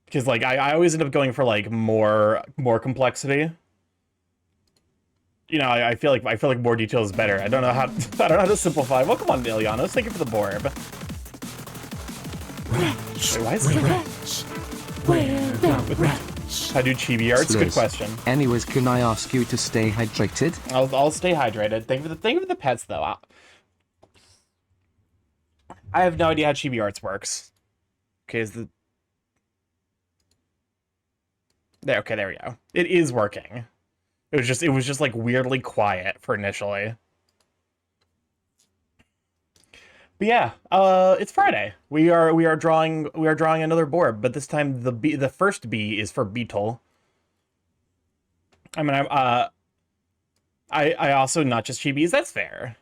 Because like I always end up going for like more complexity. You know, I feel like more detail is better. I don't know how I don't know how to simplify. Welcome on, Ilianos. Thank you for the Borb. Wait, why is it How do chibi arts? Good question. Anyways, can I ask you to stay hydrated? I'll stay hydrated. Thank you for the pets though. I have no idea how chibi arts works. Okay, okay, there we go. It is working. It was just like weirdly quiet for initially. But yeah, it's Friday. We are drawing another board, but this time the first B is for beetle. I mean, I also not just chibis. That's fair.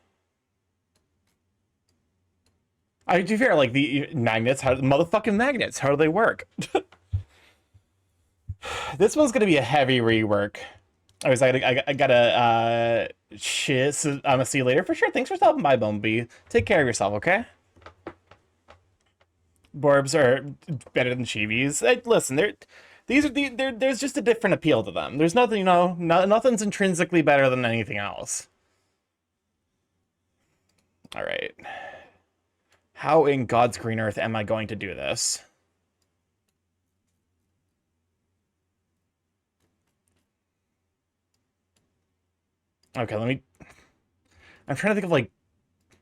I do fair, like the magnets. How motherfucking magnets? How do they work? This one's gonna be a heavy rework. I gotta shit. So I'm gonna see you later for sure. Thanks for stopping by, Bumblebee. Take care of yourself, okay? Borbs are better than chibis. Listen, there's just a different appeal to them. There's nothing, you know, nothing's intrinsically better than anything else. All right. How in God's green earth am I going to do this? Okay, I'm trying to think of like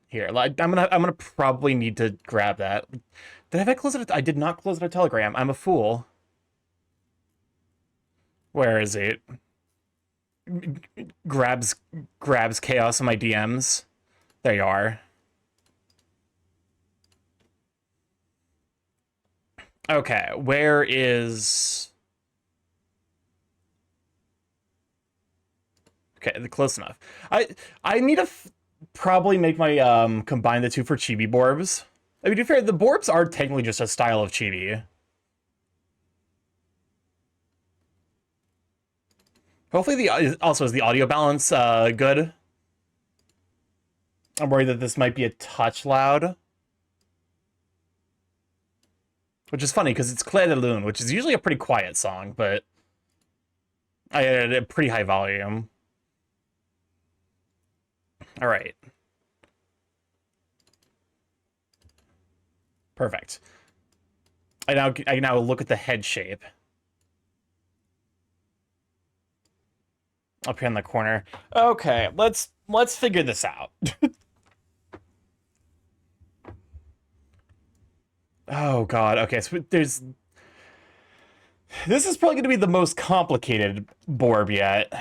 here. Like, I'm gonna probably need to grab that. Did I close it? I did not close it a Telegram. I'm a fool. Where is it? Grabs chaos in my DMs. There you are. Okay, where is... Okay, close enough. I need to probably make my combine the two for chibi borbs. I mean, to be fair, the borbs are technically just a style of chibi. Hopefully also is the audio balance good. I'm worried that this might be a touch loud. Which is funny, because it's Clair de Lune, which is usually a pretty quiet song, but I had a pretty high volume. All right. Perfect. I now look at the head shape. Up here in the corner. Okay, let's figure this out. Oh god. Okay, so this is probably going to be the most complicated Borb yet.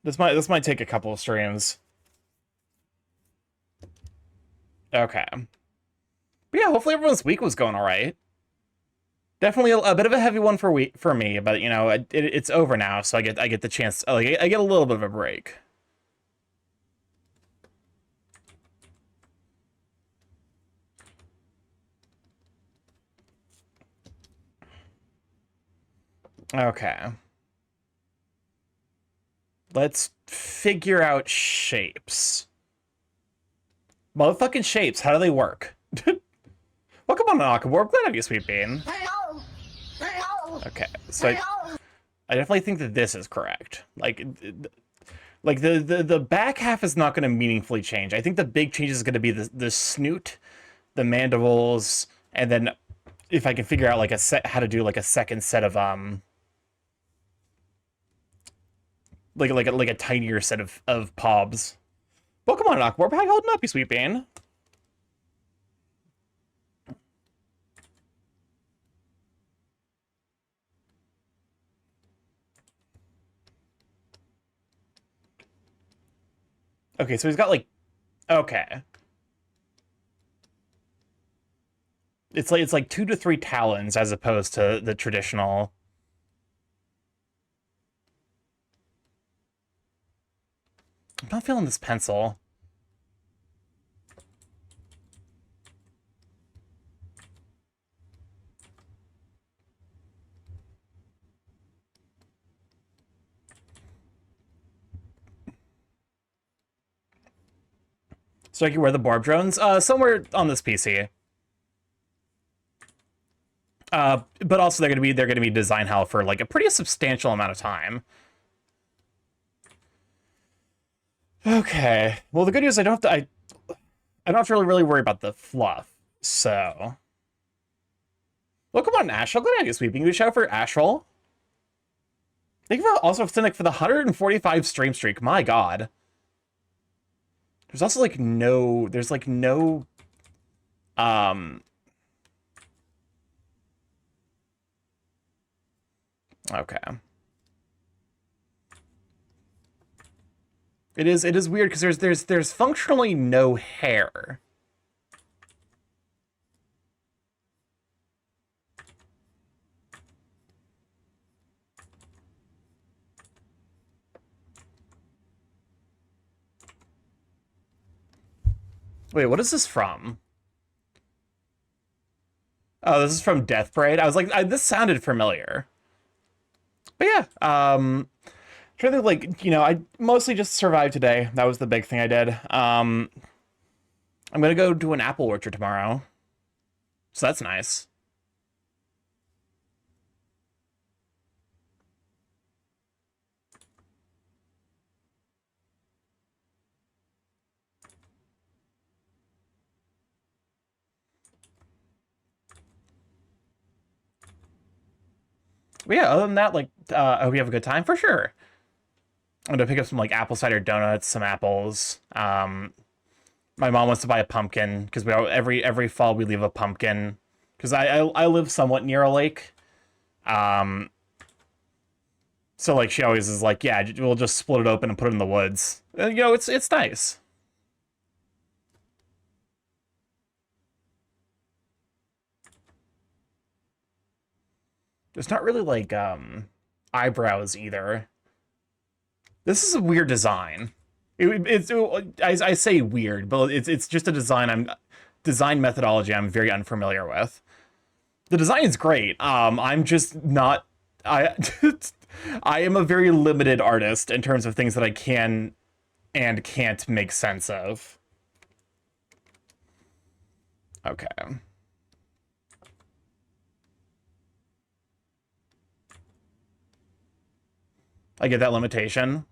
This might take a couple of streams. Okay. But yeah, hopefully everyone's week was going all right. Definitely a bit of a heavy one for me, but you know, it's over now, so I get the chance. I get a little bit of a break. Okay. Let's figure out shapes. Motherfucking shapes, how do they work? Welcome on, Nakamura. Glad to have you, Sweet Bean. Okay, so I definitely think that this is correct. Like the back half is not going to meaningfully change. I think the big change is going to be the snoot, the mandibles, and then if I can figure out like how to do like a second set of like a tinier set of pobs. Welcome on, Nakamura. How you holding up, you Sweet Bean? Okay, so he's got like, okay. It's like 2 to 3 talons as opposed to the traditional. I'm not feeling this pencil. So I can wear the Barb drones? Somewhere on this PC. But also they're gonna be design hell for like a pretty substantial amount of time. Okay. Well, the good news I don't have to I don't have to really worry about the fluff. So, well, come on, Ash. I'll go down to sweeping. You shout for Ashroll. Thank you also for the 145 stream streak. My God. There's also like no. There's like no. Okay. It is weird because there's functionally no hair. Wait, what is this from? Oh, this is from Death Parade. I was like, this sounded familiar. But yeah, trying to think, like, I mostly just survived today. That was the big thing I did. I'm gonna go do an apple orchard tomorrow, so that's nice. But yeah, other than that, like, I hope you have a good time for sure. I'm gonna pick up some like apple cider donuts, some apples. My mom wants to buy a pumpkin because every fall we leave a pumpkin because I live somewhat near a lake. Um, so like she always is like, yeah, we'll just split it open and put it in the woods. And, it's nice. There's not really like eyebrows either. This is a weird design. I say weird, but it's just a design methodology I'm very unfamiliar with. The design is great. I'm just not. I I am a very limited artist in terms of things that I can and can't make sense of. Okay. I get that limitation.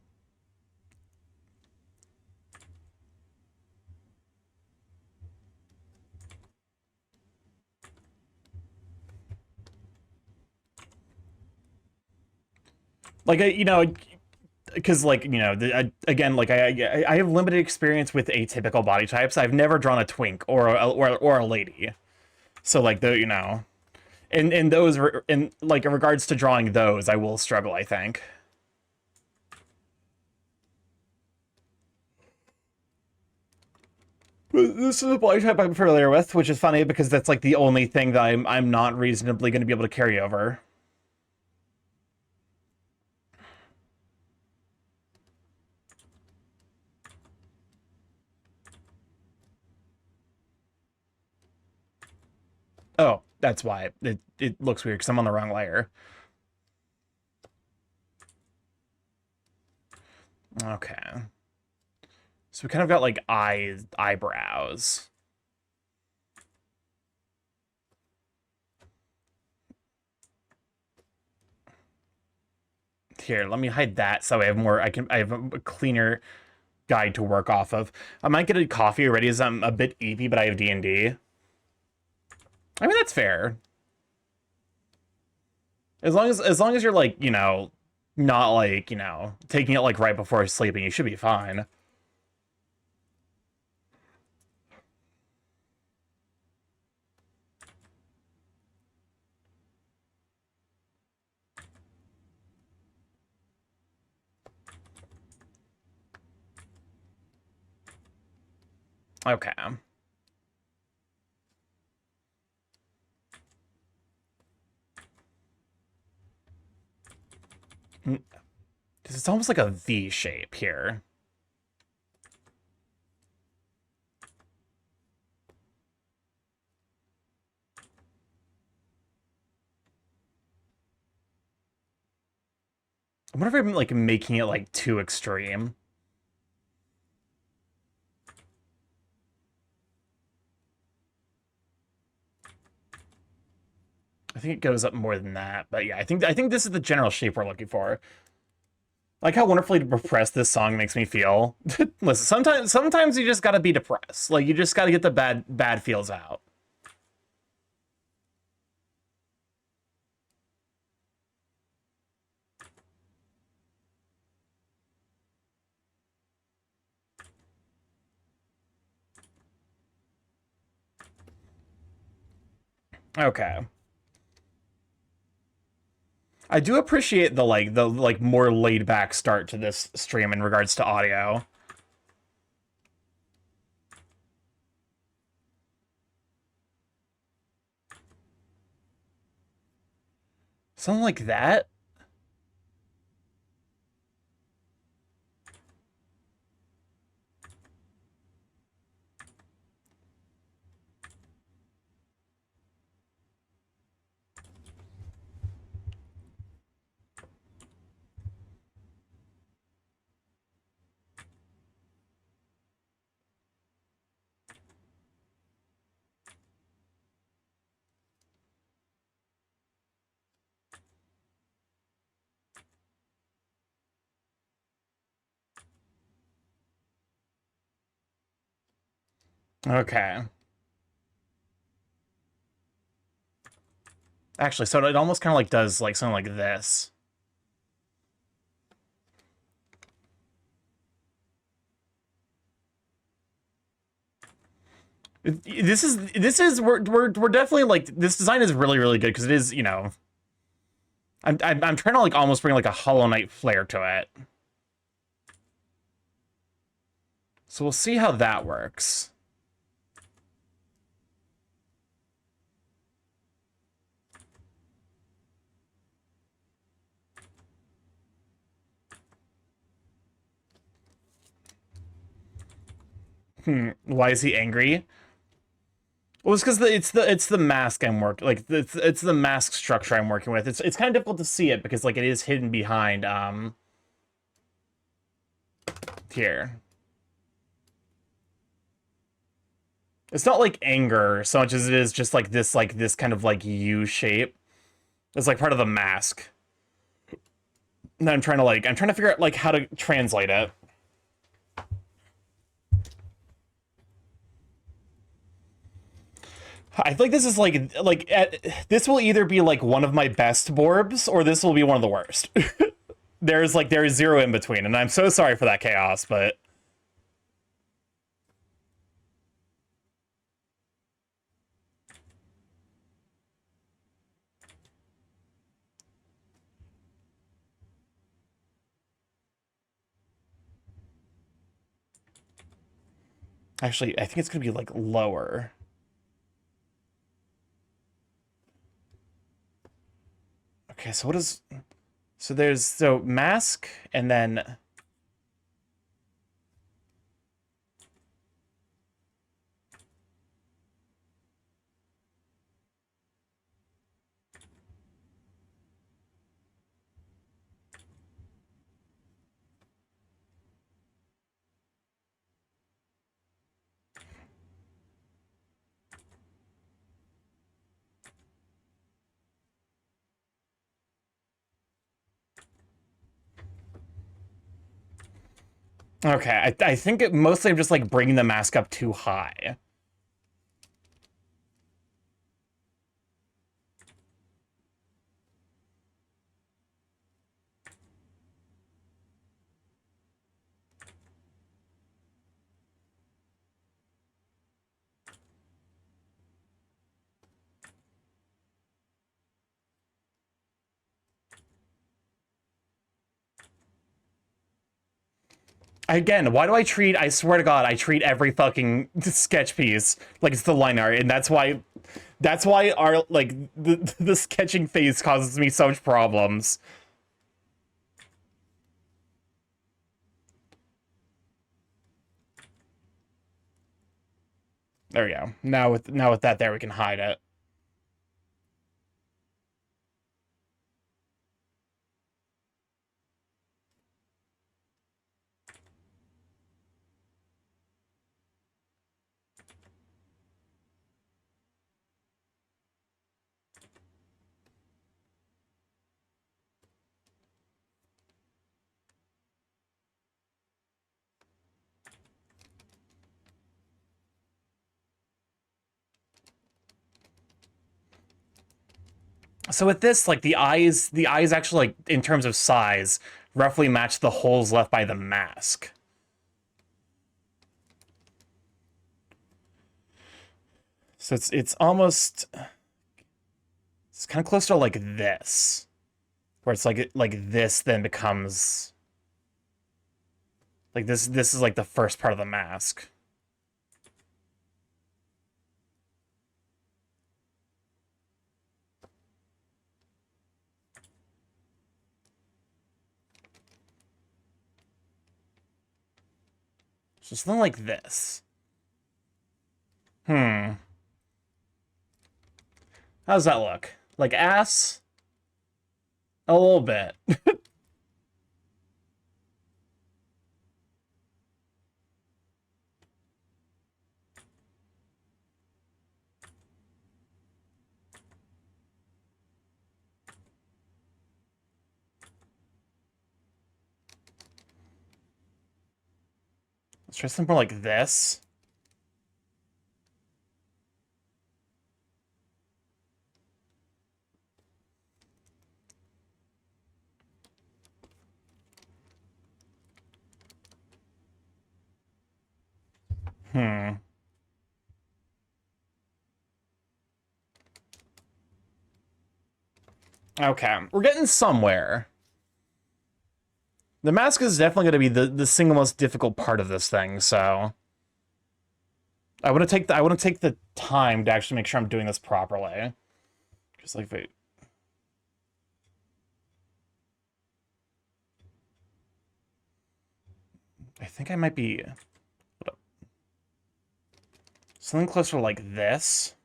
Like because like again, like I have limited experience with atypical body types. I've never drawn a twink or a lady. So like in those in like in regards to drawing those, I will struggle, I think. This is a body type I'm familiar with, which is funny because that's like the only thing that I'm not reasonably going to be able to carry over. Oh, that's why it looks weird because I'm on the wrong layer. Okay. So we kind of got like eyebrows. Here, let me hide that so I have more. I have a cleaner guide to work off of. I might get a coffee already as I'm a bit eepy, but I have D&D. I mean, that's fair. As long as you're like, not like, taking it like right before sleeping, you should be fine. Okay. Because it's almost like a V shape here. I wonder if I'm like making it like too extreme. I think it goes up more than that, but yeah, I think this is the general shape we're looking for. Like how wonderfully depressed this song makes me feel. Listen, sometimes you just gotta be depressed. Like you just gotta get the bad feels out. Okay. I do appreciate the more laid back start to this stream in regards to audio. Something like that. Okay. Actually, so it almost kind of like does like something like this. We're definitely like this design is really good because it is, you know, I'm trying to like almost bring like a Hollow Knight flair to it. So we'll see how that works. Why is he angry? Well, it's because it's the mask I'm working like it's the mask structure I'm working with. It's kind of difficult to see it because like it is hidden behind here. It's not like anger so much as it is just like this kind of like U shape. It's like part of the mask. And I'm trying to figure out like how to translate it. I think this is this will either be like one of my best Borbs or this will be one of the worst. there is zero in between, and I'm so sorry for that chaos, but actually I think it's gonna be like lower. Okay, so what is so mask and then okay, I think mostly I'm just like bringing the mask up too high. Again, why do I swear to God, I treat every fucking sketch piece like it's the line art, and that's why our like the sketching phase causes me so much problems. There we go. Now with that there we can hide it. So with this, like the eyes actually, like in terms of size, roughly match the holes left by the mask. So it's almost, it's kind of close to like this, where it's like this then becomes like this. This is like the first part of the mask. So something like this. Hmm. How does that look? Like ass? A little bit. Let's try something more like this. Hmm. Okay, we're getting somewhere. The mask is definitely going to be the single most difficult part of this thing, so I want to take the time to actually make sure I'm doing this properly. Just like I think I might be something closer to like this.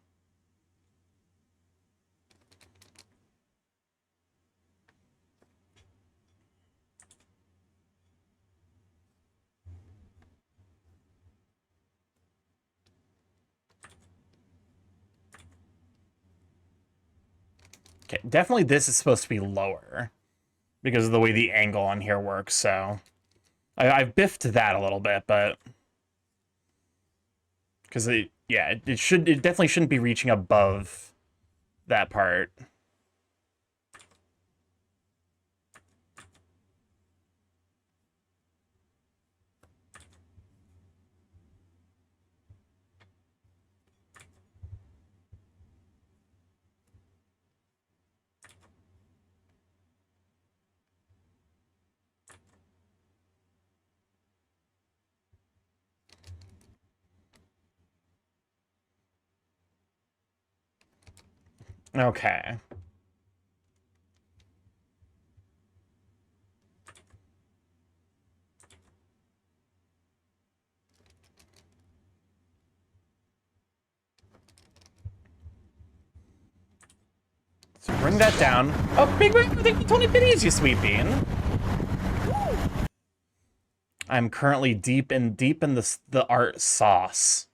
Okay, definitely this is supposed to be lower because of the way the angle on here works, so I've biffed that a little bit, but because it definitely shouldn't be reaching above that part. Okay. So bring that down. Oh, big ring! I think 20 pennies, you sweet bean. I'm currently deep in the art sauce.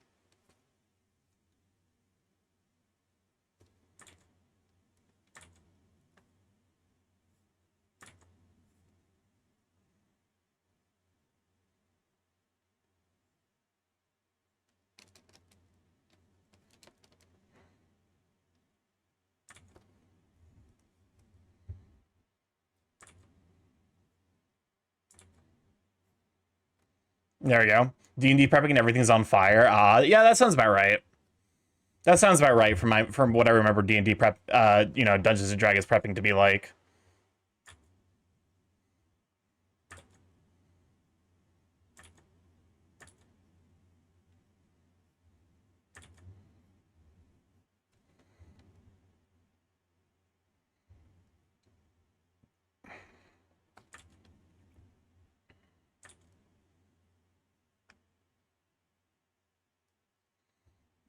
There we go. D&D prepping and everything's on fire. Yeah, that sounds about right. That sounds about right from what I remember D&D prep, Dungeons and Dragons prepping to be like.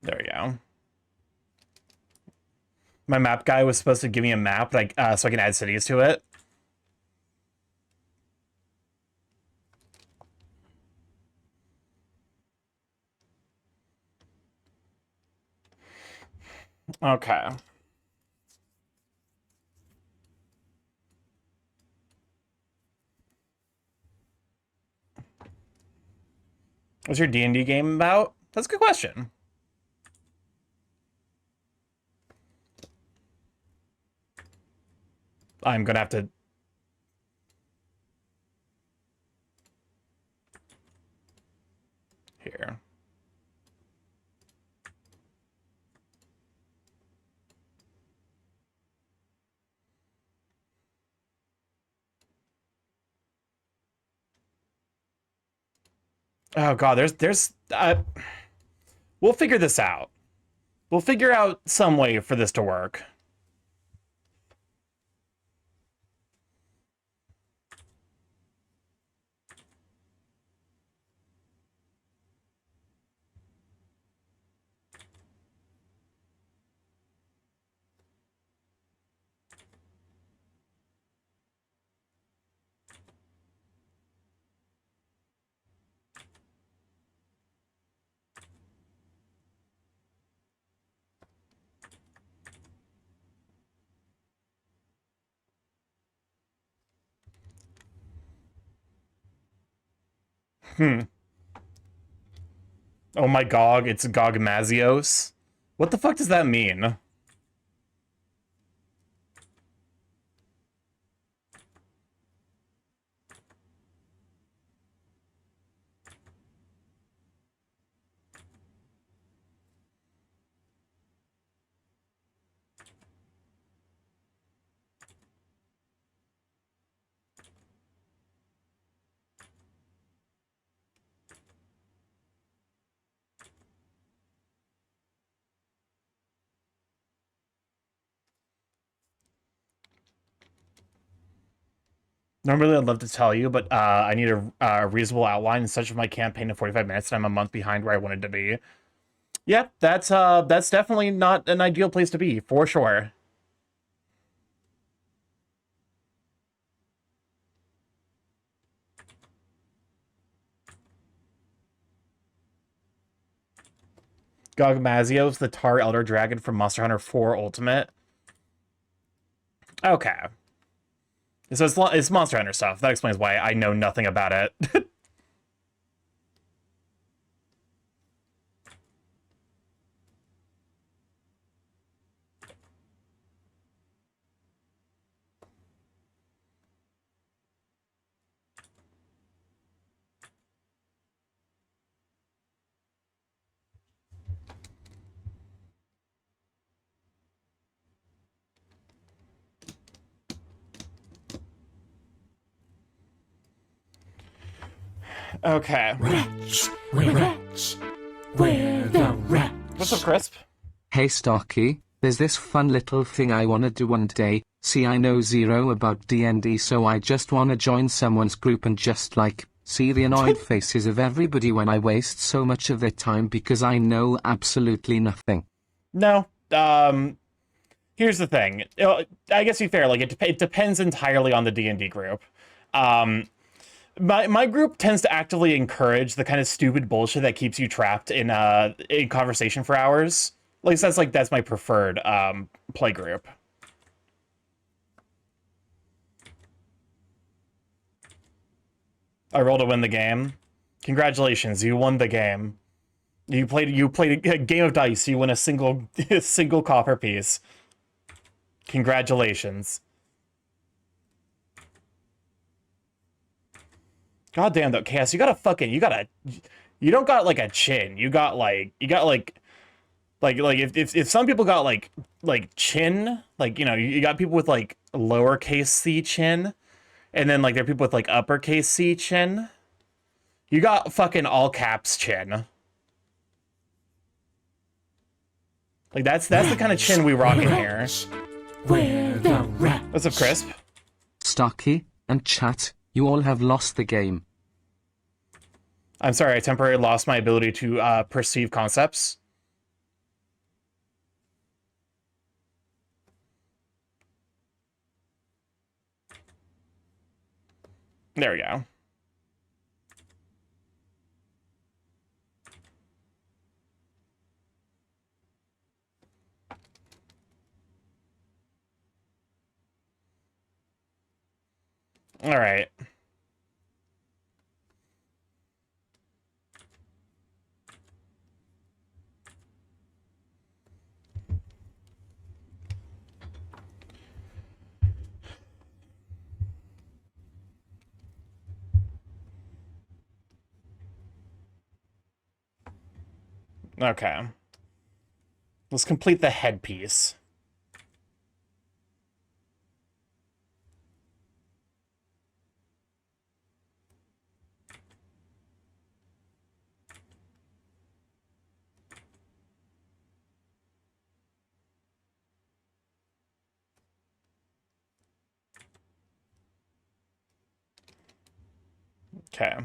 There we go. My map guy was supposed to give me a map, like, so I can add cities to it. Okay. What's your D&D game about? That's a good question. I'm gonna have to... Here. Oh god, we'll figure this out. We'll figure out some way for this to work. Oh my god, it's Gogmazios. What the fuck does that mean? Normally, I'd love to tell you, but I need a reasonable outline and such of my campaign in 45 minutes, and I'm a month behind where I wanted to be. Yep, that's definitely not an ideal place to be, for sure. Gogmazios, the Tar Elder Dragon from Monster Hunter 4 Ultimate. Okay. So it's Monster Hunter stuff. That explains why I know nothing about it. Okay. Rats, we're rats. We're the rats. What's up, Crisp? Hey Starky, there's this fun little thing I wanna do one day. See, I know zero about D&D, so I just wanna join someone's group and just like see the annoyed faces of everybody when I waste so much of their time because I know absolutely nothing. No. Here's the thing. I guess to be fair, like it depends entirely on the D&D group. My group tends to actively encourage the kind of stupid bullshit that keeps you trapped in conversation for hours. At least that's my preferred play group. I rolled to win the game. Congratulations, you won the game. You played a game of dice. You win a single copper piece. Congratulations. God damn though, Chaos, you don't got like a chin. You got like if some people got like chin, like, you know, you got people with like lowercase c chin, and then like there are people with like uppercase c chin. You got fucking all caps chin. Like that's the kind of chin we rock in here. We're the rats. What's up, Crisp? Starky and chat, you all have lost the game. I'm sorry, I temporarily lost my ability to perceive concepts. There we go. All right. Okay. Let's complete the headpiece. Okay.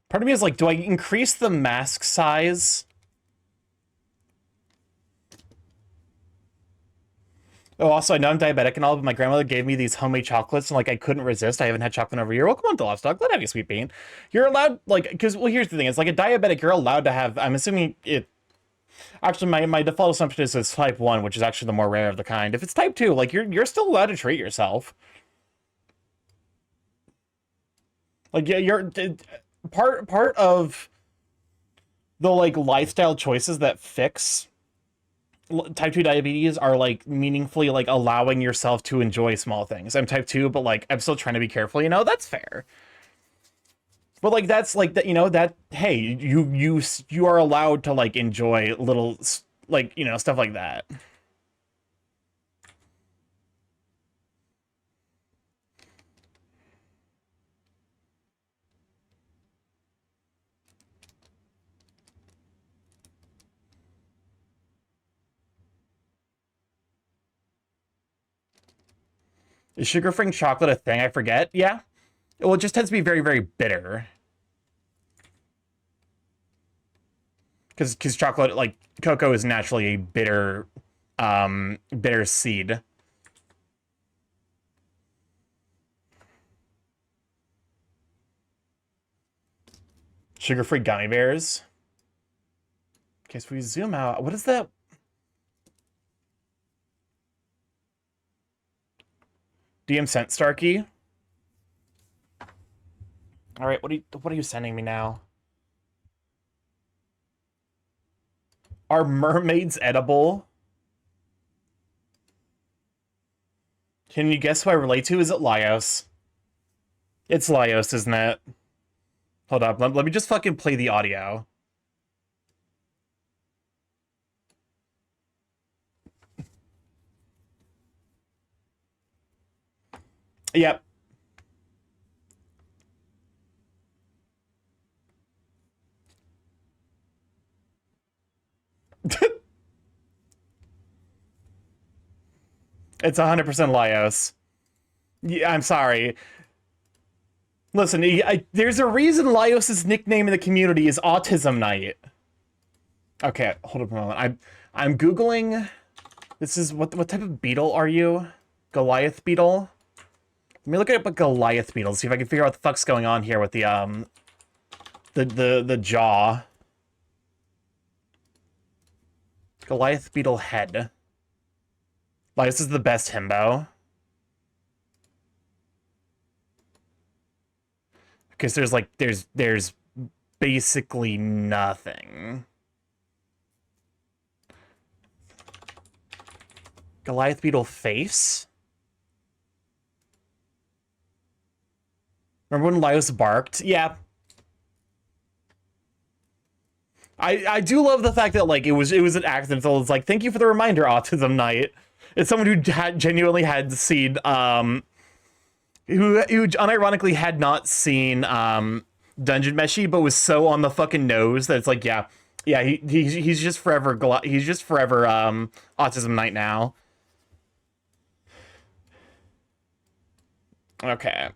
Part of me is like, do I increase the mask size? Oh, also, I know I'm diabetic and all, but my grandmother gave me these homemade chocolates, and like I couldn't resist. I haven't had chocolate in over a year. Welcome on to Lovestock. Let have you, sweet bean. You're allowed, like, because well, here's the thing: it's like a diabetic. You're allowed to have. I'm assuming it. Actually, my default assumption is it's type 1, which is actually the more rare of the kind. If it's type 2, like you're still allowed to treat yourself. Like, yeah, you're part of the like lifestyle choices that fix type 2 diabetes are like meaningfully like allowing yourself to enjoy small things. I'm type 2, but like I'm still trying to be careful, you know. That's fair. But like that's like that, you know, that hey, you are allowed to like enjoy little like, you know, stuff like that. Is sugar-free chocolate a thing? I forget. Yeah. Well, it just tends to be very, very bitter. Because chocolate, like cocoa, is naturally a bitter, bitter seed. Sugar-free gummy bears. Okay, so we zoom out. What is that? DM sent Starky. All right, what are you sending me now? Are mermaids edible? Can you guess who I relate to? Is it Laios? It's Laios, isn't it? Hold up, let me just fucking play the audio. Yep. It's 100% Laios. Yeah, I'm sorry. Listen, there's a reason Laios' nickname in the community is Autism Knight. Okay, hold up a moment. I'm Googling. This is what type of beetle are you? Goliath beetle? Let me look at a Goliath beetle, see if I can figure out what the fuck's going on here with the jaw. Goliath beetle head. Like, this is the best himbo. Because there's like there's basically nothing. Goliath beetle face. Remember when Laios barked? Yeah. I do love the fact that like it was an accident. So it's like, thank you for the reminder, Autism Knight. It's someone who genuinely had seen who unironically had not seen Dungeon Meshi, but was so on the fucking nose that it's like, yeah, he's just forever Autism Knight now. Okay,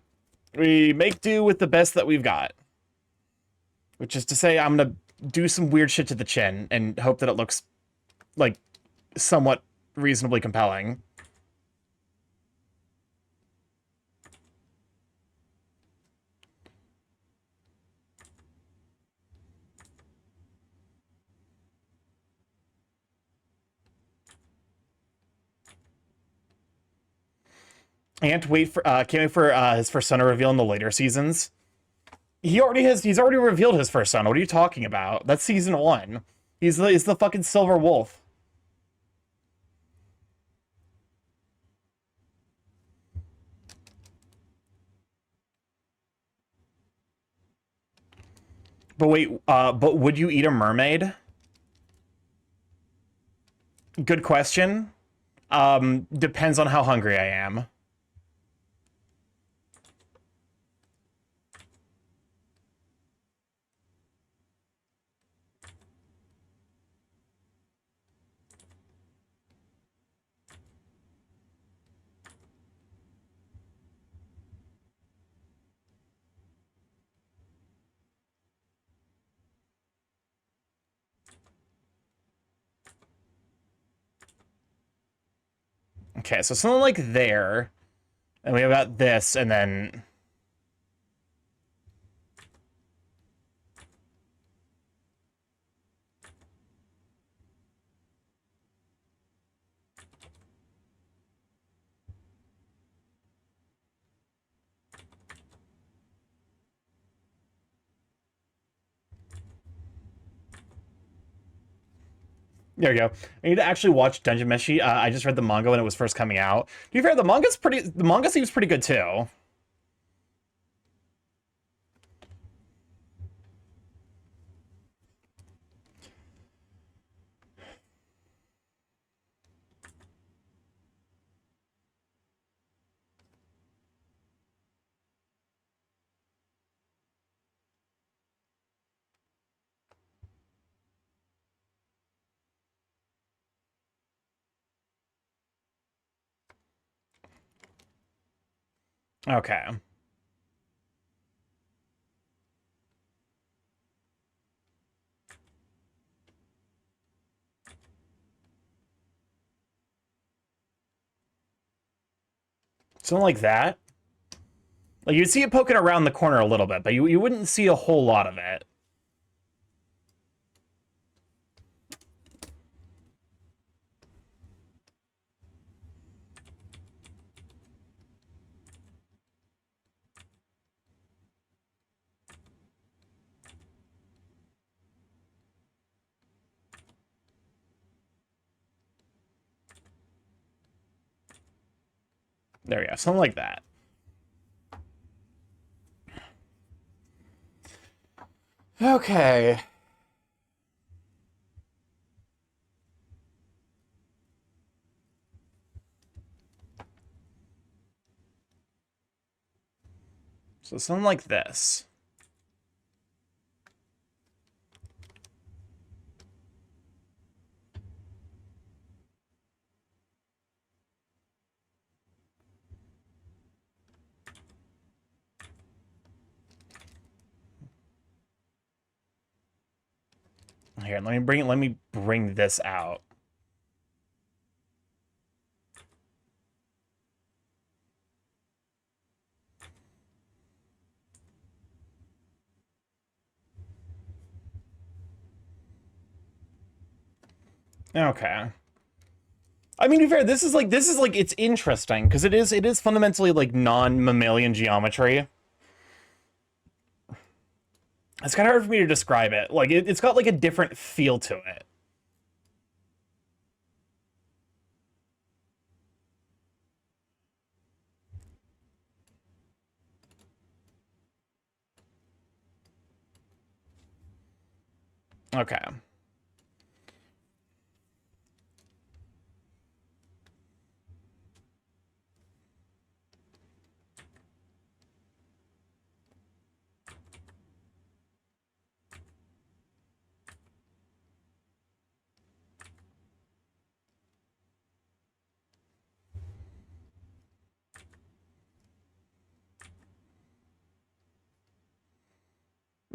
we make do with the best that we've got, which is to say, I'm gonna do some weird shit to the chin and hope that it looks like somewhat reasonably compelling. Can't wait for his persona reveal in the later seasons. He's already revealed his persona. What are you talking about? That's season 1. He's the fucking Silver Wolf. But wait, but would you eat a mermaid? Good question. Depends on how hungry I am. Okay, so something like there, and we have got this, and then there we go. I need to actually watch Dungeon Meshi. I just read the manga when it was first coming out. To be fair, the manga seems pretty good too. Okay. Something like that. Like, you'd see it poking around the corner a little bit, but you wouldn't see a whole lot of it. There we go. Something like that. Okay. So something like this. Here, let me bring this out. Okay. I mean, to be fair, this is like it's interesting because it is fundamentally like non-mammalian geometry. It's kind of hard for me to describe it. Like it's got like a different feel to it. Okay.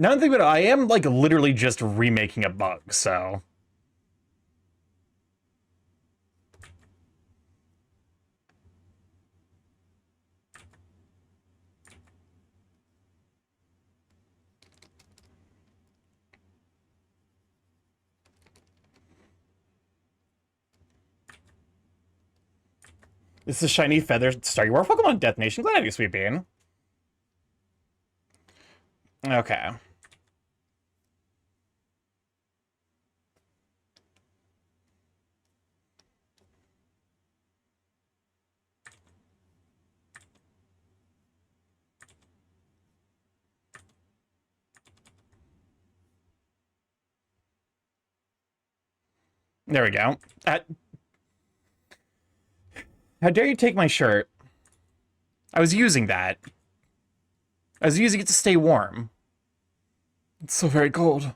Now that I think about it, I am like literally just remaking a bug, so. This is Shiny Feather StarkyMorph. Welcome on Death Nation. Glad to have you, Sweet Bean. Okay. There we go. How dare you take my shirt? I was using that. I was using it to stay warm. It's so very cold.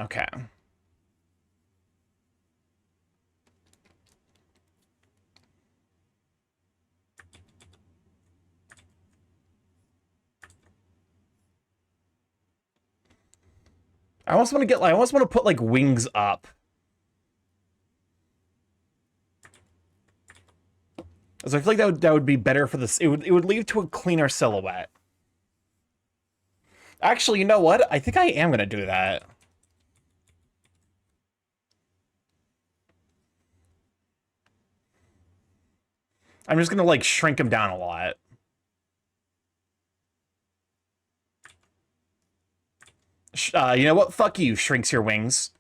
Okay. I almost want to get like I almost want to put like wings up. So I feel like that would be better for this. It would lead to a cleaner silhouette. Actually, you know what? I think I am gonna do that. I'm just gonna like shrink him down a lot. You know what? Fuck you, shrinks your wings.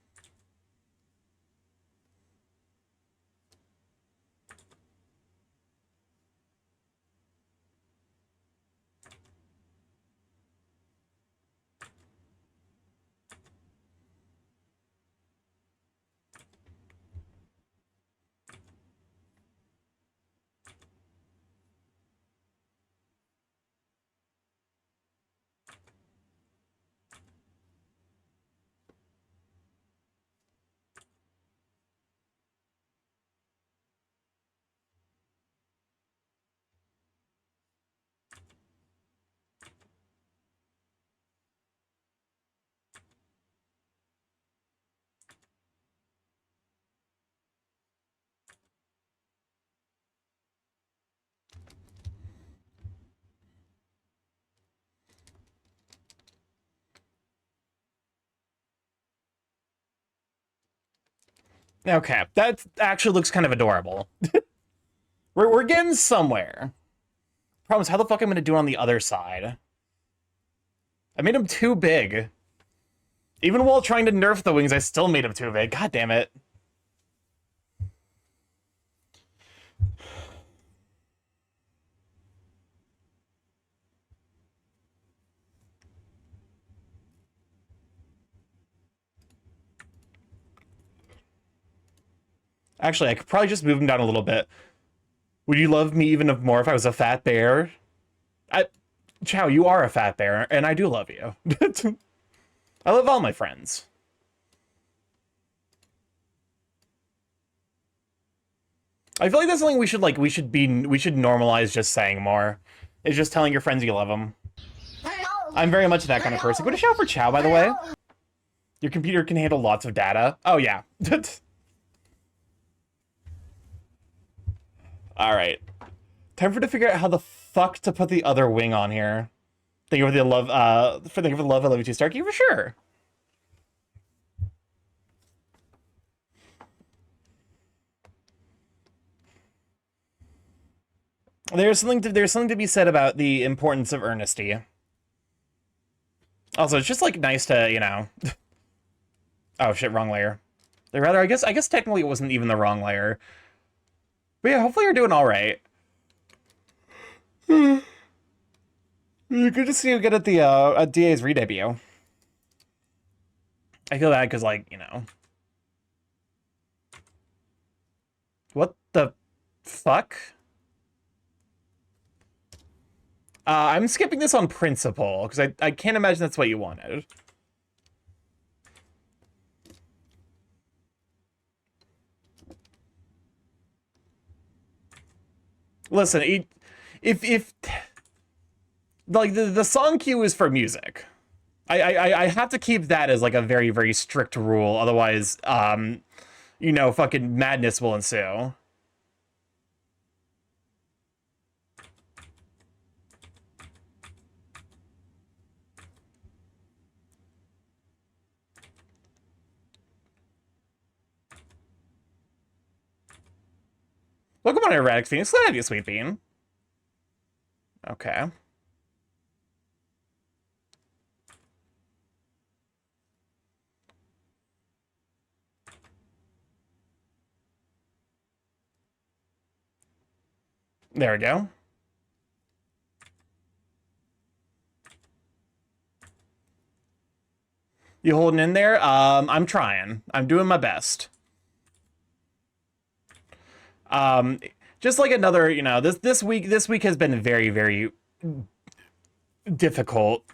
Okay, that actually looks kind of adorable. we're getting somewhere. Problem is, how the fuck am I gonna do it on the other side? I made him too big. Even while trying to nerf the wings, I still made him too big. God damn it. Actually, I could probably just move him down a little bit. Would you love me even more if I was a fat bear? Chow, you are a fat bear, and I do love you. I love all my friends. I feel like that's something we should normalize just saying more. Is just telling your friends you love them. I'm very much that kind of person. Go to shout for Chow, by the way. Your computer can handle lots of data. Oh yeah. All right. Time for to figure out how the fuck to put the other wing on here. Thank you for the love. Thank you for the love. I love you too, Starky, for sure. There's something to be said about the importance of earnesty. Also, it's just like nice to, you know. Oh shit, wrong layer. Rather, I guess technically it wasn't even the wrong layer. But yeah, hopefully you're doing all right. Good to see you again at the at DA's re-debut. I feel bad because, like, you know. What the fuck? I'm skipping this on principle, because I can't imagine that's what you wanted. Listen, if like the song cue is for music. I have to keep that as like a very, very strict rule, otherwise, you know, fucking madness will ensue. Welcome on, Erratic Phoenix. Glad to have you, Sweet Bean. Okay. There we go. You holding in there? I'm trying. I'm doing my best. Just like another, you know, this week has been very, very difficult.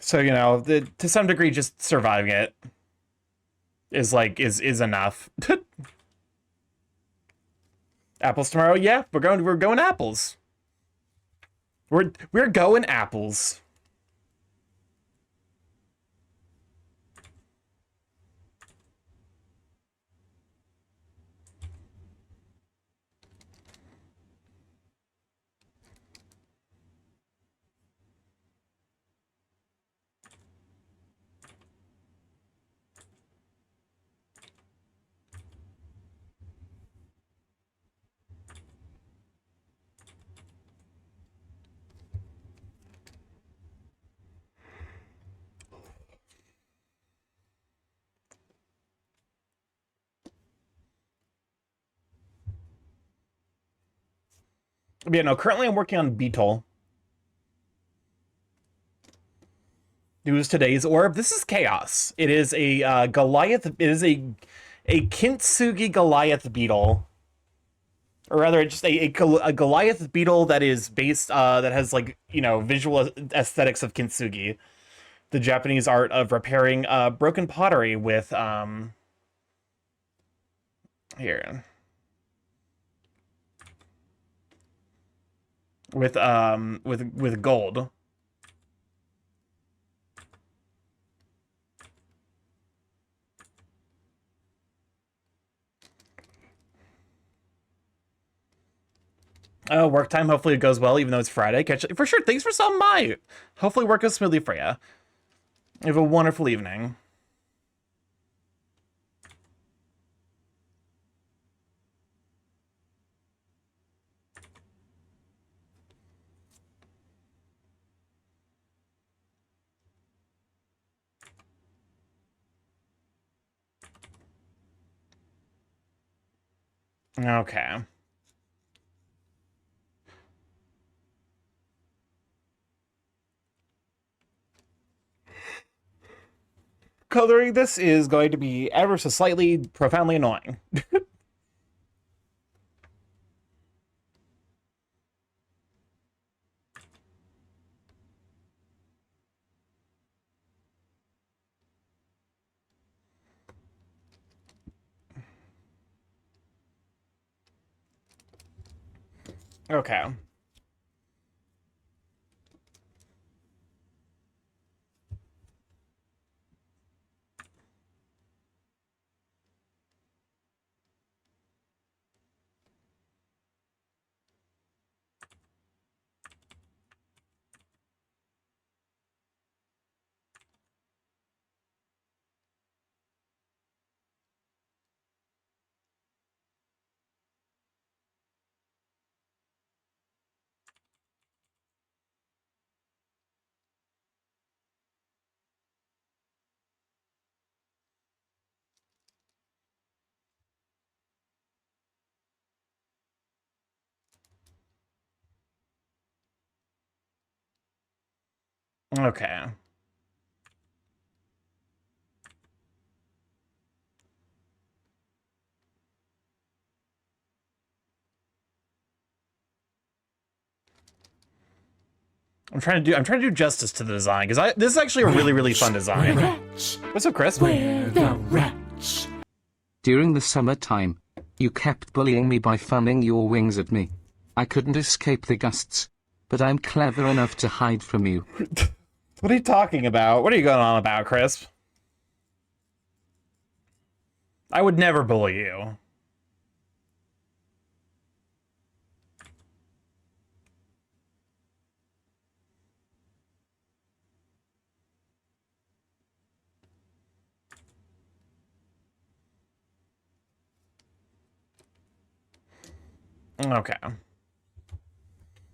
So, you know, to some degree, just surviving it is like is enough. Apples tomorrow? Yeah, we're going apples. We're going apples. But yeah, no, currently I'm working on beetle. Use today's orb. This is chaos. It is a Goliath. It is a Kintsugi Goliath beetle, or rather, just a Goliath beetle that is based that has, like, you know, visual aesthetics of Kintsugi, the Japanese art of repairing broken pottery with here with gold. Work time. Hopefully it goes well, even though it's Friday. Catch for sure. Thanks for stopping by. Hopefully work goes smoothly for you. You have a wonderful evening. Okay. Coloring this is going to be ever so slightly profoundly annoying. Okay. Okay. I'm trying to do justice to the design, because this is actually a really, really fun design. Wretch, What's up, Chris? we're the wretch. During the summertime, you kept bullying me by fanning your wings at me. I couldn't escape the gusts, but I'm clever enough to hide from you. What are you talking about? What are you going on about, Chris? I would never bully you. Okay.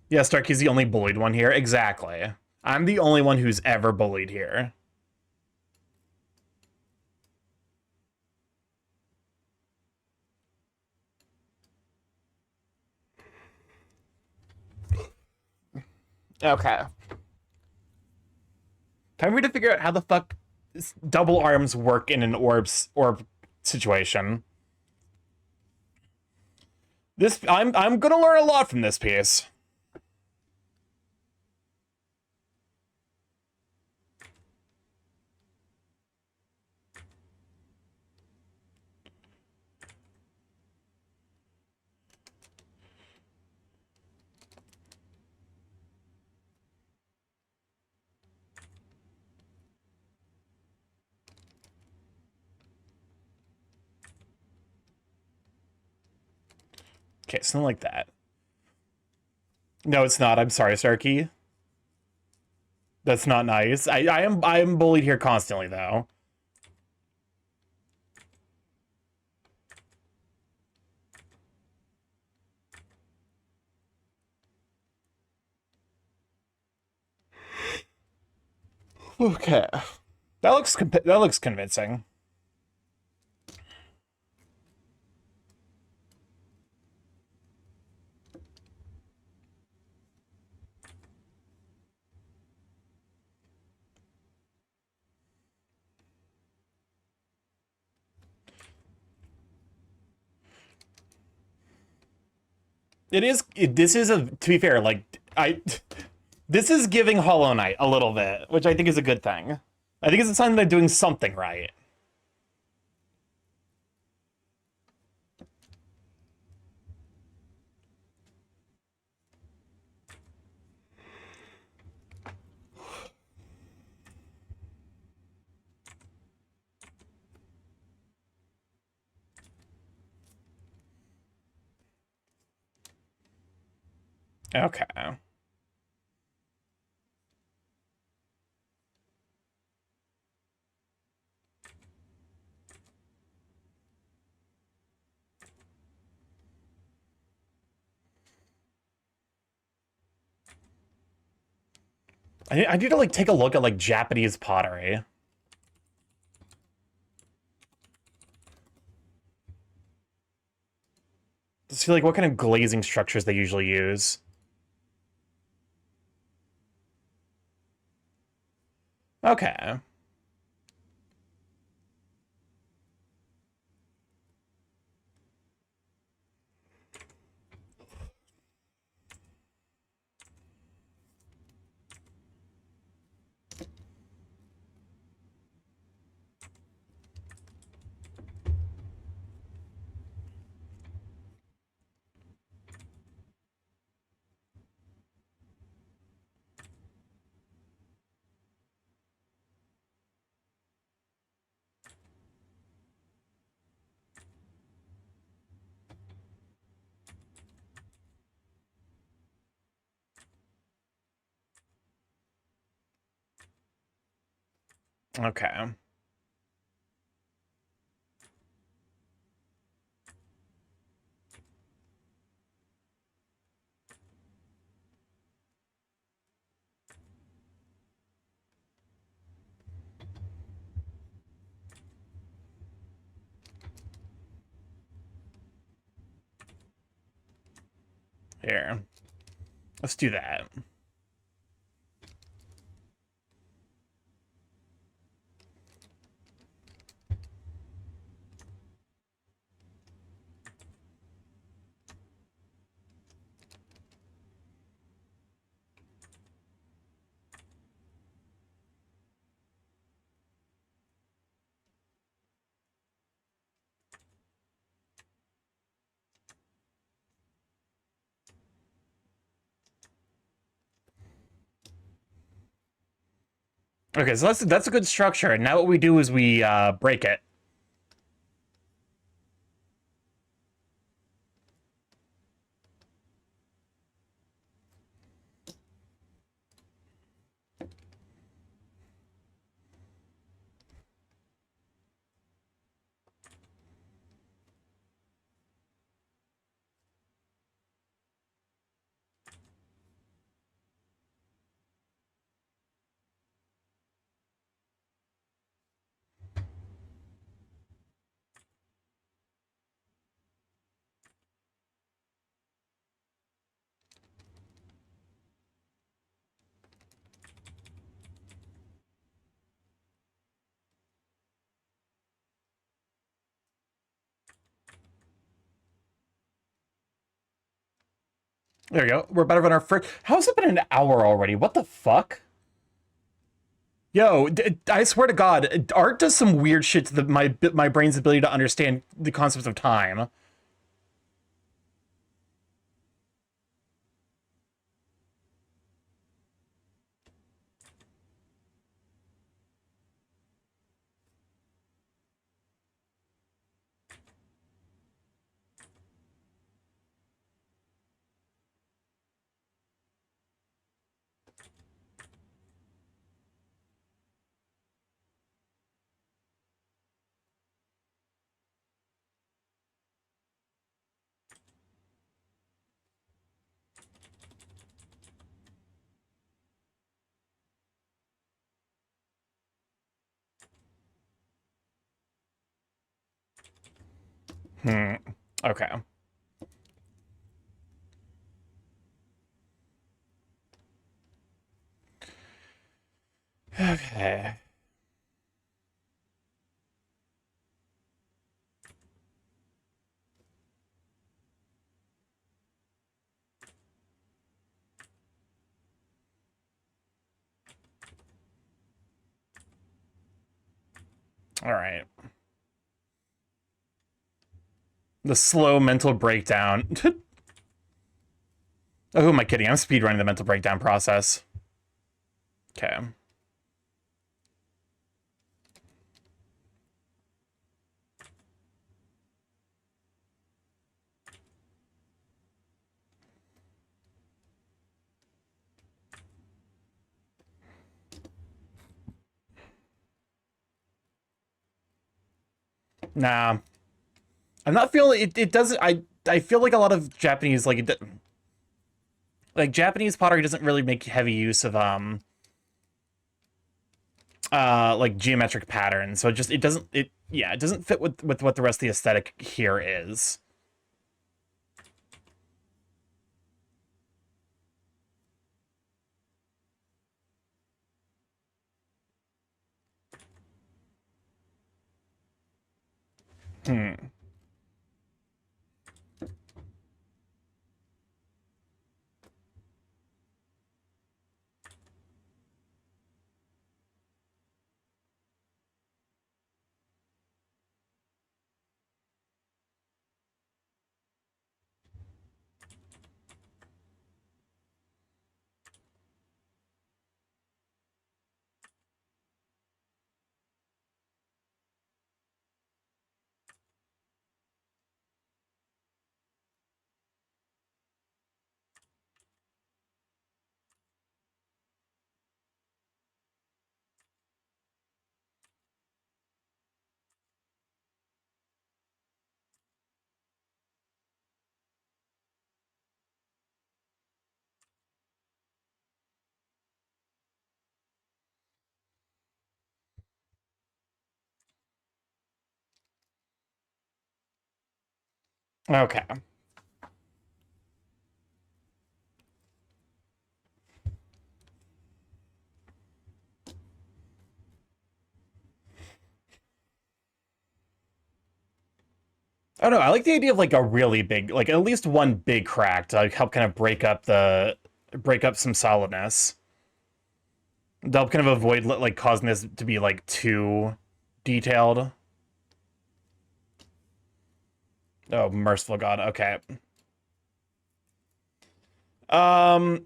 Yeah, Starky's the only bullied one here. Exactly. I'm the only one who's ever bullied here. Okay. Time for me to figure out how the fuck double arms work in an orb situation. This I'm gonna learn a lot from this piece. Okay, something like that. No, it's not. I'm sorry, Starky. That's not nice. I am bullied here constantly though. Okay. That looks convincing. This is a, to be fair, like, this is giving Hollow Knight a little bit, which I think is a good thing. I think it's a sign that they're doing something right. Okay. I need to, like, take a look at, like, Japanese pottery. To see, like, what kind of glazing structures they usually use. Okay. Okay. Here. Let's do that. Okay, so that's a good structure. And now what we do is we break it. There we go. We're better than our first. How's it been an hour already? What the fuck? Yo, I swear to God, art does some weird shit to my brain's ability to understand the concept of time. Okay. Okay. All right. The slow mental breakdown. Oh, who am I kidding? I'm speedrunning the mental breakdown process. Okay. Nah. I'm not feeling it doesn't I feel like a lot of Japanese like Japanese pottery doesn't really make heavy use of like geometric patterns. So it doesn't it doesn't fit with what the rest of the aesthetic here is. Hmm. Okay. Oh no, I like the idea of like a really big, like at least one big crack to like help kind of break up some solidness. To help kind of avoid like causing this to be like too detailed. Oh, merciful God. Okay. Um.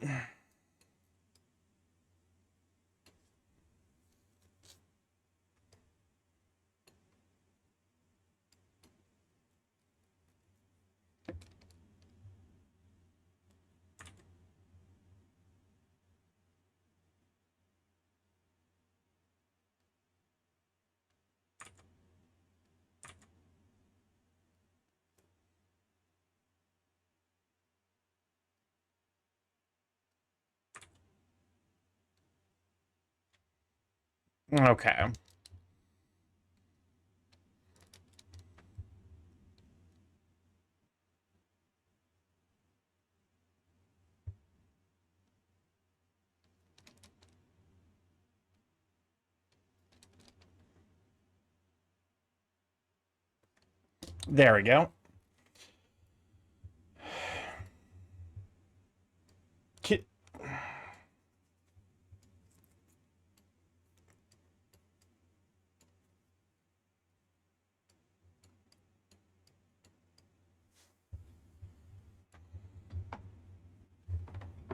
Okay. There we go.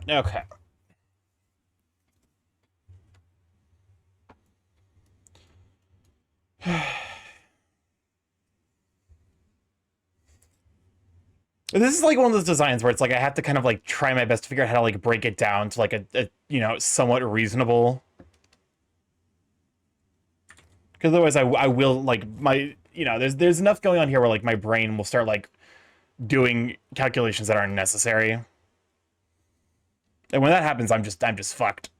Okay. This is like one of those designs where it's like I have to kind of like try my best to figure out how to like break it down to like a you know, somewhat reasonable. Because otherwise I will like my, you know, there's enough going on here where like my brain will start like doing calculations that aren't necessary. And when that happens, I'm just fucked.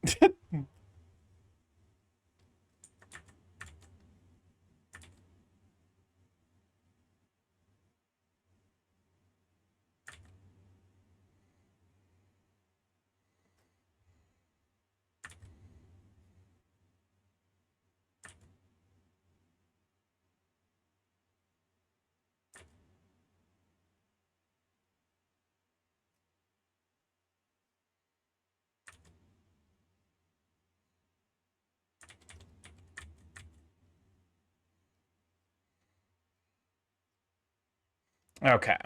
Okay.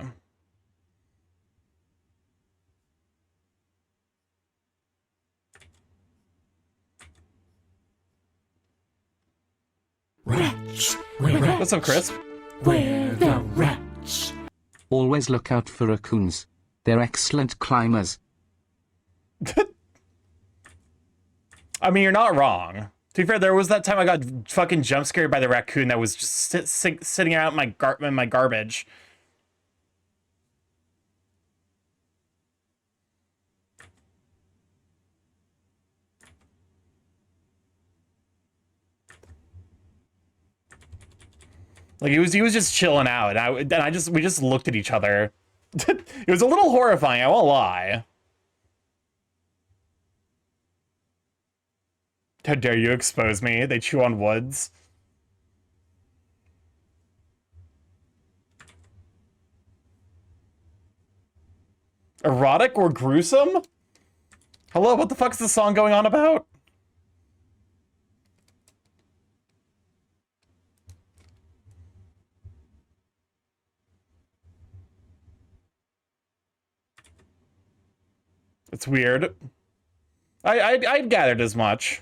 Wretch, wretch, What's up, Chris? we're the wretch. Always look out for raccoons. They're excellent climbers. I mean, you're not wrong. To be fair, there was that time I got fucking jump scared by the raccoon that was just sitting out in my garbage. Like he was just chilling out, and we just looked at each other. It was a little horrifying, I won't lie. How dare you expose me? They chew on woods. Erotic or gruesome? Hello, what the fuck's this song going on about? It's weird. I'd gathered as much.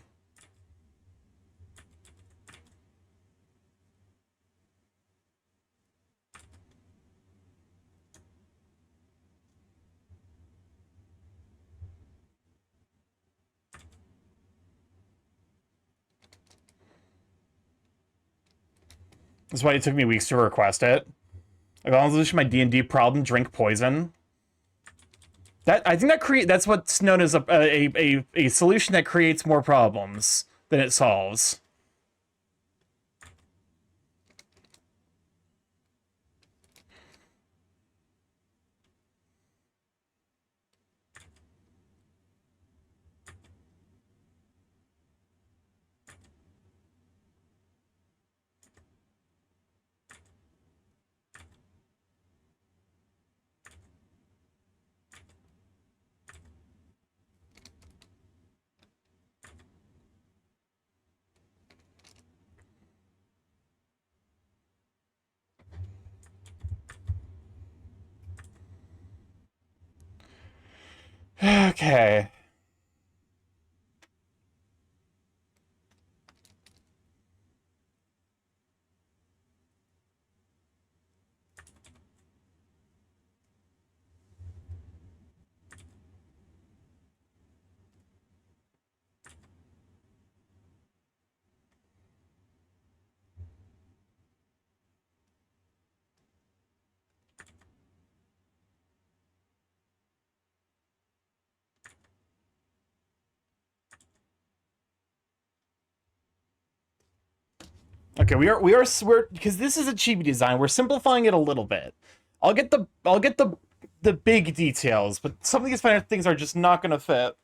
That's why it took me weeks to request it. Like, I'll solution my D&D problem, drink poison. I think that's what's known as a solution that creates more problems than it solves. Okay. Okay, we're because this is a chibi design. We're simplifying it a little bit. I'll get the big details, but some of these finer things are just not gonna fit.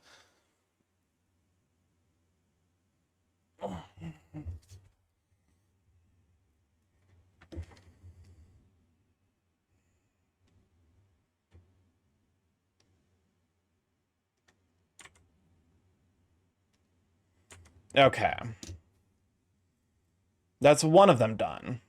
Okay. That's one of them done.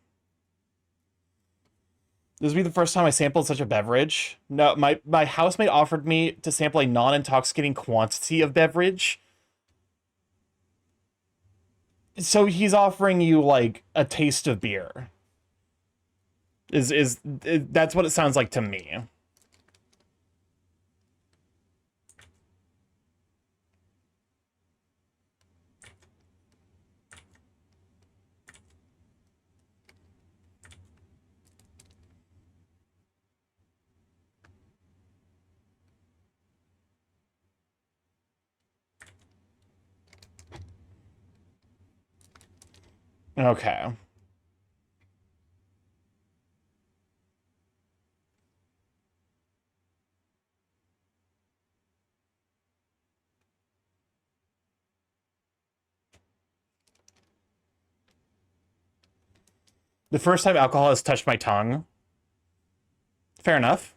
This would be the first time I sampled such a beverage. No, my housemate offered me to sample a non-intoxicating quantity of beverage. So he's offering you like a taste of beer. That's what it sounds like to me. Okay. The first time alcohol has touched my tongue. Fair enough.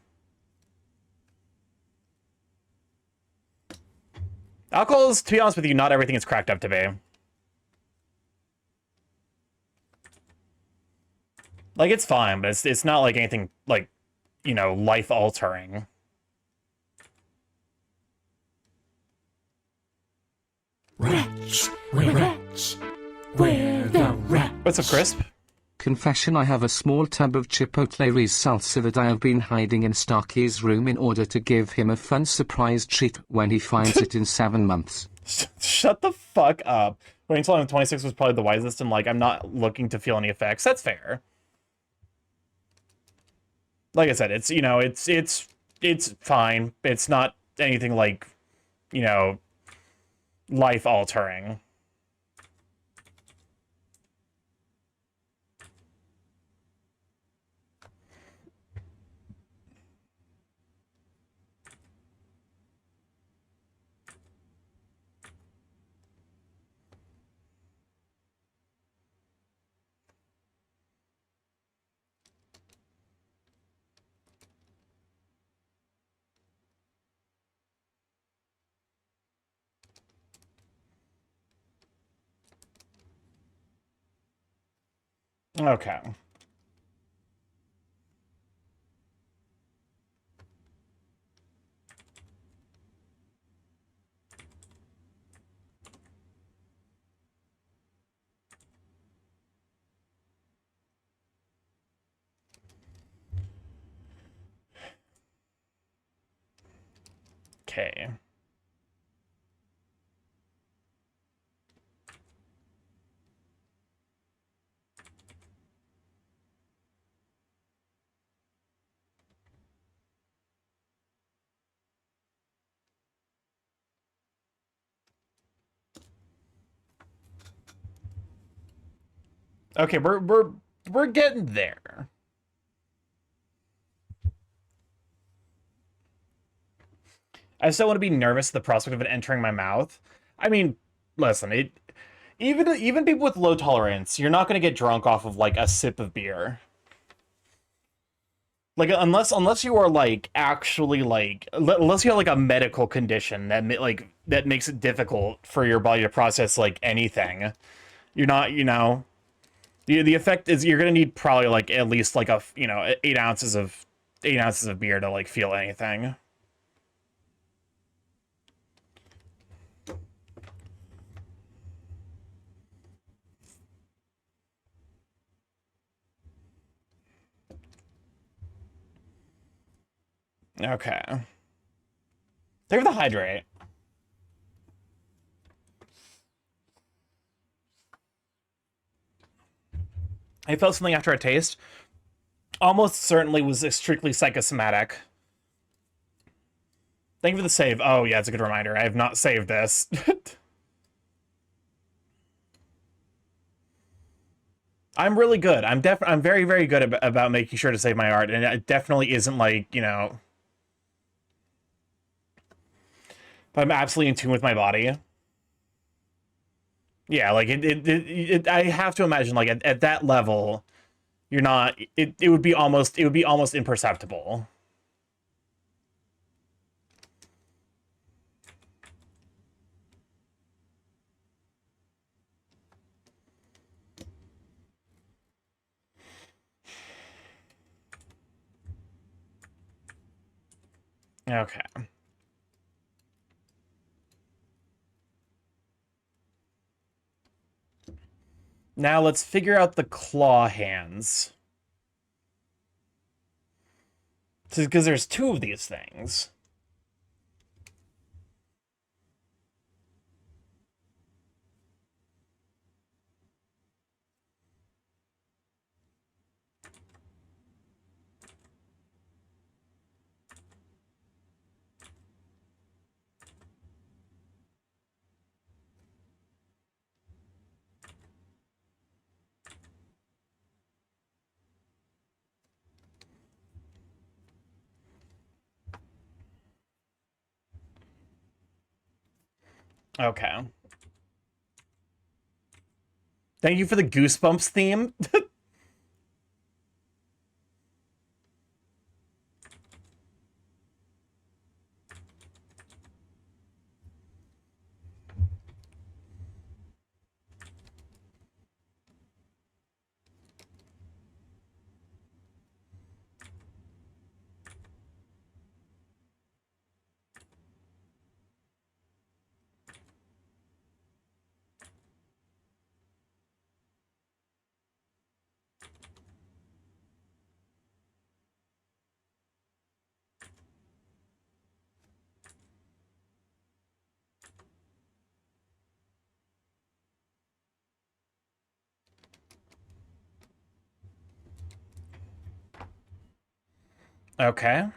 Alcohol is, to be honest with you, not everything it's cracked up to be. Like, it's fine, but it's not like anything, like, you know, life-altering. Wretch, wretch, where the rat. What's up, Crisp? Confession: I have a small tub of Chipotle Riz salsa that I have been hiding in Starky's room in order to give him a fun surprise treat when he finds it in 7 months. Shut the fuck up. Waiting until I'm 26 was probably the wisest, and, like, I'm not looking to feel any effects. That's fair. Like I said, it's, you know, it's fine. It's not anything like, you know, life-altering. Okay. Okay. Okay, we're getting there. I still want to be nervous at the prospect of it entering my mouth. I mean, listen, even people with low tolerance, you're not going to get drunk off of like a sip of beer. Like unless you are like actually like unless you have like a medical condition that that makes it difficult for your body to process like anything. You're not, you know, the effect is you're gonna need probably like at least like a, you know, 8 ounces of beer to like feel anything. Okay. Thank you for the hydrate. I felt something after a taste. Almost certainly was strictly psychosomatic. Thank you for the save. Oh yeah, it's a good reminder. I have not saved this. I'm really good. I'm very, very good about making sure to save my art, and it definitely isn't like, you know, but I'm absolutely in tune with my body. Yeah, like I have to imagine like at that level, you're not it would be almost imperceptible. Okay. Now let's figure out the claw hands. Because there's two of these things. Okay. Thank you for the Goosebumps theme. Okay.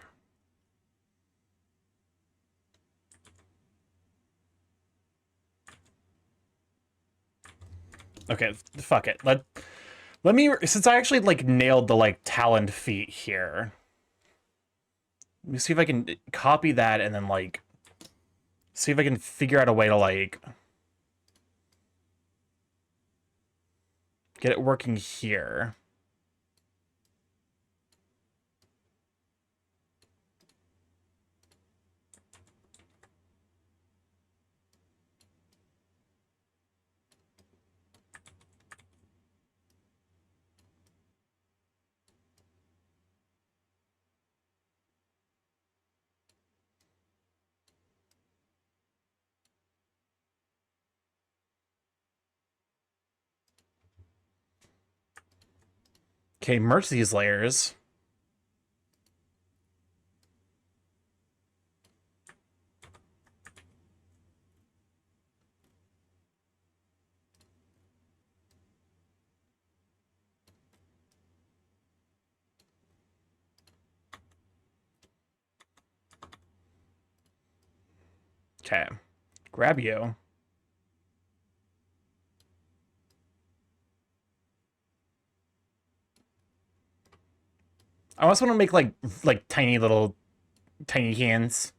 Okay, fuck it. Let me, since I actually like nailed the like taloned feet here. Let me see if I can copy that and then like see if I can figure out a way to like get it working here. Okay, merge these layers. Okay, grab you. I also want to make like tiny little tiny hands.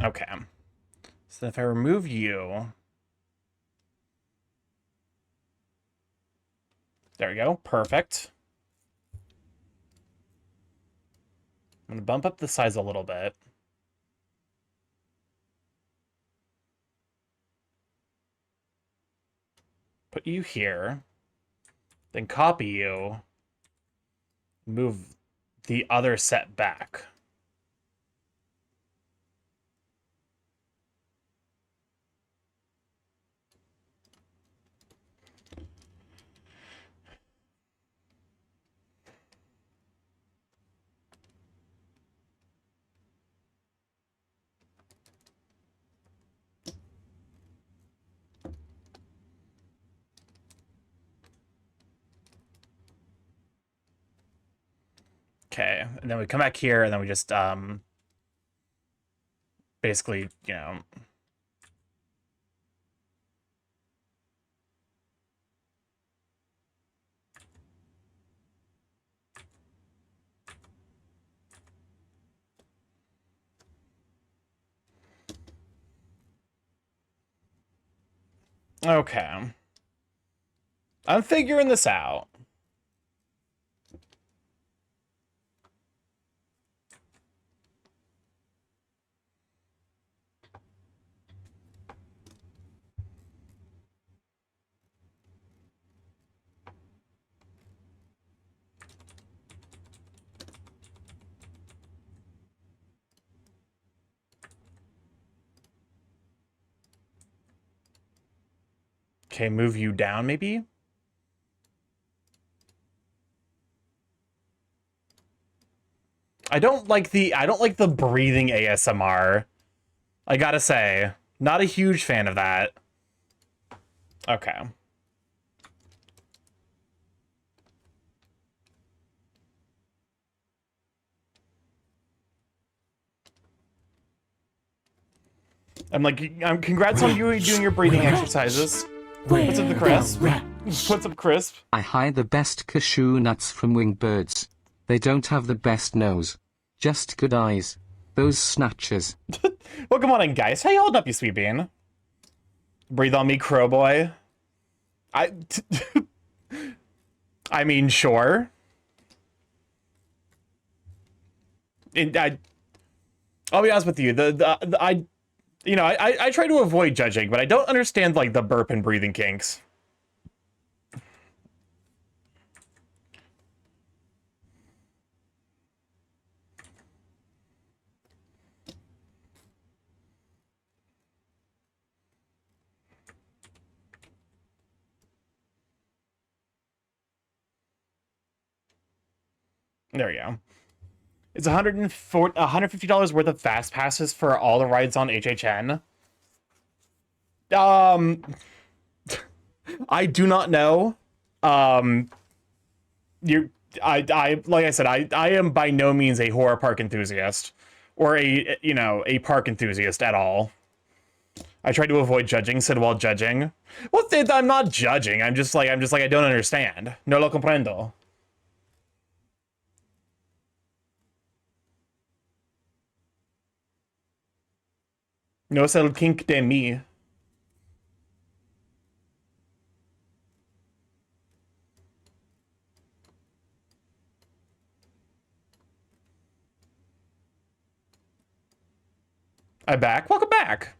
Okay. So if I remove you, there we go. Perfect. I'm gonna bump up the size a little bit. Put you here. Then copy you. Move the other set back. Okay, and then we come back here, and then we just basically, you know, Okay. I'm figuring this out. Okay, move you down, maybe? I don't like the breathing ASMR. I gotta say, not a huge fan of that. Okay. Congrats on you doing your breathing exercises. What's up, the crisp? What's up, crisp? I hide the best cashew nuts from winged birds. They don't have the best nose, just good eyes. Those snatchers. Well, come on in, guys. How you holding up, you sweet bean? Breathe on me, crow boy. I mean, sure. I'll be honest with you. I try to avoid judging, but I don't understand like the burp and breathing kinks. There we go. It's $150 worth of fast passes for all the rides on HHN. I do not know. Like I said, I am by no means a horror park enthusiast or a park enthusiast at all. I try to avoid judging, Sid, while judging. Well, I'm not judging. I'm just like, I don't understand. No lo comprendo. No es el kink de mí. I'm back. Welcome back.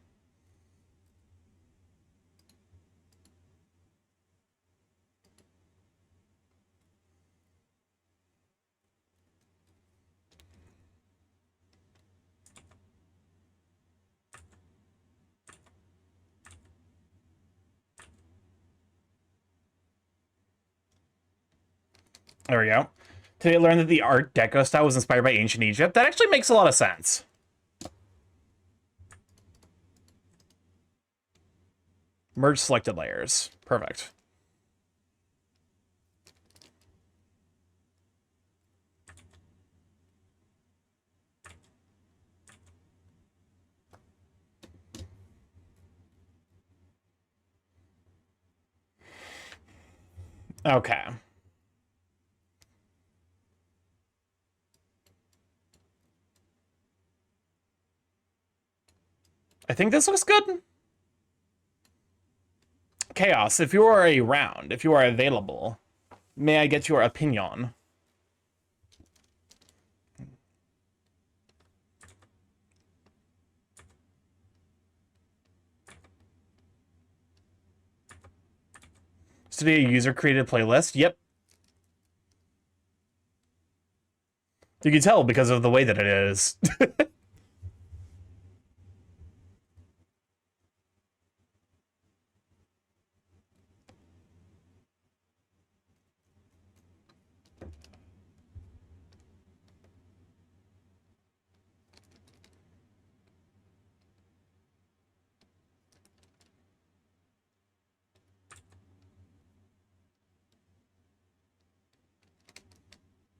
There we go. Today I learned that the Art Deco style was inspired by ancient Egypt. That actually makes a lot of sense. Merge selected layers. Perfect. Okay. I think this looks good. Chaos, if you are around, if you are available, may I get your opinion? Today a user created a playlist. Yep. You can tell because of the way that it is.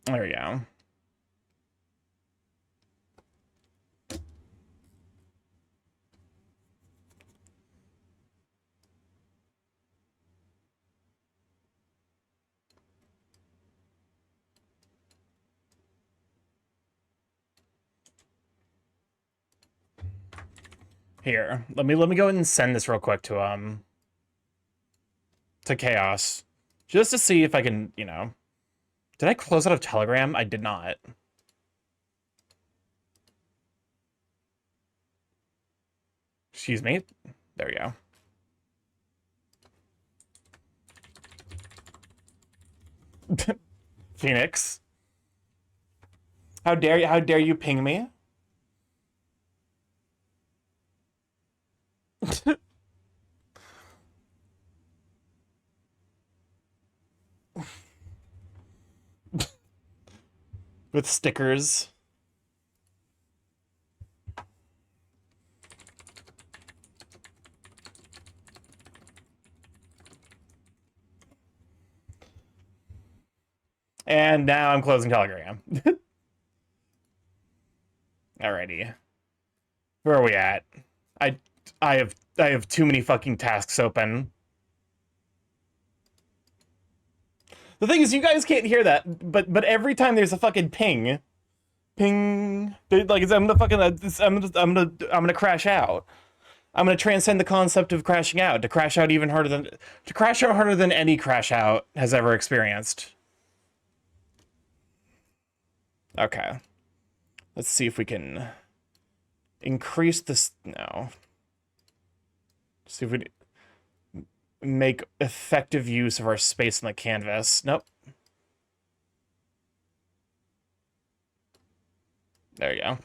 There we go. Here, let me go ahead and send this real quick to to Chaos, just to see if I can, you know... Did I close out of Telegram? I did not. Excuse me. There we go. Phoenix. How dare you ping me? With stickers. And now I'm closing Telegram. Alrighty. Where are we at? I have too many fucking tasks open. The thing is, you guys can't hear that, but every time there's a fucking ping, like I'm gonna crash out. I'm gonna transcend the concept of crashing out, to crash out harder than any crash out has ever experienced. Okay, let's see if we can increase this. No, see if we make effective use of our space on the canvas. Nope. There you go.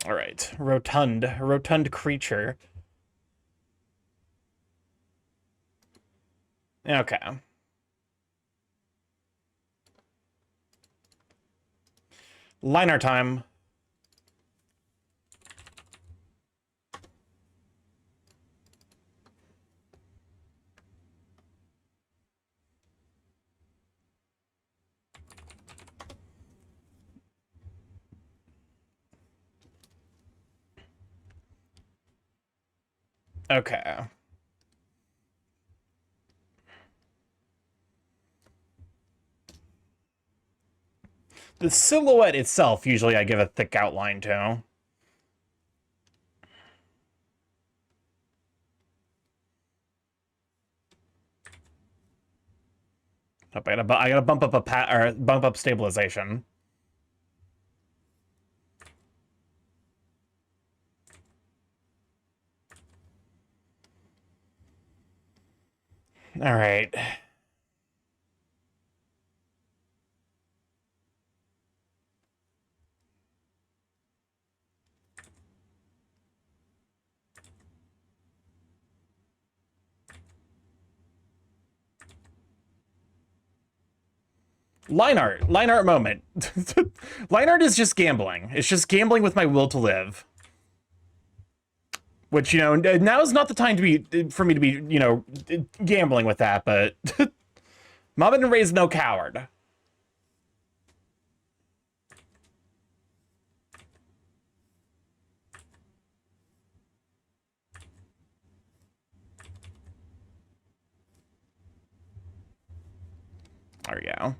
All right, rotund creature. Okay. Line art time. Okay. The silhouette itself, usually I give a thick outline to. Oh, I gotta bump up bump up stabilization. All right. Line art moment. Line art is just gambling. It's just gambling with my will to live. Which, you know, now is not the time to be, for me to be, you know, gambling with that, but Mama didn't raise no coward. There we go.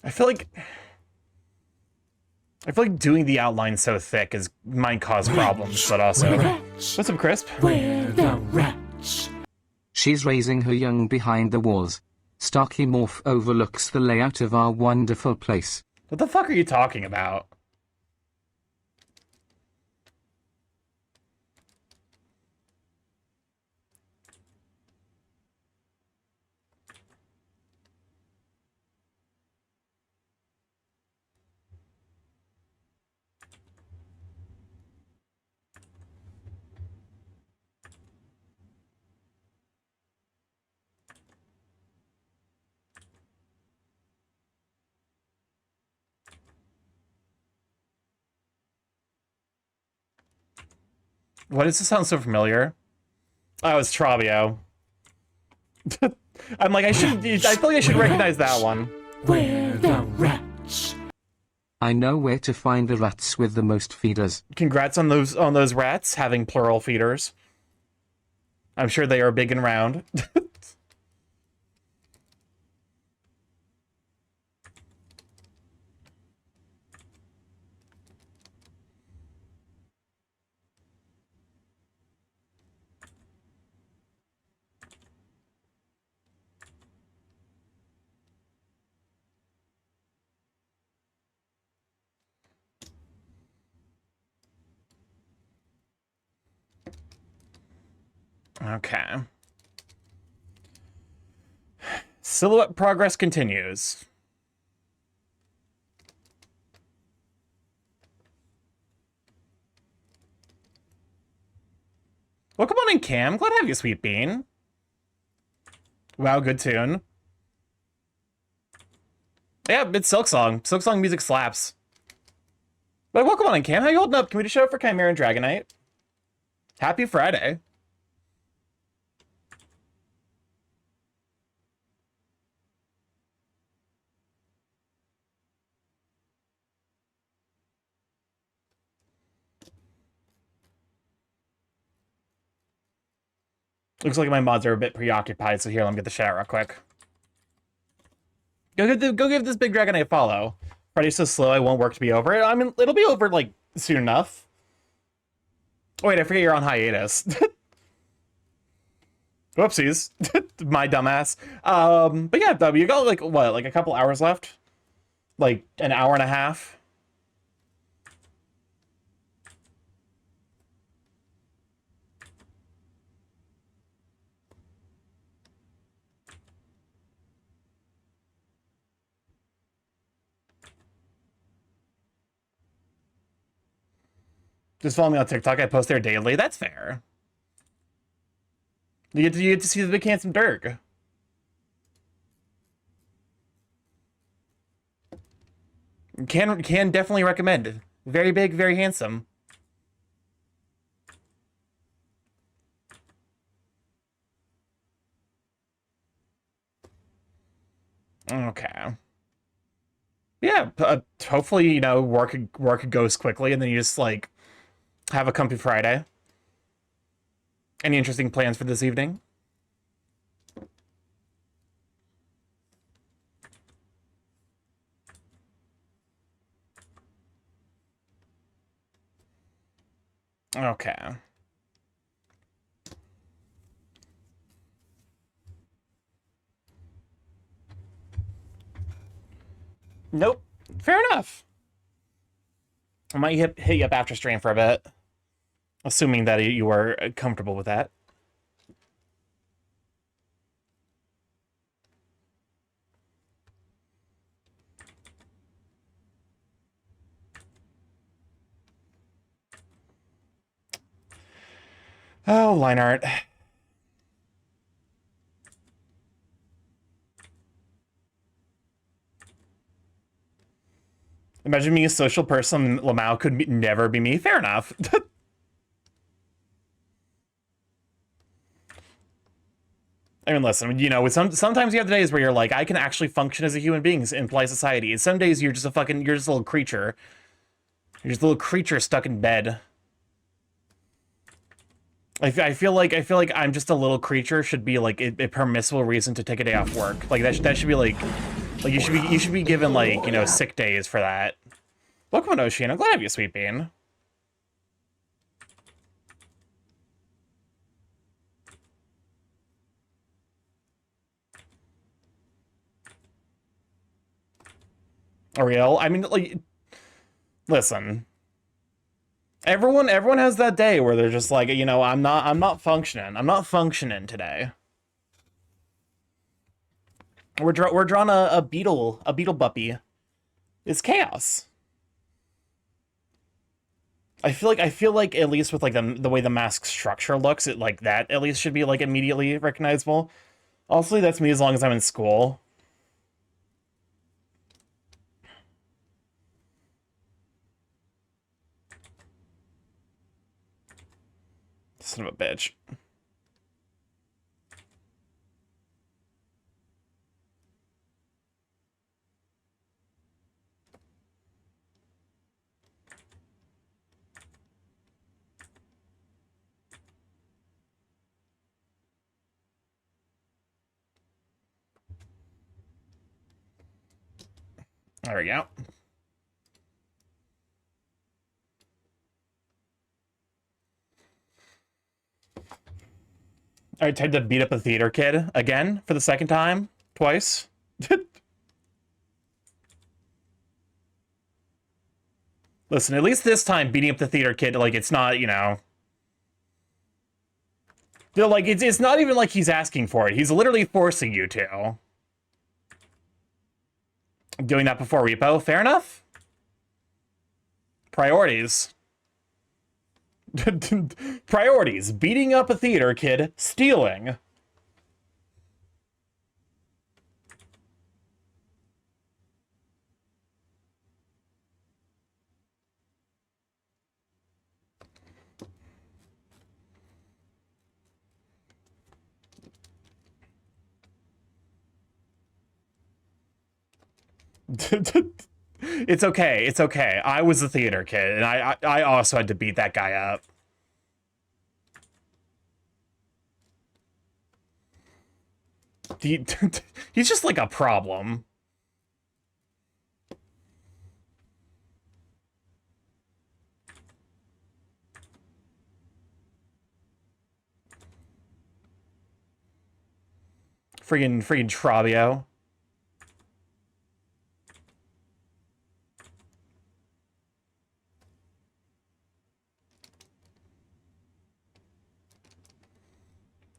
I feel like doing the outline so thick might cause problems, but also... What's up, Crisp? We're the wretch. She's raising her young behind the walls. StarkyMorph overlooks the layout of our wonderful place. What the fuck are you talking about? Why does this sound so familiar? Oh, it's Trabio. I'm like, I feel like I should recognize that one. Where the rats? I know where to find the rats with the most feeders. Congrats on those rats having plural feeders. I'm sure they are big and round. Okay. Silhouette progress continues. Welcome on in, Cam. Glad to have you, Sweet Bean. Wow, good tune. Yeah, it's Silksong. Silksong music slaps. But welcome on in, Cam. How you holding up? Can we just show up for Chimera and Dragonite? Happy Friday. Looks like my mods are a bit preoccupied, so here, let me get the shout real quick. Go give this big Dragonite a follow. Friday's so slow, I won't work to be over it. I mean, it'll be over, like, soon enough. Oh, wait, I forget you're on hiatus. Whoopsies. My dumbass. But yeah, you got, like, what, like a couple hours left? Like, an hour and a half? Just follow me on TikTok. I post there daily. That's fair. You get to see the big handsome Dirk. Can definitely recommend. Very big, very handsome. Okay. Yeah, hopefully, you know, work goes quickly, and then you just, like, have a comfy Friday. Any interesting plans for this evening? Okay. Nope. Fair enough. I might hit you up after stream for a bit. Assuming that you are comfortable with that. Oh, line art. Imagine me a social person, Lamau could never be me. Fair enough. I mean, listen, you know, sometimes you have the days where you're like, I can actually function as a human being in polite society. And some days you're just a little creature. You're just a little creature stuck in bed. I feel like I'm just a little creature should be like a permissible reason to take a day off work. Like that should be like you should be given, like, you know, sick days for that. Welcome on, Ocean. I'm glad to have you, Sweet Bean. Ariel, I mean, like, listen. Everyone has that day where they're just like, you know, I'm not functioning. I'm not functioning today. We're drawing a beetle buppy. It's chaos. I feel like at least with like the way the mask structure looks, it like that at least should be like immediately recognizable. Also, that's me as long as I'm in school. Son of a bitch. There we go. Alright, time to beat up a theater kid again for the second time? Twice? Listen, at least this time beating up the theater kid, like, it's not, you know... Like, it's not even like he's asking for it. He's literally forcing you to. Doing that before repo, fair enough. Priorities. Priorities. Beating up a theater kid, stealing. It's okay. It's okay. I was a theater kid, and I also had to beat that guy up. He's just like a problem. Friggin' Trabio.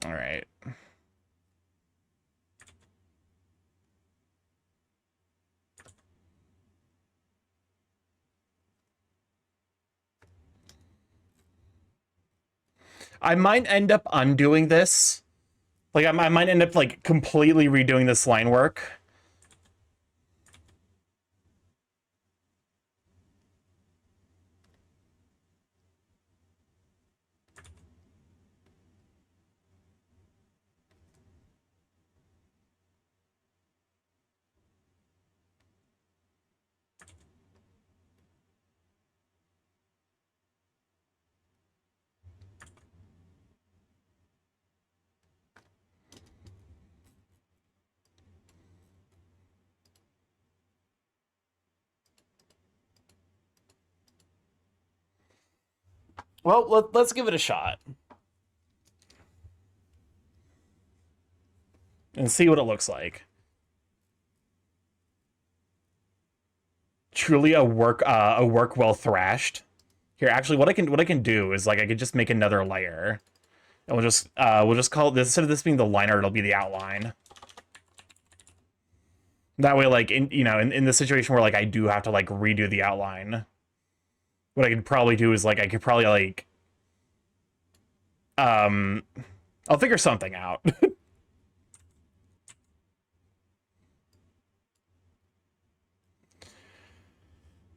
All right. I might end up undoing this. Like, I might end up, like, completely redoing this line work. Well, let's give it a shot. And see what it looks like. Truly a work well thrashed. Here, actually, what I can do is, like, I could just make another layer. And we'll just call this, instead of this being the liner, it'll be the outline. That way, like, in the situation where, like, I do have to, like, redo the outline, what I could probably do is, like, I could probably, like, I'll figure something out.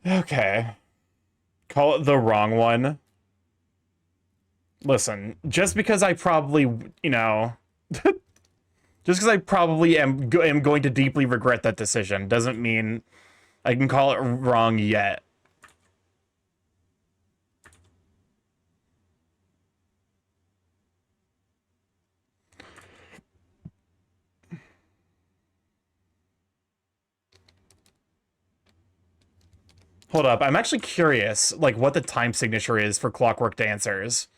Okay. Call it the wrong one. Listen, just because I probably, you know, just because I probably am going to deeply regret that decision doesn't mean I can call it wrong yet. Hold up, I'm actually curious, like, what the time signature is for Clockwork Dancers.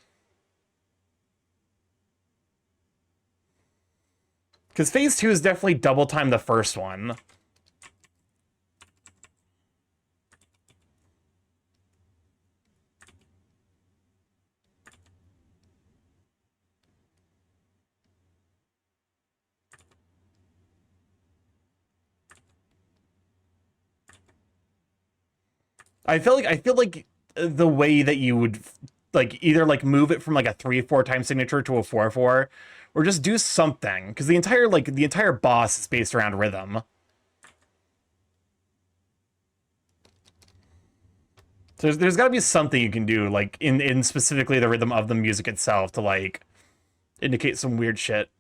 Because phase 2 is definitely double time the first one. I feel like the way that you would, like, either, like, move it from, like, a 3/4 time signature to a 4/4, or just do something, because the entire boss is based around rhythm. So there's got to be something you can do, like in specifically the rhythm of the music itself, to like indicate some weird shit.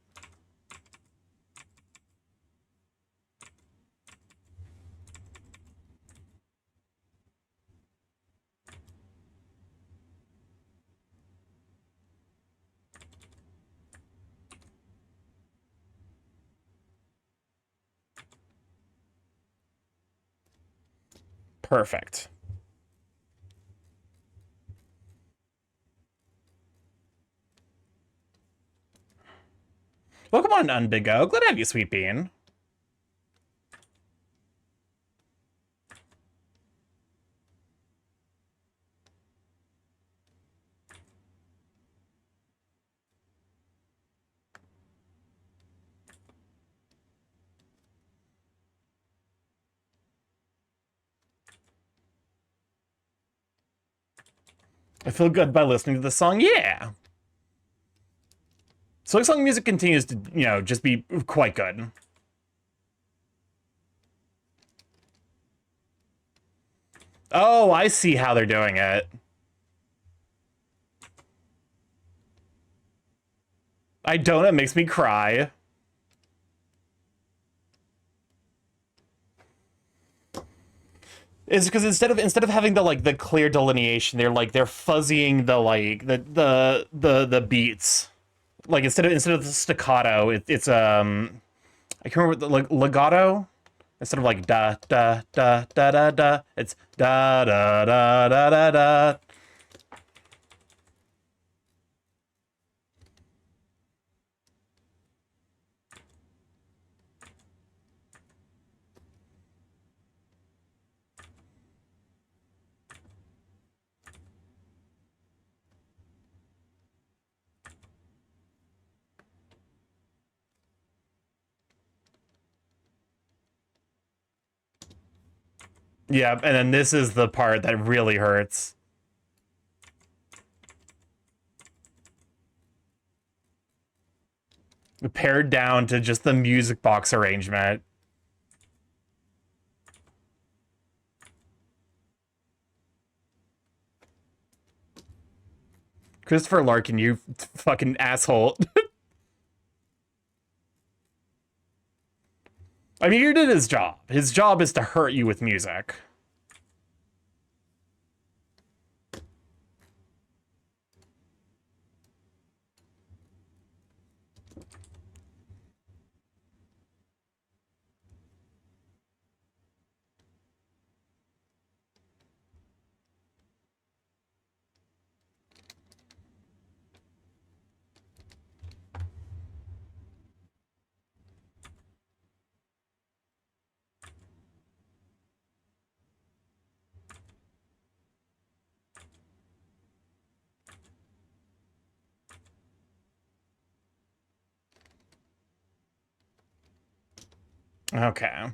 Perfect. Welcome on, Unbigo. Glad to have you, Sweet Bean. I feel good by listening to the song. Yeah. So song music continues to, just be quite good. Oh, I see how they're doing it. I don't. It makes me cry. Is because instead of having the clear delineation, they're fuzzying the beats. Like instead of the staccato, it's I can't remember legato. Instead of like da da da da da da, it's da da da da da da. Yeah, and then this is the part that really hurts. Pared down to just the music box arrangement. Christopher Larkin, you fucking asshole. I mean, he did his job. His job is to hurt you with music. Okay.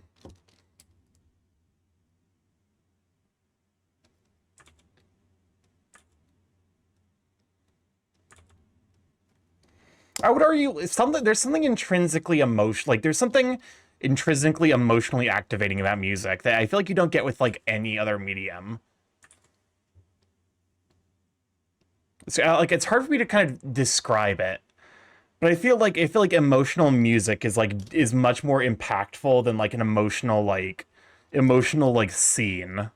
I would argue there's something intrinsically emotional, like there's something intrinsically emotionally activating about music that I feel like you don't get with like any other medium. So, like it's hard for me to kind of describe it, but I feel like emotional music is much more impactful than like an emotional scene,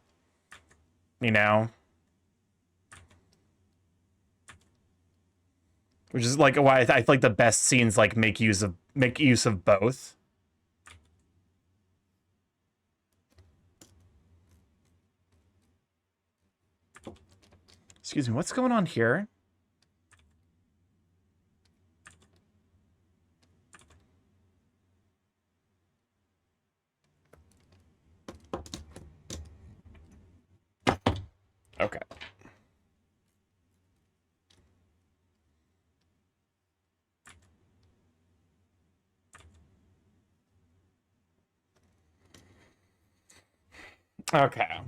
you know? Which is like why I feel like the best scenes like make use of both. Excuse me, what's going on here? Okay. Okay.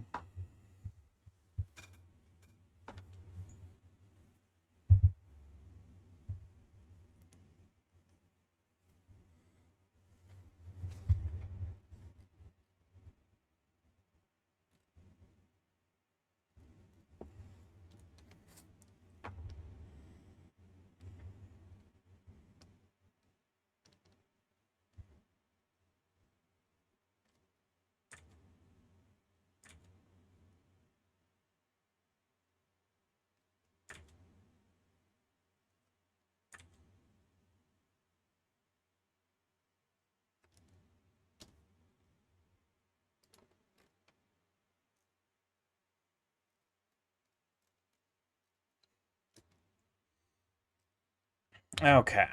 Okay.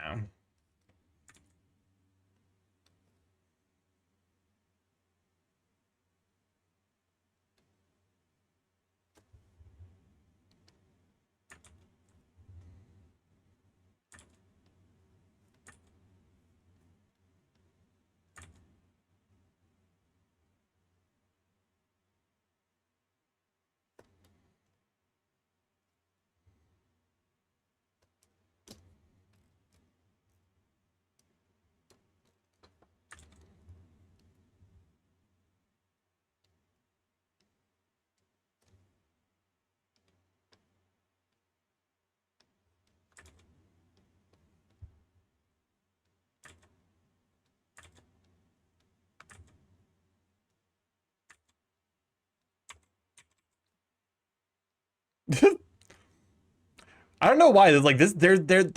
I don't know why. There's like this.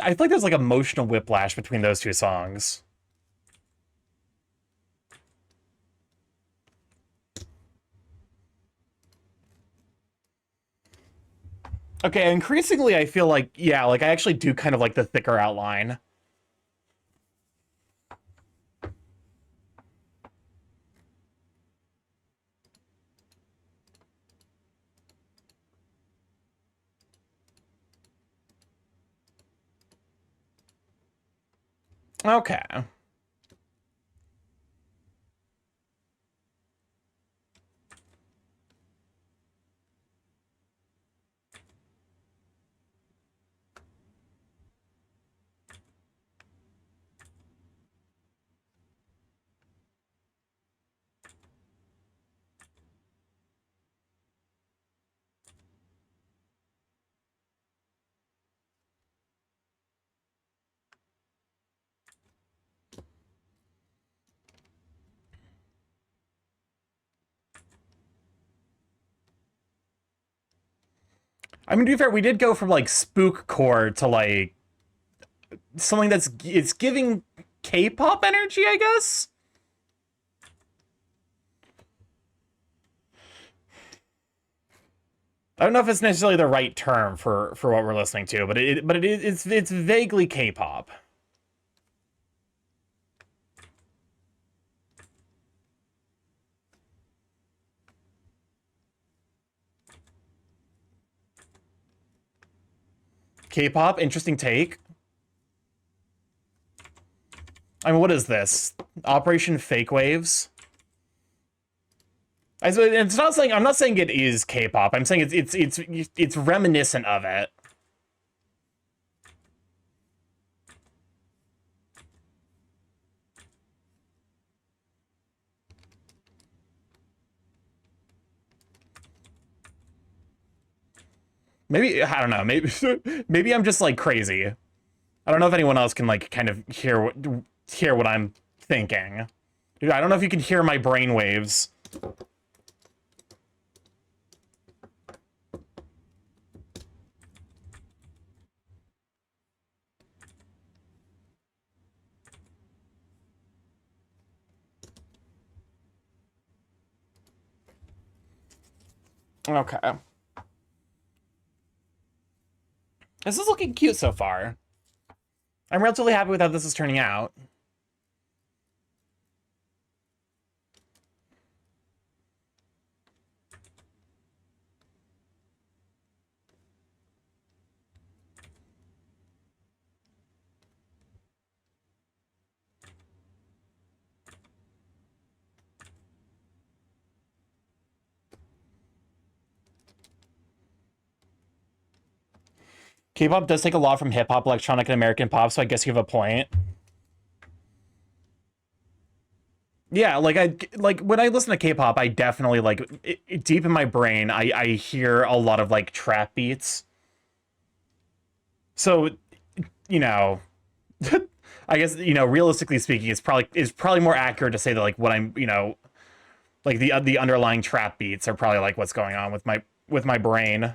I feel like there's like emotional whiplash between those two songs. Okay, increasingly I feel like, yeah, like I actually do kind of like the thicker outline. Okay. I mean, to be fair, we did go from like spook core to like something that's it's giving K-pop energy, I guess. I don't know if it's necessarily the right term for what we're listening to, but it's vaguely K-pop. K-pop, interesting take. I mean, what is this? Operation Fake Waves? It's not saying I'm not saying it is K-pop. I'm saying it's reminiscent of it. Maybe I don't know. Maybe maybe I'm just like crazy. I don't know if anyone else can like kind of hear what I'm thinking. Dude, I don't know if you can hear my brain waves. Okay. This is looking cute so far. I'm relatively happy with how this is turning out. K-pop does take a lot from hip-hop, electronic, and American pop, so I guess you have a point. Yeah, like when I listen to K-pop, I definitely like deep in my brain, I hear a lot of like trap beats. So, you know, I guess realistically speaking, it's probably more accurate to say that like what I'm like the underlying trap beats are probably like what's going on with my brain.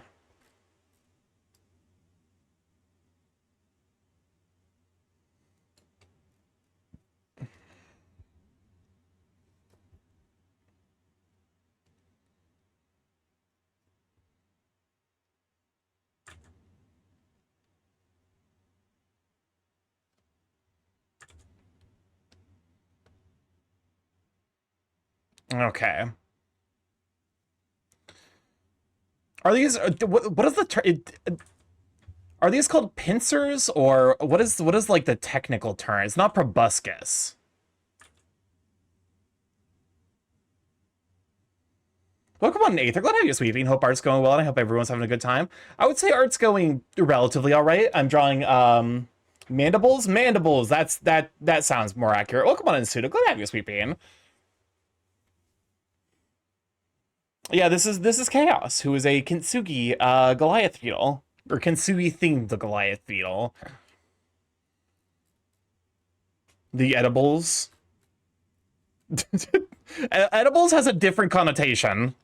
Okay. Are these what is the are these called pincers, or what is like the technical term? It's not proboscis. Welcome on Aether. Glad to have you, Sweeping. Hope art's going well, and I hope everyone's having a good time. I would say art's going relatively all right. I'm drawing mandibles. Mandibles. That sounds more accurate. Welcome on Insuda. Glad to have you, Sweeping. Yeah, this is Chaos, who is a Kintsugi Goliath beetle. Or Kintsugi themed Goliath beetle. The edibles. Edibles has a different connotation.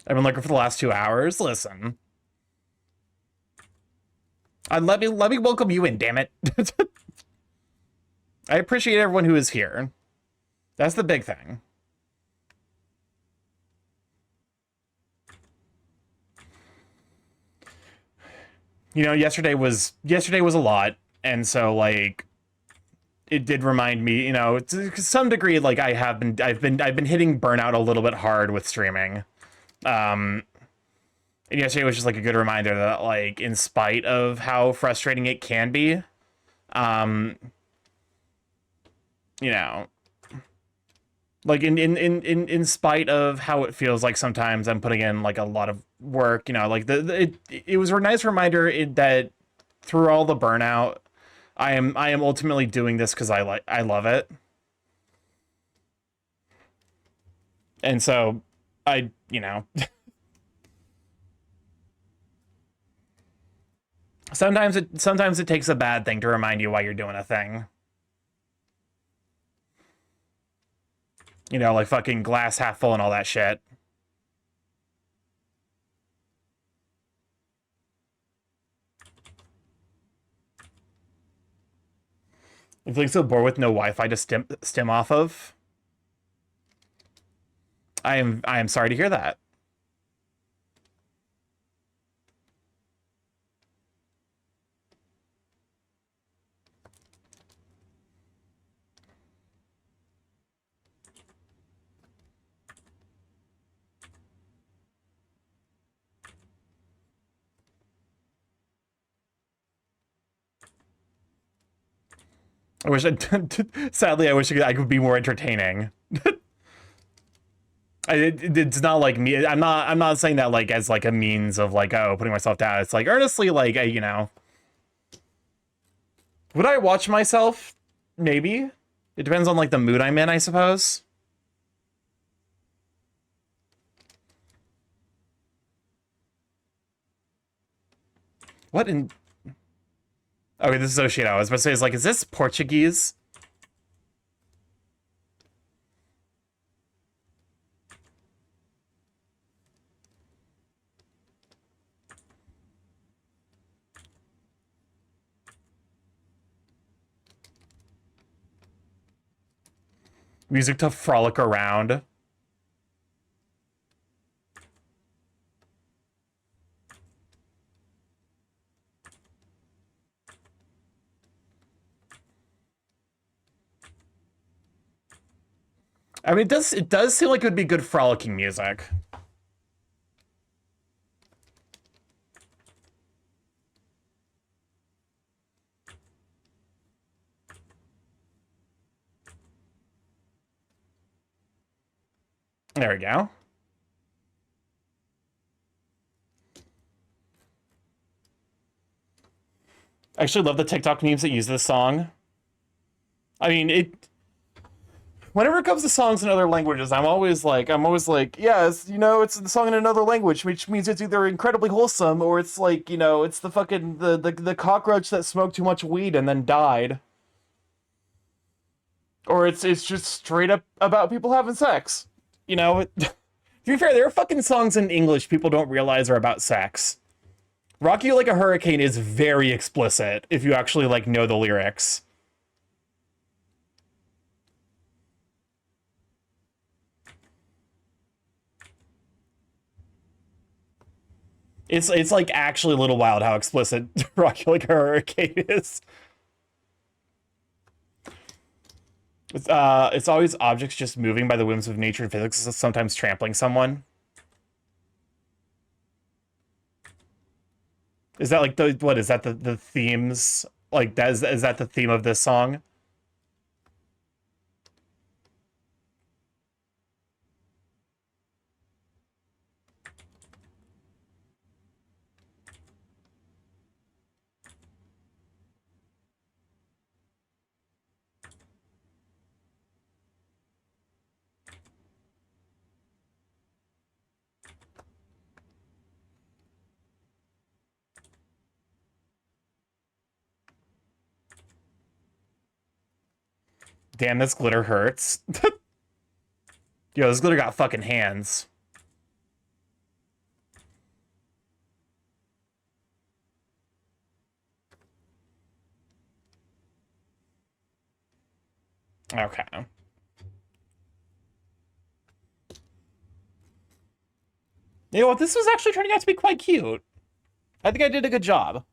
I've been looking for the last 2 hours. Listen. Let me welcome you in, damn it. I appreciate everyone who is here. That's the big thing. You know, yesterday was a lot, and so like it did remind me, you know, to some degree, like I've been hitting burnout a little bit hard with streaming. And yesterday was just like a good reminder that, like, in spite of how frustrating it can be, you know, like in spite of how it feels like sometimes I'm putting in like a lot of work, you know, like it was a nice reminder that through all the burnout, I am ultimately doing this because I love it. And so you know, sometimes it takes a bad thing to remind you why you're doing a thing. You know, like fucking glass half full and all that shit. You feeling so bored with no Wi-Fi to stim off of? I am sorry to hear that. I wish sadly, I wish I could be more entertaining. It's not like me. I'm not saying that like as like a means of like, oh, putting myself down. It's like earnestly like, you know, would I watch myself? Maybe. It depends on like the mood I'm in, I suppose. What in? Okay, this is Oshiro. I was about to say, is like, is this Portuguese? Music to frolic around. I mean, it does seem like it would be good frolicking music. There we go. I actually love the TikTok memes that use this song. I mean, whenever it comes to songs in other languages, I'm always like, yes, you know, it's the song in another language, which means it's either incredibly wholesome or it's like, you know, it's the fucking the cockroach that smoked too much weed and then died. Or it's just straight up about people having sex. You know, to be fair, there are fucking songs in English people don't realize are about sex. Rock You Like a Hurricane is very explicit if you actually like know the lyrics. It's like actually a little wild how explicit Rocky Like Horror Arcade is. It's always objects just moving by the whims of nature and physics, sometimes trampling someone. Is that like what is that the themes like that is that the theme of this song? Damn, this glitter hurts. Yo, this glitter got fucking hands. Okay. You know what? This was actually turning out to be quite cute. I think I did a good job.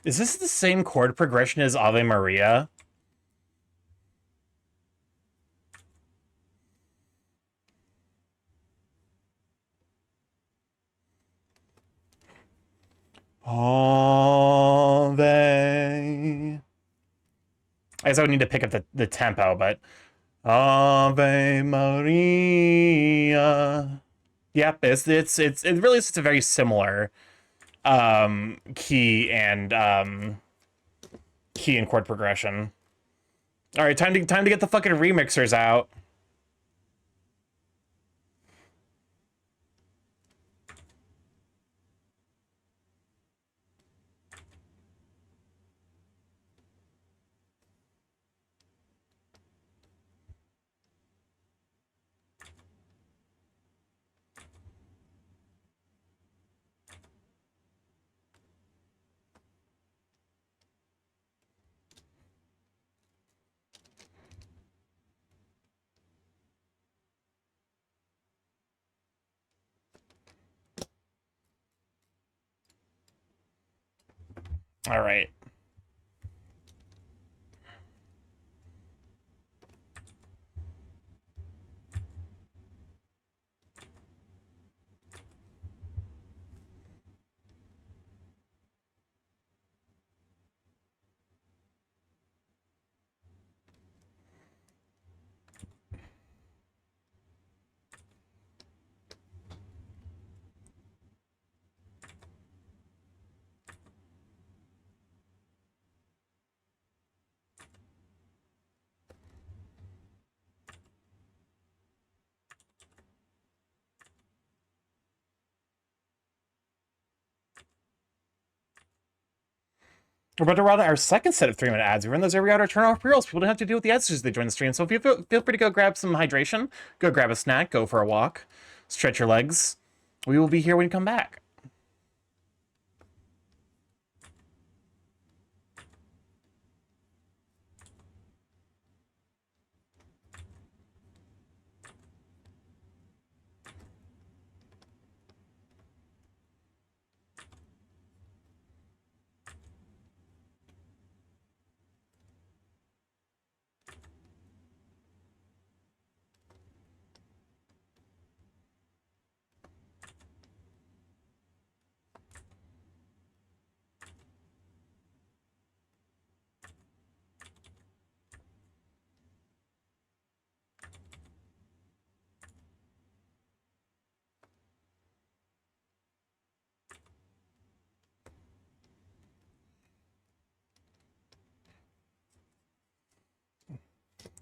Is this the same chord progression as Ave Maria? Ave. I guess I would need to pick up the tempo, but Ave Maria. Yep, it really is a very similar key and chord progression. All right, time to get the fucking remixers out. All right. We're about to run our second set of 3-minute ads. We run those every hour to turn off pre-rolls. People don't have to deal with the ads as they join the stream. So feel free to go grab some hydration, go grab a snack, go for a walk, stretch your legs. We will be here when you come back.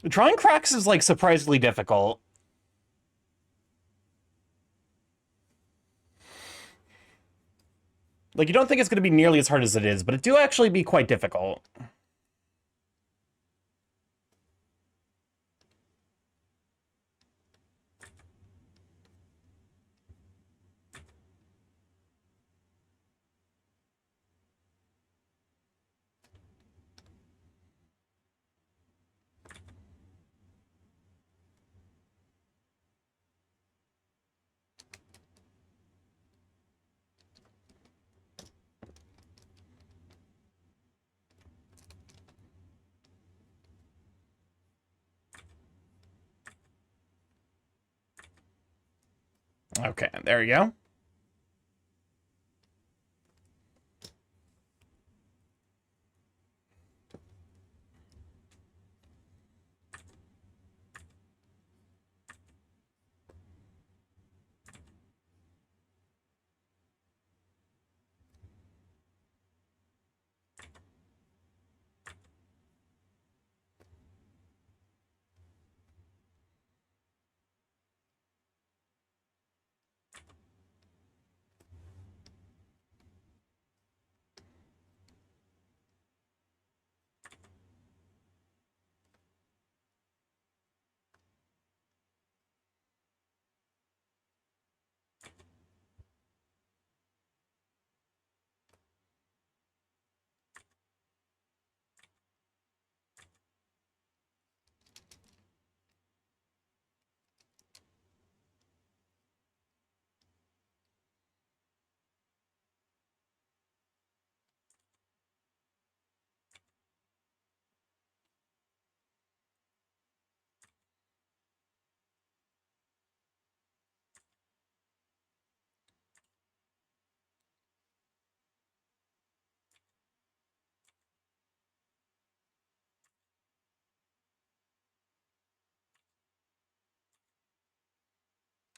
Drawing cracks is like surprisingly difficult. Like, you don't think it's going to be nearly as hard as it is, but it do actually be quite difficult. Okay, there you go.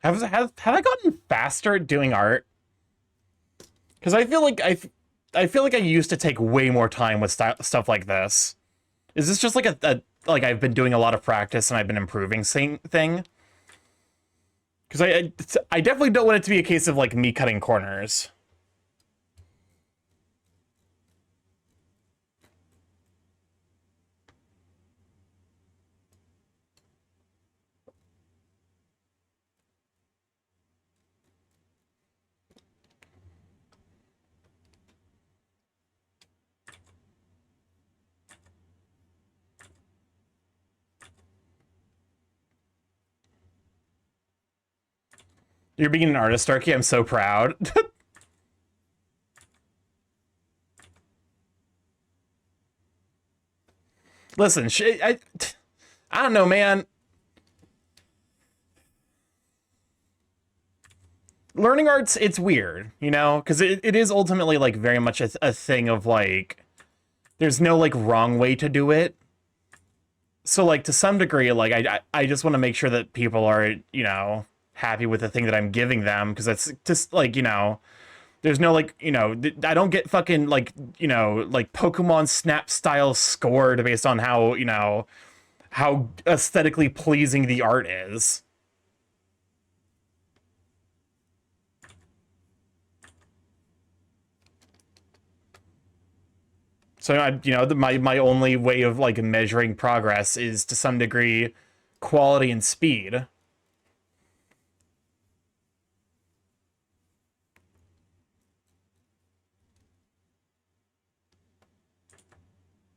Have I gotten faster at doing art? Because I feel like I feel like I used to take way more time with stuff like this. Is this just like a like I've been doing a lot of practice and I've been improving same thing? Because I definitely don't want it to be a case of like me cutting corners. You're being an artist, Starky. I'm so proud. Listen, I don't know, man. Learning arts, it's weird, you know, because it is ultimately like very much a thing of like, there's no like wrong way to do it. So like to some degree, like I just want to make sure that people are, you know, happy with the thing that I'm giving them, because it's just like, you know, there's no like, you know, I don't get fucking like, you know, like Pokemon Snap style scored based on how, you know, how aesthetically pleasing the art is. So you know, my only way of like measuring progress is to some degree quality and speed.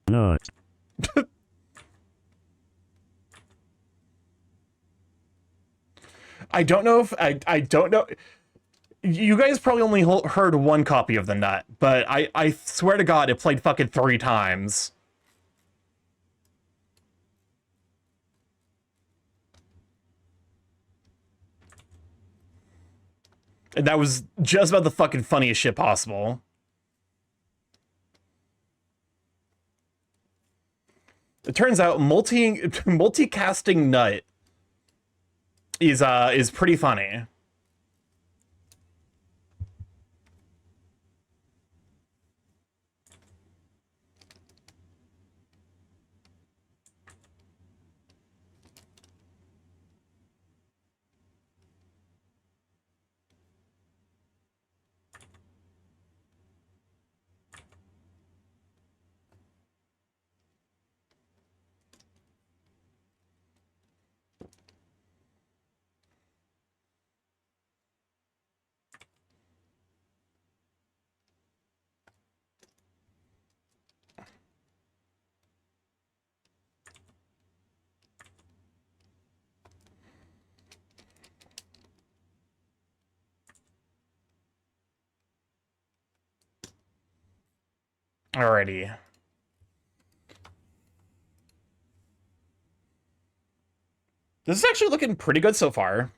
No. I don't know if I don't know. You guys probably only heard one copy of the nut, but I swear to God, it played fucking 3 times. And that was just about the fucking funniest shit possible. It turns out multicasting nut is pretty funny. Alrighty. This is actually looking pretty good so far.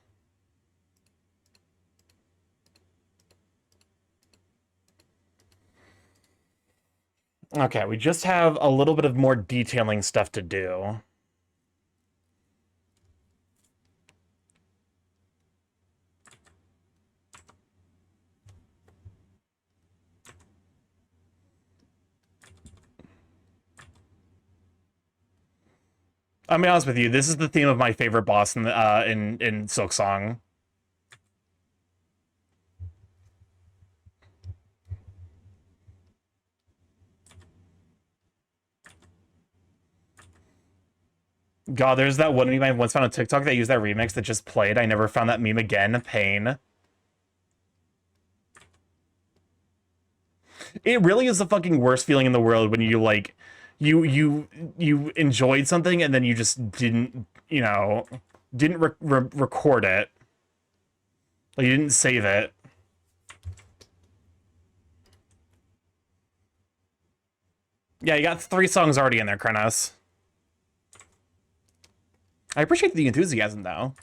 Okay, we just have a little bit of more detailing stuff to do. I'll be honest with you, this is the theme of my favorite boss in Silksong. God, there's that one meme I once found on TikTok that used that remix that just played. I never found that meme again. Pain. It really is the fucking worst feeling in the world when you, like, you enjoyed something and then you just didn't, you know, didn't record it. Like, you didn't save it. Yeah, you got 3 songs already in there, Kronos. I appreciate the enthusiasm, though.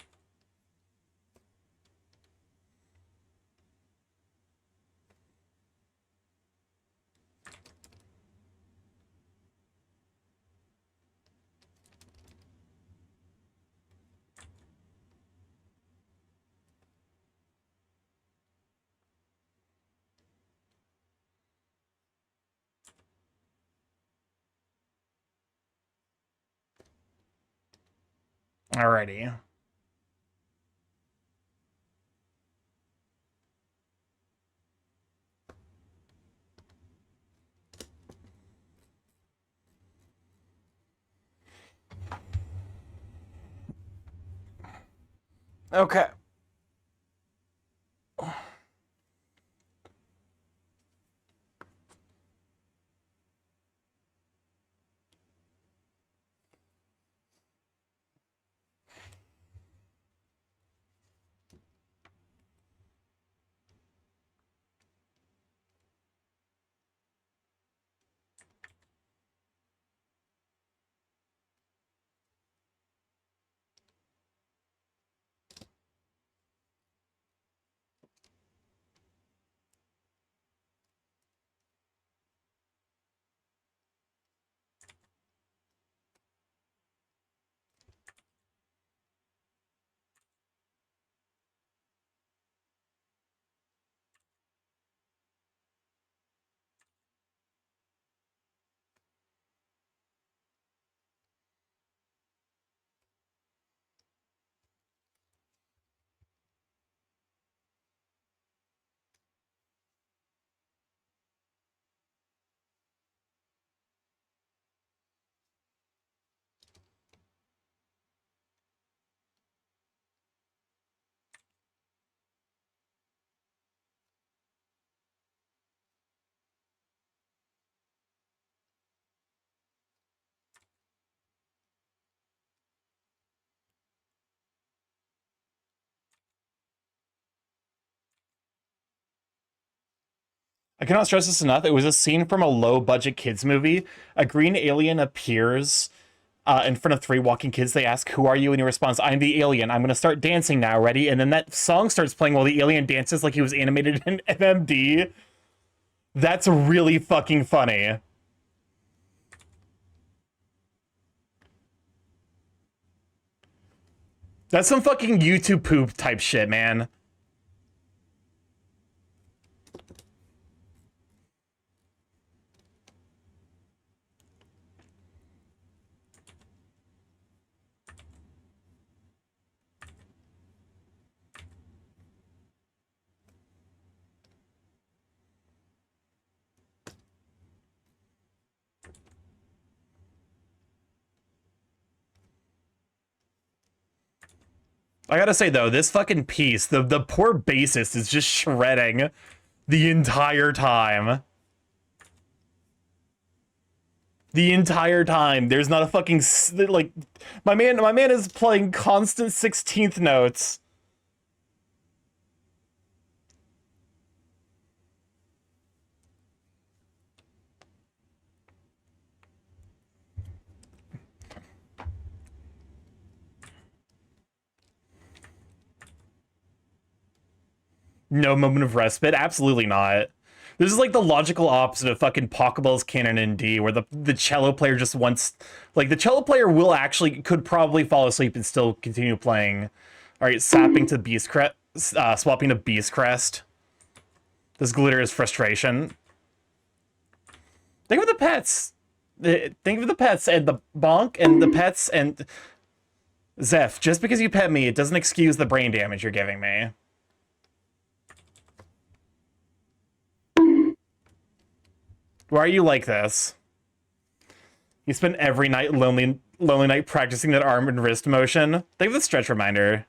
Alrighty. Okay. I cannot stress this enough. It was a scene from a low-budget kids movie. A green alien appears in front of 3 walking kids. They ask, "Who are you?" And he responds, "I'm the alien. I'm going to start dancing now. Ready?" And then that song starts playing while the alien dances like he was animated in MMD. That's really fucking funny. That's some fucking YouTube poop type shit, man. I gotta say, though, this fucking piece, the poor bassist is just shredding the entire time. The entire time. There's not a fucking, like, my man is playing constant 16th notes. No moment of respite? Absolutely not. This is like the logical opposite of fucking Pokeballs canon in D, where the cello player just wants, like, the cello player will actually could probably fall asleep and still continue playing. All right, sapping to Beast Crest, swapping to Beast Crest. This glitter is frustration. Think of the pets. Think of the pets and the bonk and the pets and Zeph. Just because you pet me, it doesn't excuse the brain damage you're giving me. Why are you like this? You spend every night lonely night practicing that arm and wrist motion. Think of the stretch reminder.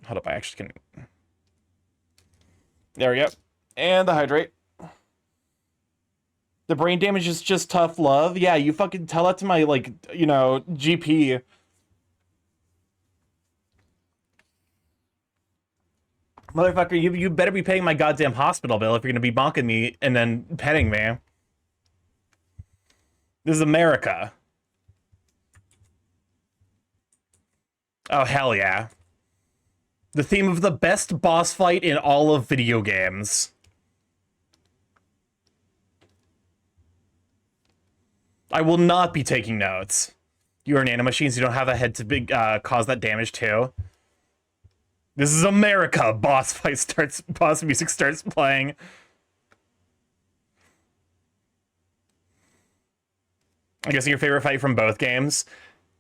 Hold up, I actually can. There we go. And the hydrate. The brain damage is just tough love. Yeah, you fucking tell that to my, like, you know, GP. Motherfucker, you better be paying my goddamn hospital bill if you're gonna be bonking me and then petting me. This is America. Oh, hell yeah. The theme of the best boss fight in all of video games. I will not be taking notes. You are nanomachines, you don't have a head to cause that damage too. This is America. Boss music starts playing. I guess your favorite fight from both games.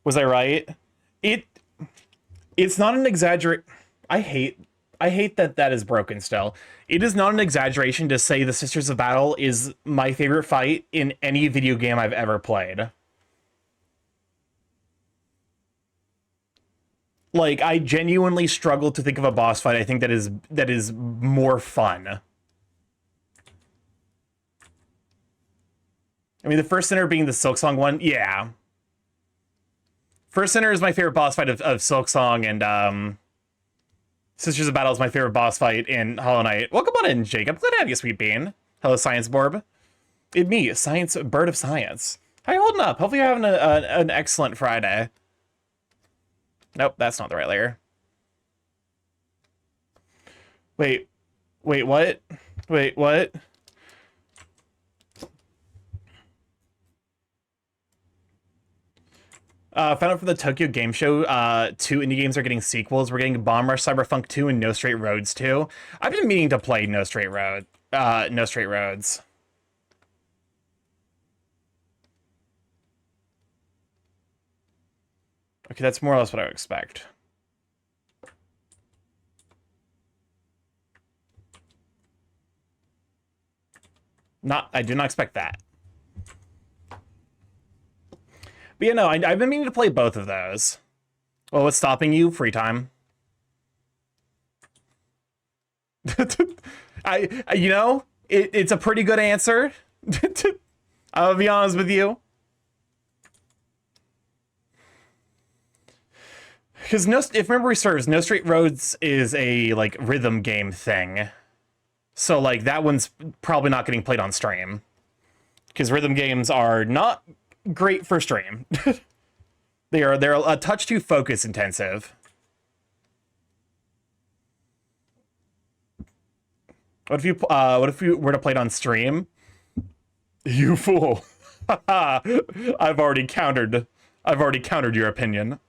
Was I right? It's not an exaggerate. I hate that is broken still. It is not an exaggeration to say the Sisters of Battle is my favorite fight in any video game I've ever played. Like, I genuinely struggle to think of a boss fight I think that is more fun. I mean, the first center being the Silksong one, yeah. First center is my favorite boss fight of Silksong, and Sisters of Battle is my favorite boss fight in Hollow Knight. Welcome on in, Jacob. Glad to have you, Sweet Bean. Hello, Science Borb. It's me, Science Bird of Science. How you holding up? Hopefully you're having an excellent Friday. Nope, that's not the right layer. Wait, what? Wait, what? Found out from the Tokyo Game Show, 2 indie games are getting sequels. We're getting Bomb Rush Cyberpunk 2 and No Straight Roads 2. I've been meaning to play No Straight Roads. Okay, that's more or less what I would expect. I do not expect that. But yeah, no, I've been meaning to play both of those. Well, what's stopping you? Free time. You know, it's a pretty good answer. I'll be honest with you. Because if memory serves, No Straight Roads is a, like, rhythm game thing. So, like, that one's probably not getting played on stream. Because rhythm games are not great for stream. they're a touch too focus intensive. What if you were to play it on stream? You fool. I've already countered your opinion.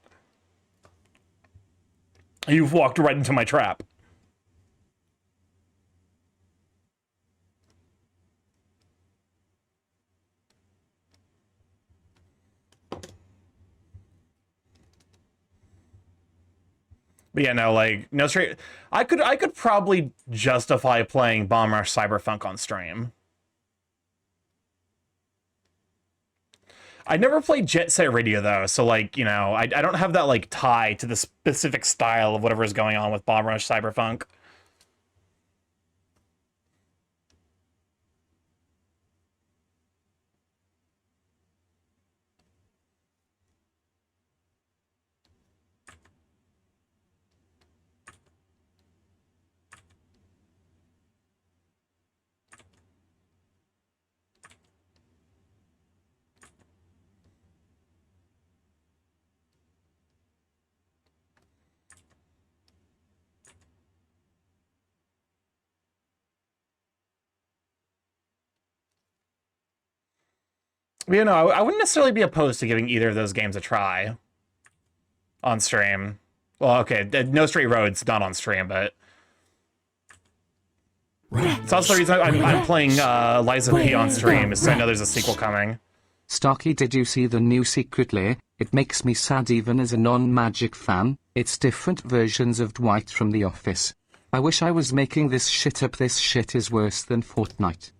You've walked right into my trap. But yeah, no, like, no straight. I could probably justify playing Bomb Rush Cyberpunk on stream. I never played Jet Set Radio though, so, like, you know, I don't have that, like, tie to the specific style of whatever is going on with Bomb Rush Cyberpunk. You know, I wouldn't necessarily be opposed to giving either of those games a try on stream. Well, okay, No Straight Roads not on stream, but it's also the reason I'm playing Lies of P on stream, is I know there's a sequel coming. Starky, did you see the new Secret Lair? It makes me sad even as a non-Magic fan. It's different versions of Dwight from The Office. I wish I was making this shit up. This shit is worse than Fortnite.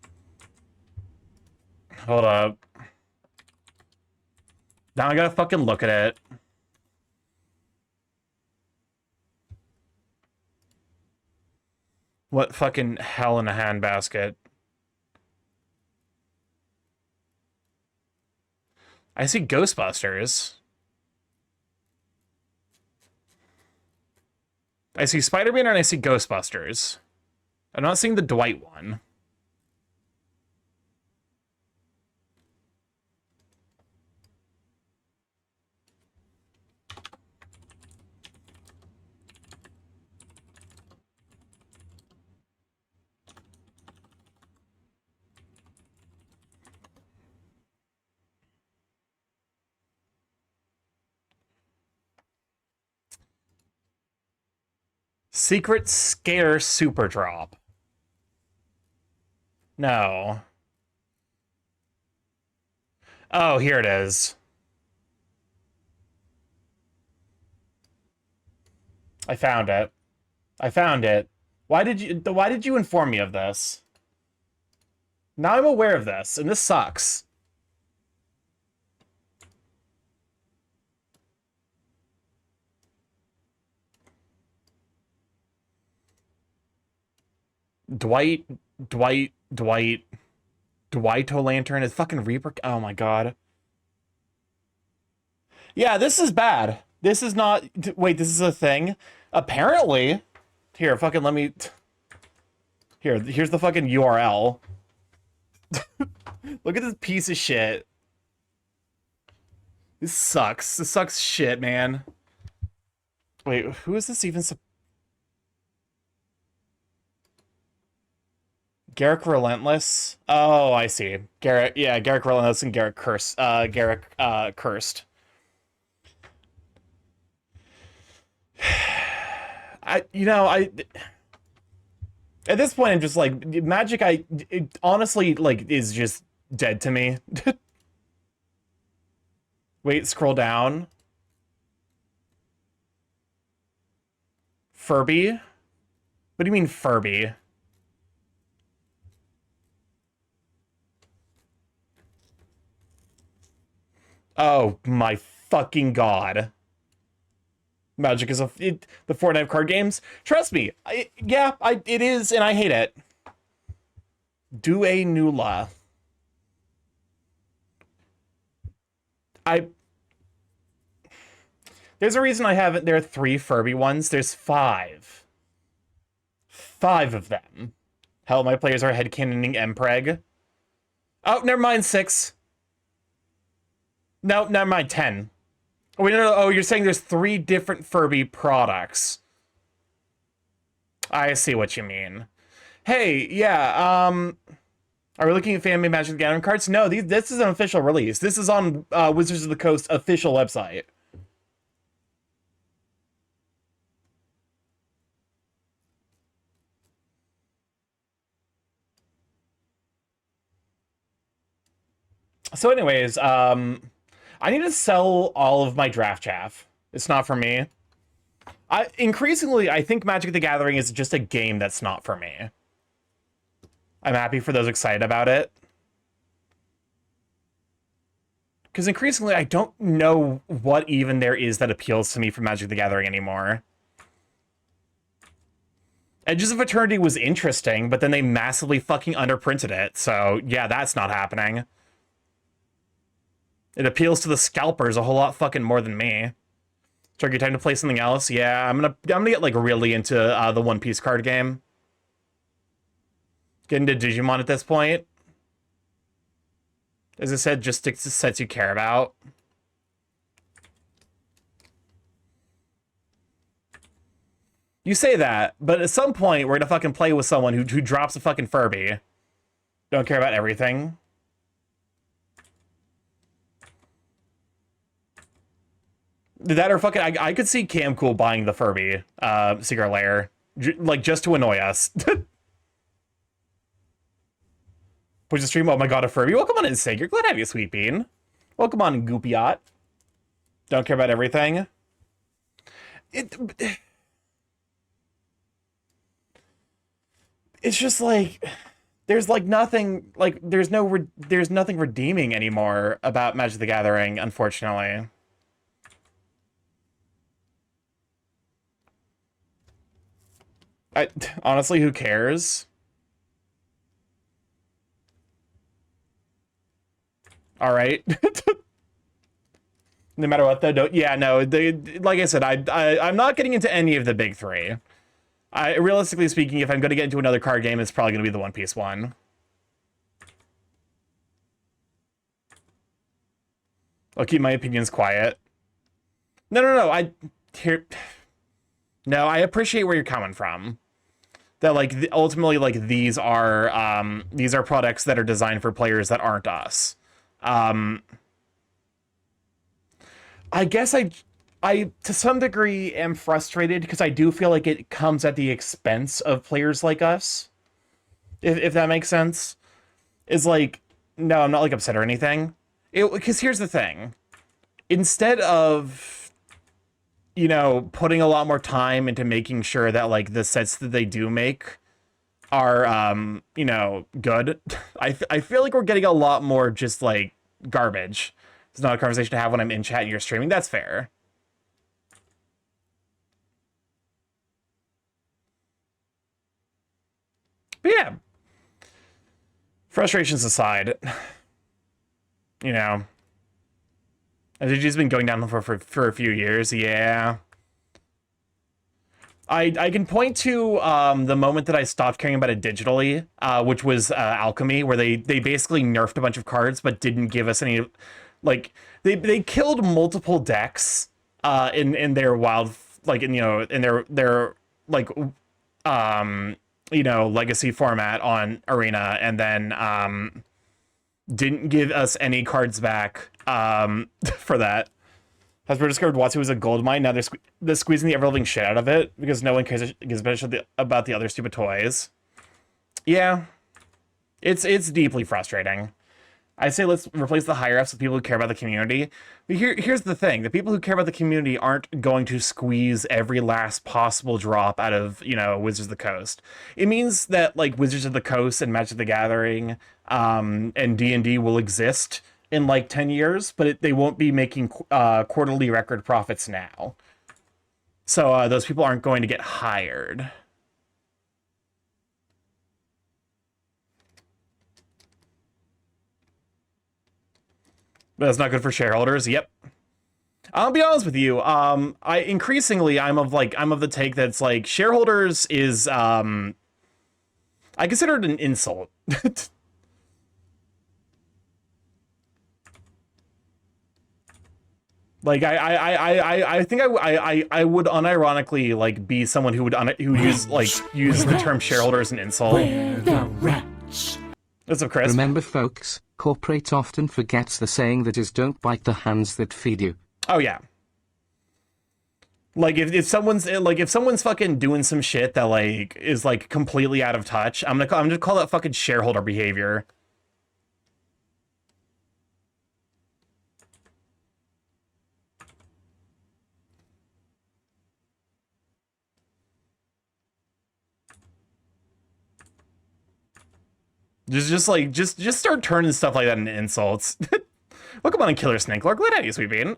Hold up. Now I gotta fucking look at it. What fucking hell in a handbasket? I see Ghostbusters. I see Spider-Man and I see Ghostbusters. I'm not seeing the Dwight one. Secret Scare Super Drop. No. Oh, here it is. I found it. I found it. Why did you inform me of this? Now I'm aware of this, and this sucks. Dwight-O-Lantern is fucking Reaper. Oh my god. Yeah, this is bad. This is not. Wait, this is a thing? Apparently. Here, fucking let me. Here's the fucking URL. Look at this piece of shit. This sucks. This sucks shit, man. Wait, who is this even? Garrick Relentless? Oh, I see. Garrick Relentless and Garrick Cursed. Cursed. At this point, I'm just like, Magic, honestly, like, is just dead to me. Wait, scroll down. Furby? What do you mean, Furby? Oh my fucking god. Magic is the Fortnite card games. Trust me, it is, and I hate it. Due Nula. There's a reason I haven't. There are 3 Furby ones. There's 5. 5 of them. Hell, my players are headcanoning Mpreg. Oh, never mind, 6. No, never mind, 10. Oh, wait, no. Oh, you're saying there's 3 different Furby products. I see what you mean. Hey, yeah, are we looking at fan-made Magic the Gathering cards? No, this is an official release. This is on Wizards of the Coast official website. So anyways, I need to sell all of my draft chaff. It's not for me. Increasingly, I think Magic the Gathering is just a game that's not for me. I'm happy for those excited about it. Because increasingly, I don't know what even there is that appeals to me from Magic the Gathering anymore. Edges of Eternity was interesting, but then they massively fucking underprinted it. So, yeah, that's not happening. It appeals to the scalpers a whole lot fucking more than me. Turkey, time to play something else? Yeah, I'm gonna get like really into the One Piece card game. Get into Digimon at this point. As I said, just stick to sets you care about. You say that, but at some point we're gonna fucking play with someone who drops a fucking Furby. Don't care about everything. That or fucking, I could see Cam Cool buying the Furby Secret Lair, like just to annoy us. Push the stream. Oh my god, a Furby. Welcome on in, Sager. Glad to have you, Sweet Bean. Welcome on, Goopyot. Don't care about everything. It's just like there's like nothing like there's nothing redeeming anymore about Magic the Gathering, unfortunately. Honestly, who cares? All right. No matter what, though. Yeah, no. Like I said, I'm not getting into any of the big three. Realistically speaking, if I'm going to get into another card game, it's probably going to be the One Piece one. I'll keep my opinions quiet. No. No, I appreciate where you're coming from. That like ultimately, like these are products that are designed for players that aren't us. I guess I to some degree am frustrated because I do feel like it comes at the expense of players like us. If that makes sense. Is like, no, I'm not like upset or anything. Because here's the thing. Instead of, you know, putting a lot more time into making sure that like the sets that they do make are, you know, good, I feel like we're getting a lot more just like garbage. It's not a conversation to have when I'm in chat and you're streaming. That's fair. But yeah. Frustrations aside, you know, SDG's been going down for a few years. Yeah. I can point to the moment that I stopped caring about it digitally, which was Alchemy, where they basically nerfed a bunch of cards but didn't give us any, like they killed multiple decks in their wild, like in, you know, in their like you know, legacy format on Arena, and then didn't give us any cards back for that. Hasbro discovered Watsu was a gold mine. Now they're squeezing the ever-living shit out of it because no one cares about the other stupid toys. Yeah, it's deeply frustrating. I say let's replace the higher ups with people who care about the community. But here's the thing: the people who care about the community aren't going to squeeze every last possible drop out of, you know, Wizards of the Coast. It means that like Wizards of the Coast and Magic the Gathering and D&D will exist in like 10 years, but they won't be making quarterly record profits now. So those people aren't going to get hired. But that's not good for shareholders. Yep. I'll be honest with you. I'm of the take that's like shareholders is I consider it an insult. Like I think I would unironically like be someone who would use the term shareholder as an insult. We're the wretch. What's up, Chris? Remember, folks, corporate often forgets the saying that is don't bite the hands that feed you. Oh yeah. Like if someone's fucking doing some shit that like is like completely out of touch, I'm gonna call that fucking shareholder behavior. Just start turning stuff like that into insults. Welcome on, Killer Snake Lord. Glad to have you, Sweet Bean.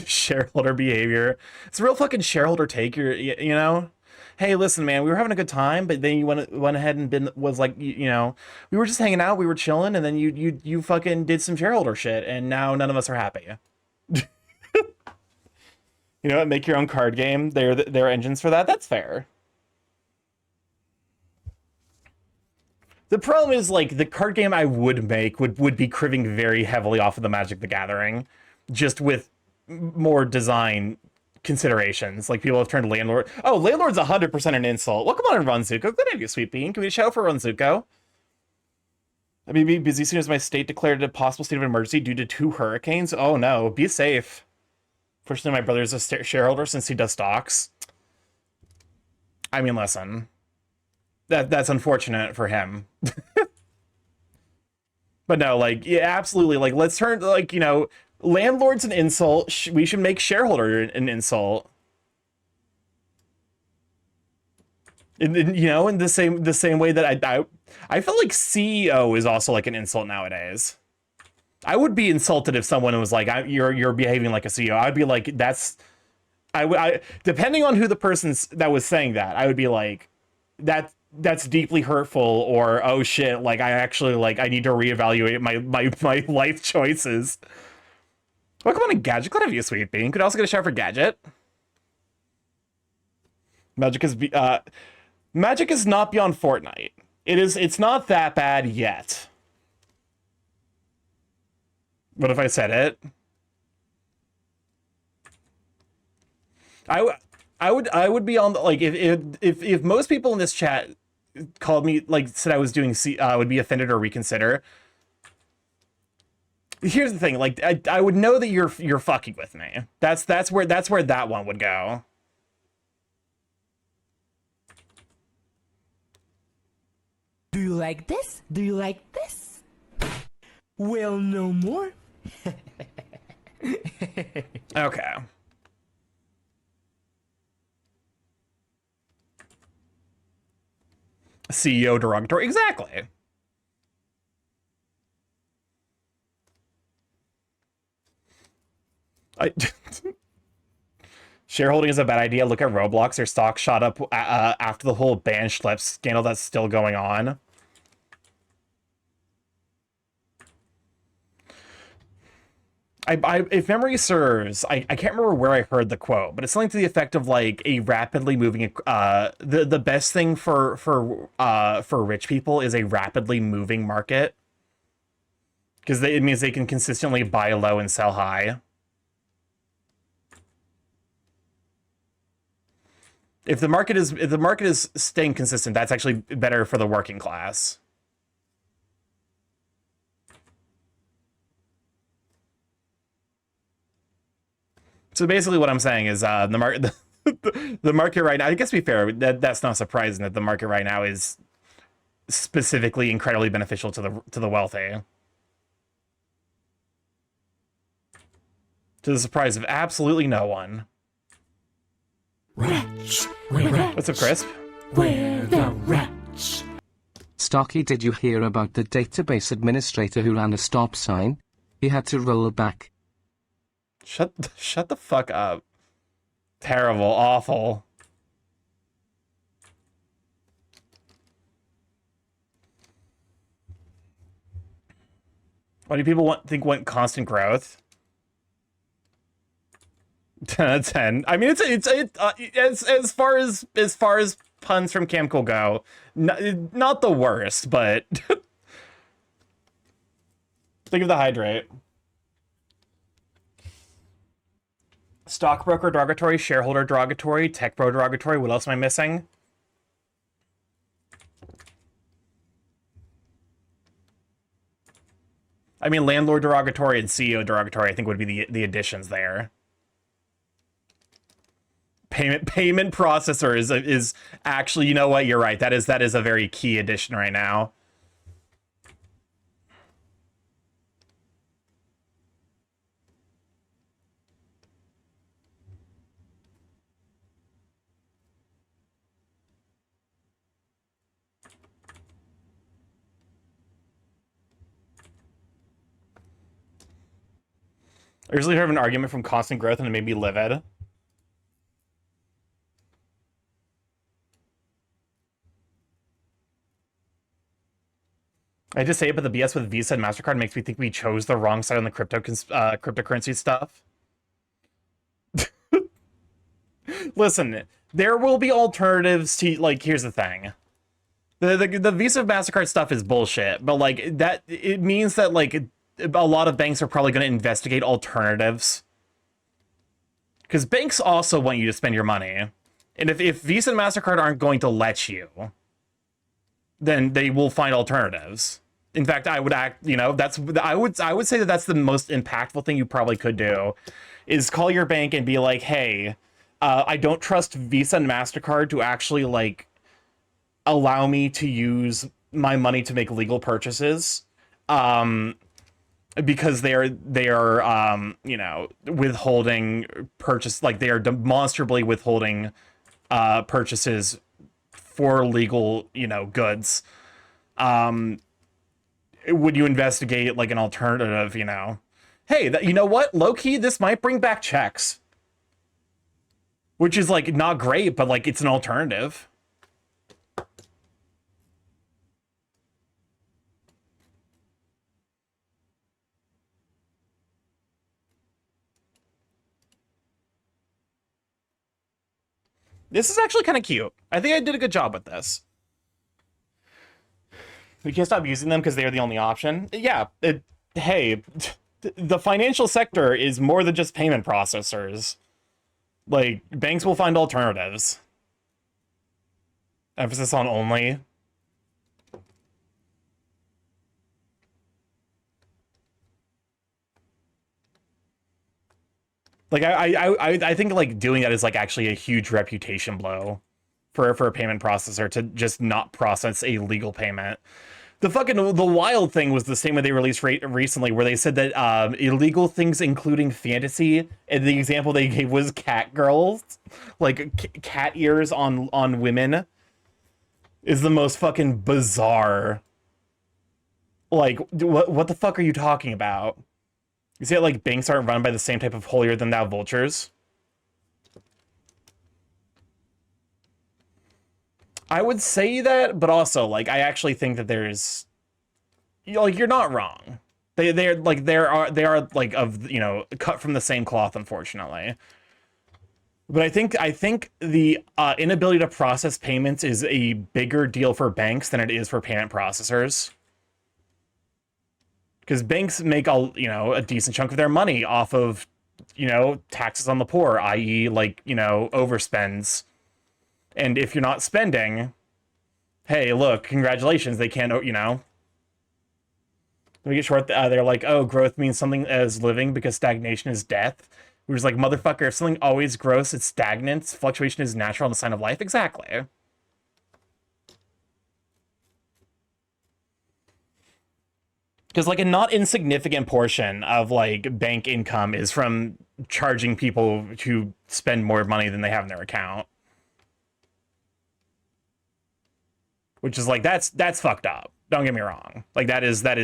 Shareholder behavior. It's a real fucking shareholder take. You know, hey, listen, man, we were having a good time, but then you went ahead and was like, you know, we were just hanging out, we were chilling, and then you fucking did some shareholder shit, and now none of us are happy. You know what? Make your own card game. They're engines for that. That's fair. The problem is, like, the card game I would make would be criving very heavily off of the Magic the Gathering, just with more design considerations. Like, people have turned landlord. Oh, landlord's 100% an insult. Welcome on, Ronzuko. Good to have you, Sweet Bean. Can we shout for Ronzuko? I may be busy soon as my state declared a possible state of emergency due to 2 hurricanes. Oh no, be safe. Fortunately, my brother's a shareholder since he does stocks. I mean, listen, that's unfortunate for him. But no, like, yeah, absolutely. Like, let's turn, like, you know, landlord's an insult. We should make shareholder an insult. You know, in the same way that I feel like CEO is also like an insult nowadays. I would be insulted if someone was like, "You're behaving like a CEO." I'd be like, I depending on who the person's that was saying that, I would be like, that's deeply hurtful, or oh shit, like I actually like I need to reevaluate my life choices. Welcome on a Gadget. Glad to have you, Sweet Bean. Could also get a shout for Gadget. Magic is not beyond Fortnite. It's not that bad yet. What if I said it? I would be on the, like, if most people in this chat called me, like, said I was doing would be offended or reconsider. Here's the thing, like, I would know that you're fucking with me. That's where that one would go. Do you like this? Do you like this? Well, no more. Okay. CEO derogatory. Exactly. Shareholding is a bad idea. Look at Roblox. Their stock shot up after the whole ban schlep scandal that's still going on. If memory serves, I can't remember where I heard the quote, but it's something to the effect of like a rapidly moving the best thing for rich people is a rapidly moving market, because it means they can consistently buy low and sell high. If the market is staying consistent, that's actually better for the working class. So basically what I'm saying is the market right now, I guess to be fair, that's not surprising that the market right now is specifically incredibly beneficial to the wealthy. To the surprise of absolutely no one. Wretch. What's up, Crisp? We're the wretch. Starky, did you hear about the database administrator who ran a stop sign? He had to roll back. Shut the fuck up. Terrible, awful. What do people think went constant growth? 10 out of 10. I mean, as far as puns from Camco go, not the worst, but think of the hydrate. Stockbroker derogatory, shareholder derogatory, tech bro derogatory. What else am I missing? I mean, landlord derogatory and CEO derogatory, I think, would be the additions there. Payment processor is actually, you know what? You're right. That is a very key addition right now. I usually heard an argument from constant growth and it made me livid. I just say it, but the BS with Visa and MasterCard makes me think we chose the wrong side on the cryptocurrency stuff. Listen, there will be alternatives to, like, here's the thing. The Visa MasterCard stuff is bullshit, but like that, it means that like a lot of banks are probably going to investigate alternatives. Because banks also want you to spend your money. And if Visa and MasterCard aren't going to let you, then they will find alternatives. In fact, I would I would say that that's the most impactful thing you probably could do, is call your bank and be like, hey, I don't trust Visa and MasterCard to actually like allow me to use my money to make legal purchases, because they are withholding purchase, like they are demonstrably withholding purchases for legal goods. Would you investigate like an alternative? Hey, you know what, low-key, this might bring back checks, which is like not great, but like it's an alternative. This is actually kind of cute. I think I did a good job with this. We can't stop using them because they're the only option. Yeah, hey, the financial sector is more than just payment processors. Like, banks will find alternatives. Emphasis on only. Like, I think like doing that is like actually a huge reputation blow for a payment processor to just not process a legal payment. The wild thing was the statement they released recently, where they said that illegal things including fantasy, and the example they gave was cat girls, like cat ears on women, is the most fucking bizarre. Like, what the fuck are you talking about? You see that like banks aren't run by the same type of holier than thou vultures? I would say that, but also like I actually think that there's, like, you're not wrong. They are like of cut from the same cloth, unfortunately. But I think the inability to process payments is a bigger deal for banks than it is for payment processors. Because banks make a decent chunk of their money off of, taxes on the poor, i.e. like, overspends. And if you're not spending, hey, look, congratulations, they can't, Let me get short, they're like, oh, growth means something as living because stagnation is death. We're just like, motherfucker, if something always grows, it's stagnant, fluctuation is natural and a sign of life. Exactly. Because like a not insignificant portion of like bank income is from charging people to spend more money than they have in their account. Which is like, that's fucked up. Don't get me wrong. Like that is, But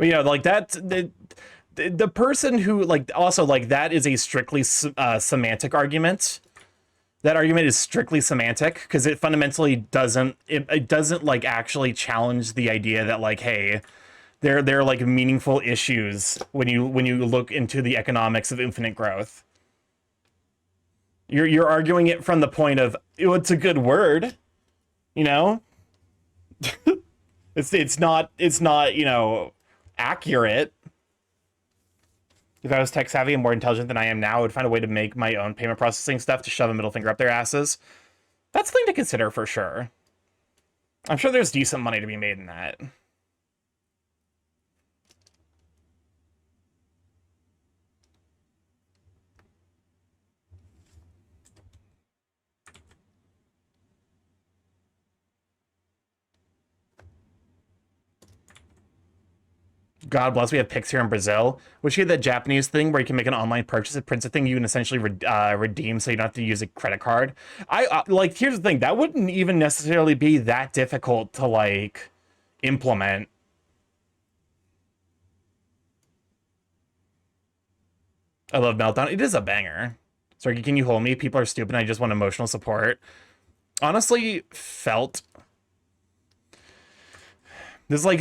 yeah, like that, the person who like also like that is a strictly semantic argument. That argument is strictly semantic because it fundamentally doesn't it doesn't like actually challenge the idea that like, hey, there are like meaningful issues when you look into the economics of infinite growth. You're arguing it from the point of, oh, it's a good word, it's not accurate. If I was tech savvy and more intelligent than I am now, I would find a way to make my own payment processing stuff to shove a middle finger up their asses. That's a thing to consider for sure. I'm sure there's decent money to be made in that. God bless, we have pics here in Brazil. Wish you had that Japanese thing where you can make an online purchase, it prints a thing you can essentially redeem, so you don't have to use a credit card. Like, here's the thing, that wouldn't even necessarily be that difficult to, like, implement. I love Meltdown. It is a banger. Sorry, can you hold me? People are stupid, I just want emotional support. Honestly, felt... This is we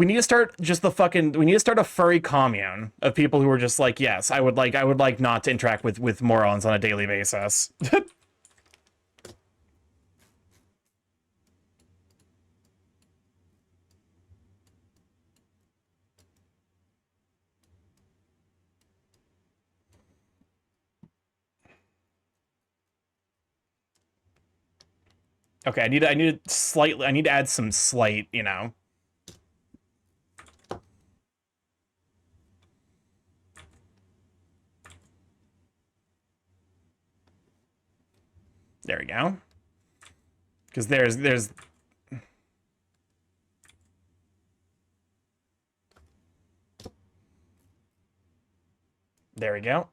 need to start just we need to start a furry commune of people who are just like, yes, I would like not to interact with morons on a daily basis. Okay, I need slightly. I need to add some slight, you know. There we go. Because there's. There we go.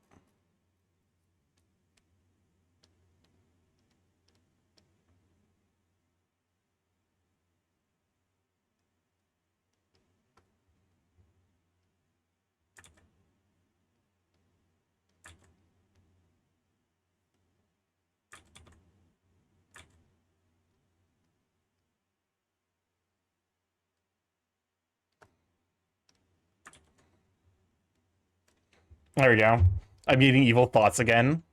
There we go. I'm eating evil thoughts again.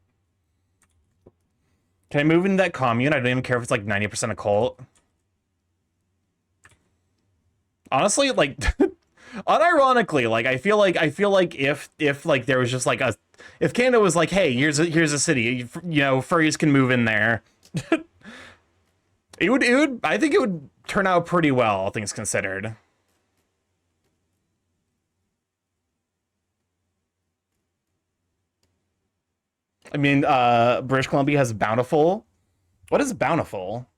Can I move into that commune? I don't even care if it's like 90% occult. Honestly, like unironically, like I feel like if like there was just like a if Canada was like, hey, here's a city, you know, furries can move in there. it would I think it would turn out pretty well, all things considered. I mean, British Columbia has Bountiful. What is Bountiful?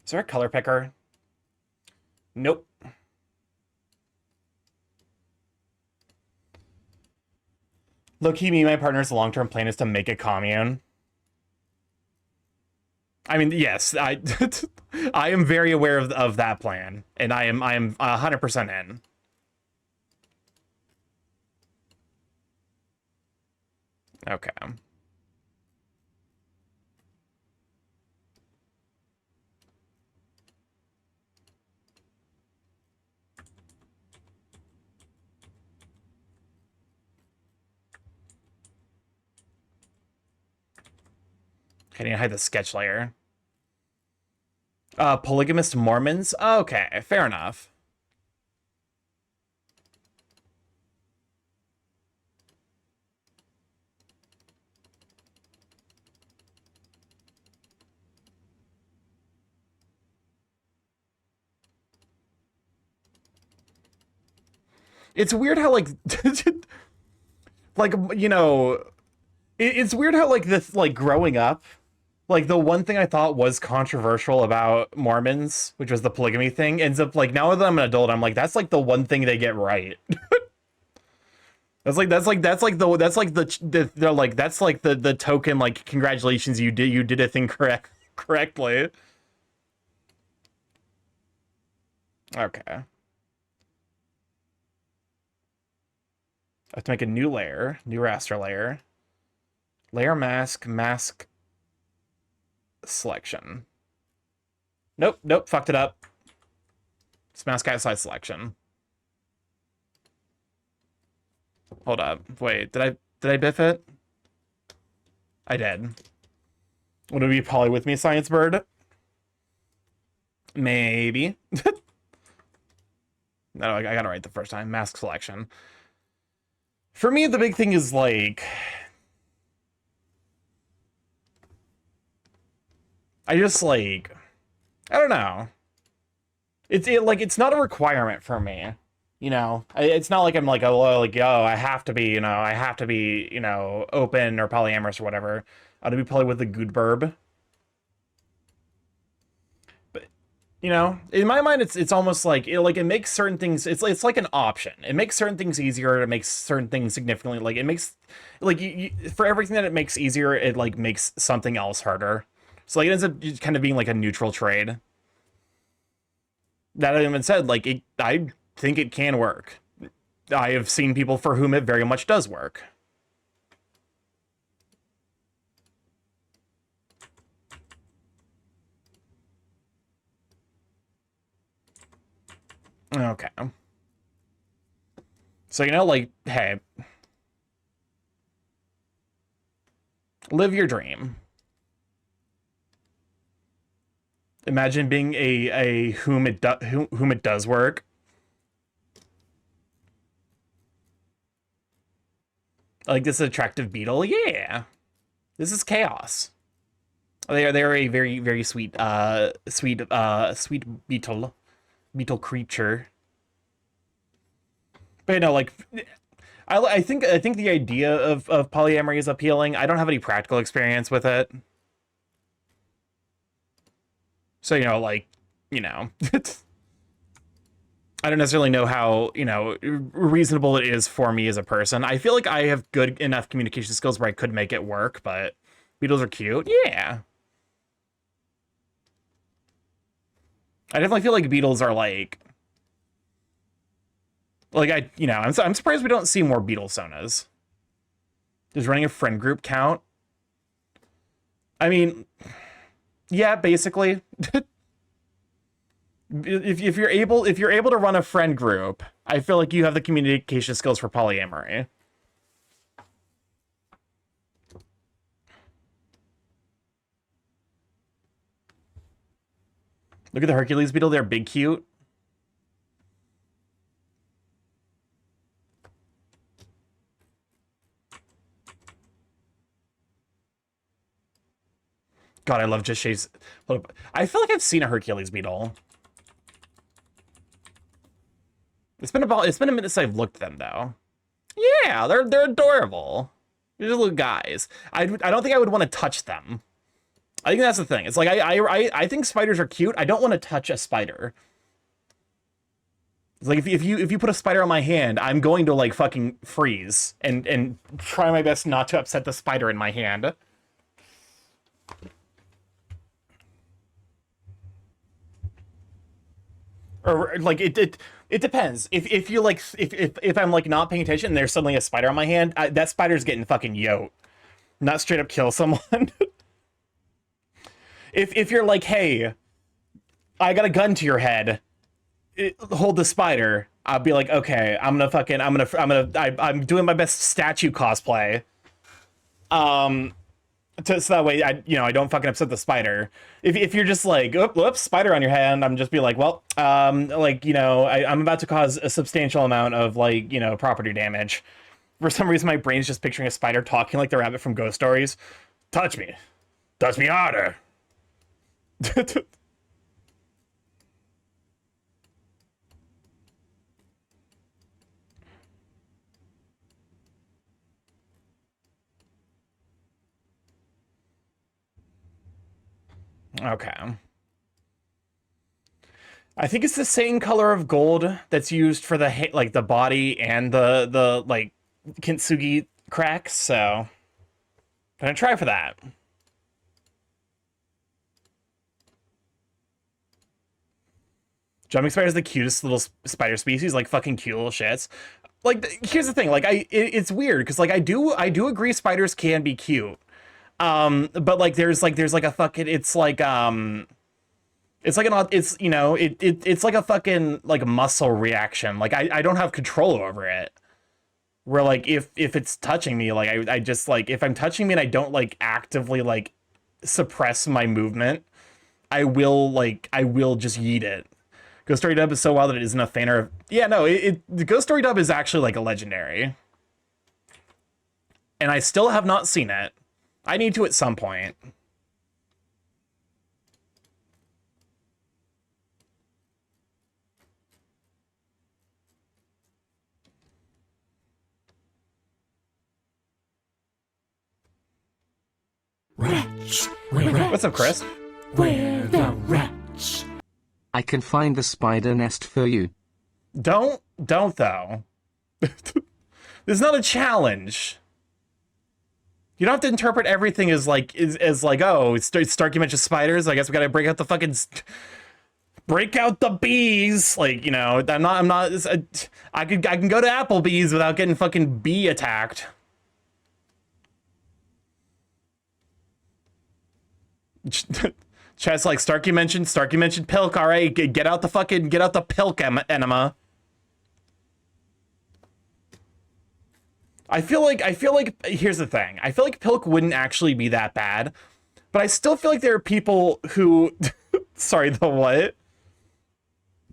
Is there a color picker? Nope. Low-key, me and my partner's long-term plan is to make a commune. I mean, yes, I I am very aware of that plan, and I am 100% in. Okay. I need to hide the sketch layer. Polygamist Mormons? Okay, fair enough. It's weird how, like, like, you know, it's weird how, like, this, like, growing up, like, the one thing I thought was controversial about Mormons, which was the polygamy thing, ends up, like, now that I'm an adult, I'm like, that's, like, the one thing they get right. They're like, that's, like, the token, like, congratulations, you did a thing correctly. Okay. I have to make a new layer, new raster layer. Layer mask selection. Nope, fucked it up. It's mask outside selection. Hold up. Wait, did I biff it? I did. Would it be poly with me, Science Bird? Maybe. No, I got it right the first time. Mask selection. For me, the big thing is like I just like I don't know. It's not a requirement for me. You know, it's not like I'm like, I have to be, you know, open or polyamorous or whatever. I want to be poly with the good burb. But you know, in my mind, it's almost like it makes certain things. It's like an option. It makes certain things easier. It makes certain things significantly like it makes like for everything that it makes easier, it like makes something else harder. So like it ends up just kind of being like a neutral trade. That having been said, like I think it can work. I have seen people for whom it very much does work. Okay. So, you know, like, hey, live your dream. Imagine being a whom it does work. Like this attractive beetle. Yeah. This is chaos. They're a very, very sweet sweet beetle creature. But you know, like I think the idea of polyamory is appealing. I don't have any practical experience with it. So, you know, like, you know, I don't necessarily know how, you know, reasonable it is for me as a person. I feel like I have good enough communication skills where I could make it work, but beetles are cute. Yeah. I definitely feel like beetles are like you know, I'm surprised we don't see more beetle sonas. Does running a friend group count? I mean, yeah, basically. if you're able to run a friend group, I feel like you have the communication skills for polyamory. Look at the Hercules beetle, they're big cute. God, I love Just Shay's. I feel like I've seen a Hercules beetle. It's been a minute since I've looked at them though. Yeah, they're adorable. They're just little guys. I don't think I would want to touch them. I think that's the thing. It's like I think spiders are cute. I don't want to touch a spider. It's like if you put a spider on my hand, I'm going to like fucking freeze and try my best not to upset the spider in my hand. Or like it depends. If you like if I'm like not paying attention and there's suddenly a spider on my hand, that spider's getting fucking yoked. Not straight up kill someone. If you're like, hey, I got a gun to your head, hold the spider, I'll be like, okay, I'm doing my best statue cosplay. So that way I don't fucking upset the spider. If you're just like, whoops, spider on your hand, I'm just be like, well, like, you know, I'm about to cause a substantial amount of like, you know, property damage. For some reason, my brain's just picturing a spider talking like the rabbit from Ghost Stories. Touch me harder. Okay. I think it's the same color of gold that's used for the like the body and the like kintsugi cracks, so gonna try for that. Jumping spider is the cutest little spider species, like fucking cute little shits. Like here's the thing, like it's weird because like I do agree spiders can be cute. But like there's like a fucking it's like it's like it's you know it's like a fucking like muscle reaction. Like I don't have control over it. Where like if it's touching me, like I just like if I'm touching me and I don't like actively like suppress my movement, I will just yeet it. Ghost Story Dub is so wild that it isn't a fan of. Yeah, no, the Ghost Story Dub is actually like a legendary, and I still have not seen it. I need to at some point. Wretch, What's up, Chris? where the wretch? I can find the spider nest for you. Don't though. This is not a challenge. You don't have to interpret everything as like oh, it's Starky mentioned spiders. I guess we gotta break out the fucking break out the bees. Like, you know, I'm not. I can go to Applebee's without getting fucking bee attacked. Chat's like Starky mentioned pilk. All right, get out the pilk enema. I feel like here's the thing. I feel like pilk wouldn't actually be that bad, but I still feel like there are people who sorry, the what?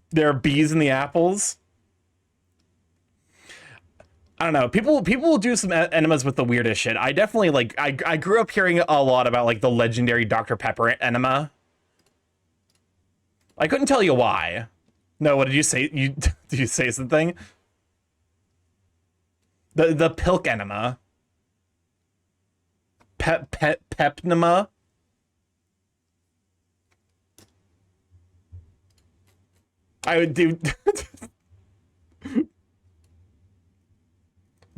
There are bees in the apples. I don't know. People will do some enemas with the weirdest shit. I definitely like. I grew up hearing a lot about like the legendary Dr. Pepper enema. I couldn't tell you why. No, what did you say? You did you say something? The pilk enema. Pepnema. I would do.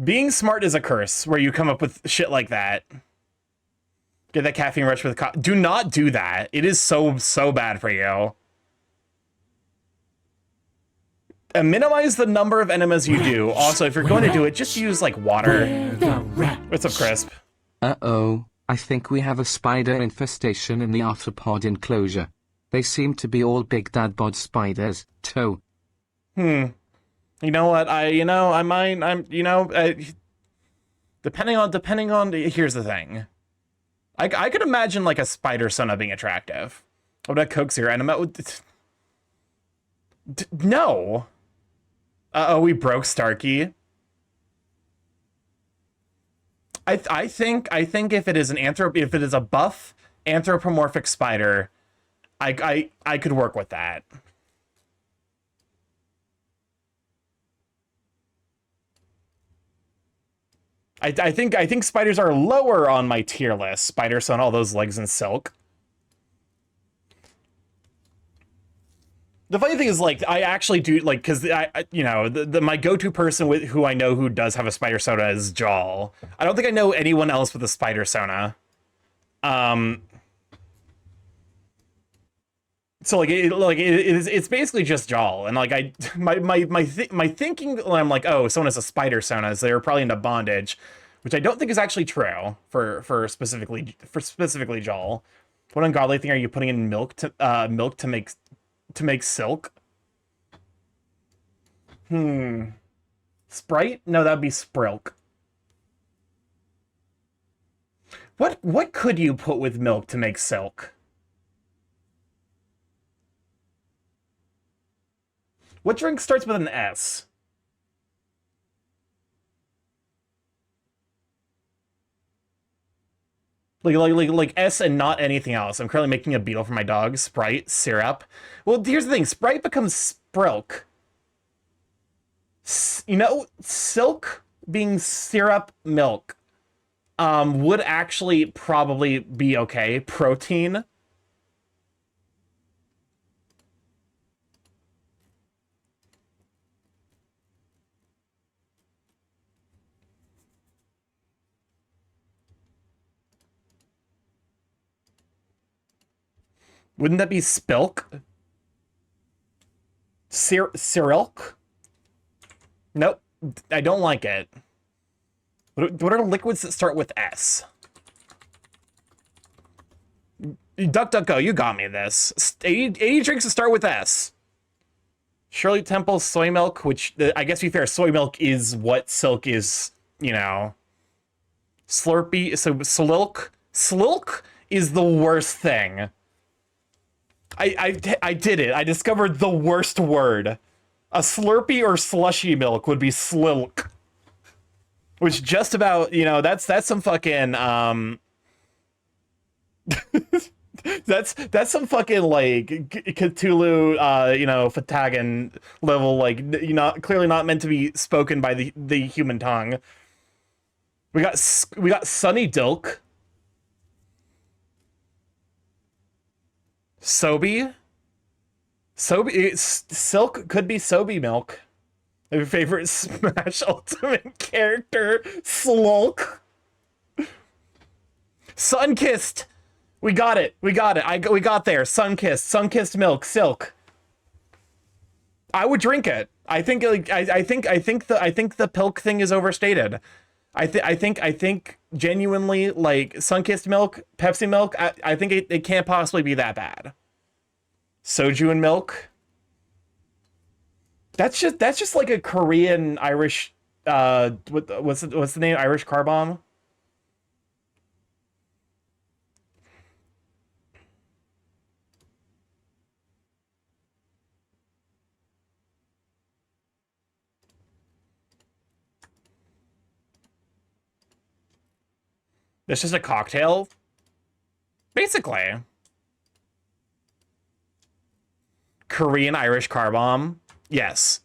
Being smart is a curse where you come up with shit like that. Get that caffeine rush with do not do that. It is so bad for you. And minimize the number of enemas you do. Also, if you're going to do it, just use like water. What's up, Crisp? Uh-oh, I think we have a spider infestation in the arthropod enclosure. They seem to be all big dad bod spiders, too. You know what? Depending on, here's the thing. I could imagine like a spider sona being attractive. What about Coke's here? Enema? No. Uh-oh, we broke Starky. I think if it is if it is a buff anthropomorphic spider, I could work with that. I think spiders are lower on my tier list. Spiders on all those legs and silk. The funny thing is, like, I actually do like because my go-to person who I know who does have a spider sona is Jal. I don't think I know anyone else with a spider sona. So like it's basically just Jal, and like my thinking when I'm like, oh, someone has a spider sona, is they're probably into bondage, which I don't think is actually true for specifically Jal. What ungodly thing are you putting in milk to make silk? Sprite? No, that'd be Sprilk. What could you put with milk to make silk? What drink starts with an S? Like S and not anything else. I'm currently making a beetle for my dog. Sprite, syrup. Well, here's the thing. Sprite becomes Sprilk. Silk being syrup milk would actually probably be okay. Protein. Wouldn't that be Spilk? Cyrilk? Nope. I don't like it. What are liquids that start with S? DuckDuckGo, you got me this. 80 drinks that start with S. Shirley Temple soy milk, which, I guess to be fair, soy milk is what silk is, Slurpee, so Slilk? Slilk is the worst thing. I did it. I discovered the worst word. A Slurpee or slushy milk would be Slilk. Which just about, that's some fucking, that's some fucking, like, Cthulhu, Fatagan level, like, clearly not meant to be spoken by the human tongue. We got Sunny Dilk. Sobe? Silk could be Sobe milk. My favorite Smash Ultimate character, Slulk. Sunkissed. We got it. We got there. Sunkissed milk, silk. I would drink it. I think I think the pilk thing is overstated. I think genuinely, like, Sunkissed milk, Pepsi milk, I think it can't possibly be that bad. Soju and milk. That's just like a Korean Irish what's the name? Irish car bomb? It's just a cocktail? Basically. Korean Irish car bomb? Yes.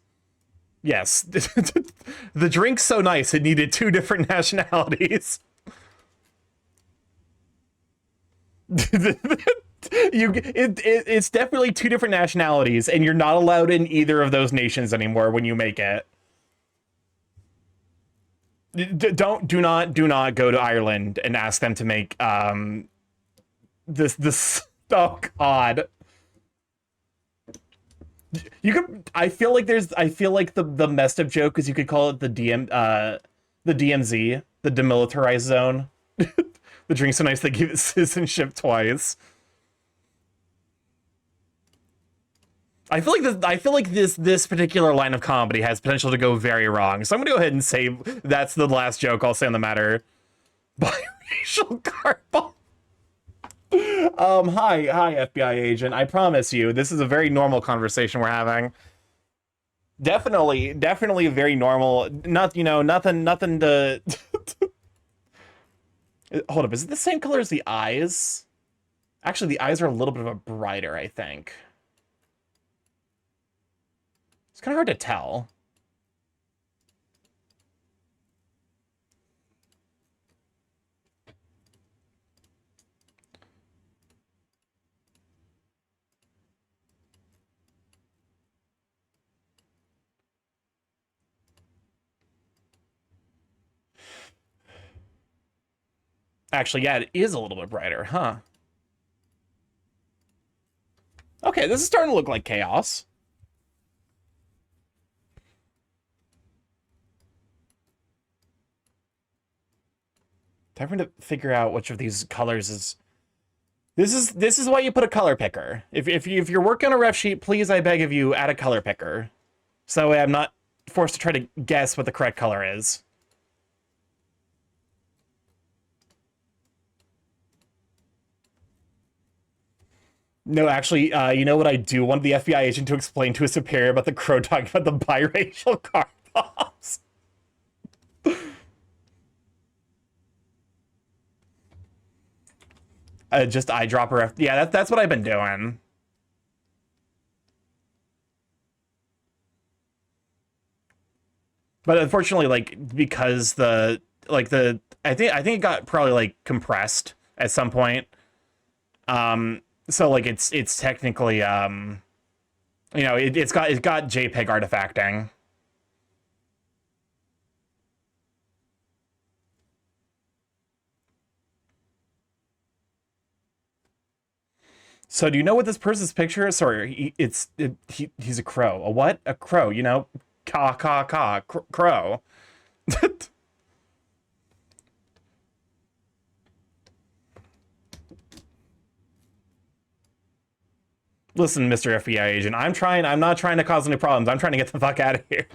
Yes. The drink's so nice, it needed 2 different nationalities. It's definitely 2 different nationalities, and you're not allowed in either of those nations anymore when you make it. Do not go to Ireland and ask them to make this oh god. You could I feel like the messed up joke is you could call it the DMZ, the demilitarized zone. The drink's so nice they give it citizenship twice. I feel like this particular line of comedy has potential to go very wrong. So I'm gonna go ahead and say that's the last joke I'll say on the matter. Biracial carbon. Hi, FBI agent. I promise you, this is a very normal conversation we're having. Definitely very normal. Nothing to. Hold up, is it the same color as the eyes? Actually, the eyes are a little bit of a brighter, I think. It's kind of hard to tell. Actually, yeah, it is a little bit brighter, huh? Okay, this is starting to look like chaos. Time to figure out which of these colors is. This is why you put a color picker. If you're working on a ref sheet, please, I beg of you, add a color picker, so that way I'm not forced to try to guess what the correct color is. No, actually, you know what I do want the FBI agent to explain to his superior about the crow talking about the biracial car bombs. Just eyedropper. Yeah, that's what I've been doing. But unfortunately, like, because I think it got probably like compressed at some point. So like it's technically it's got JPEG artifacting. So do you know what this person's picture is? Sorry, he's a crow. A what? A crow, crow. Listen, Mr. FBI agent, I'm not trying to cause any problems. I'm trying to get the fuck out of here.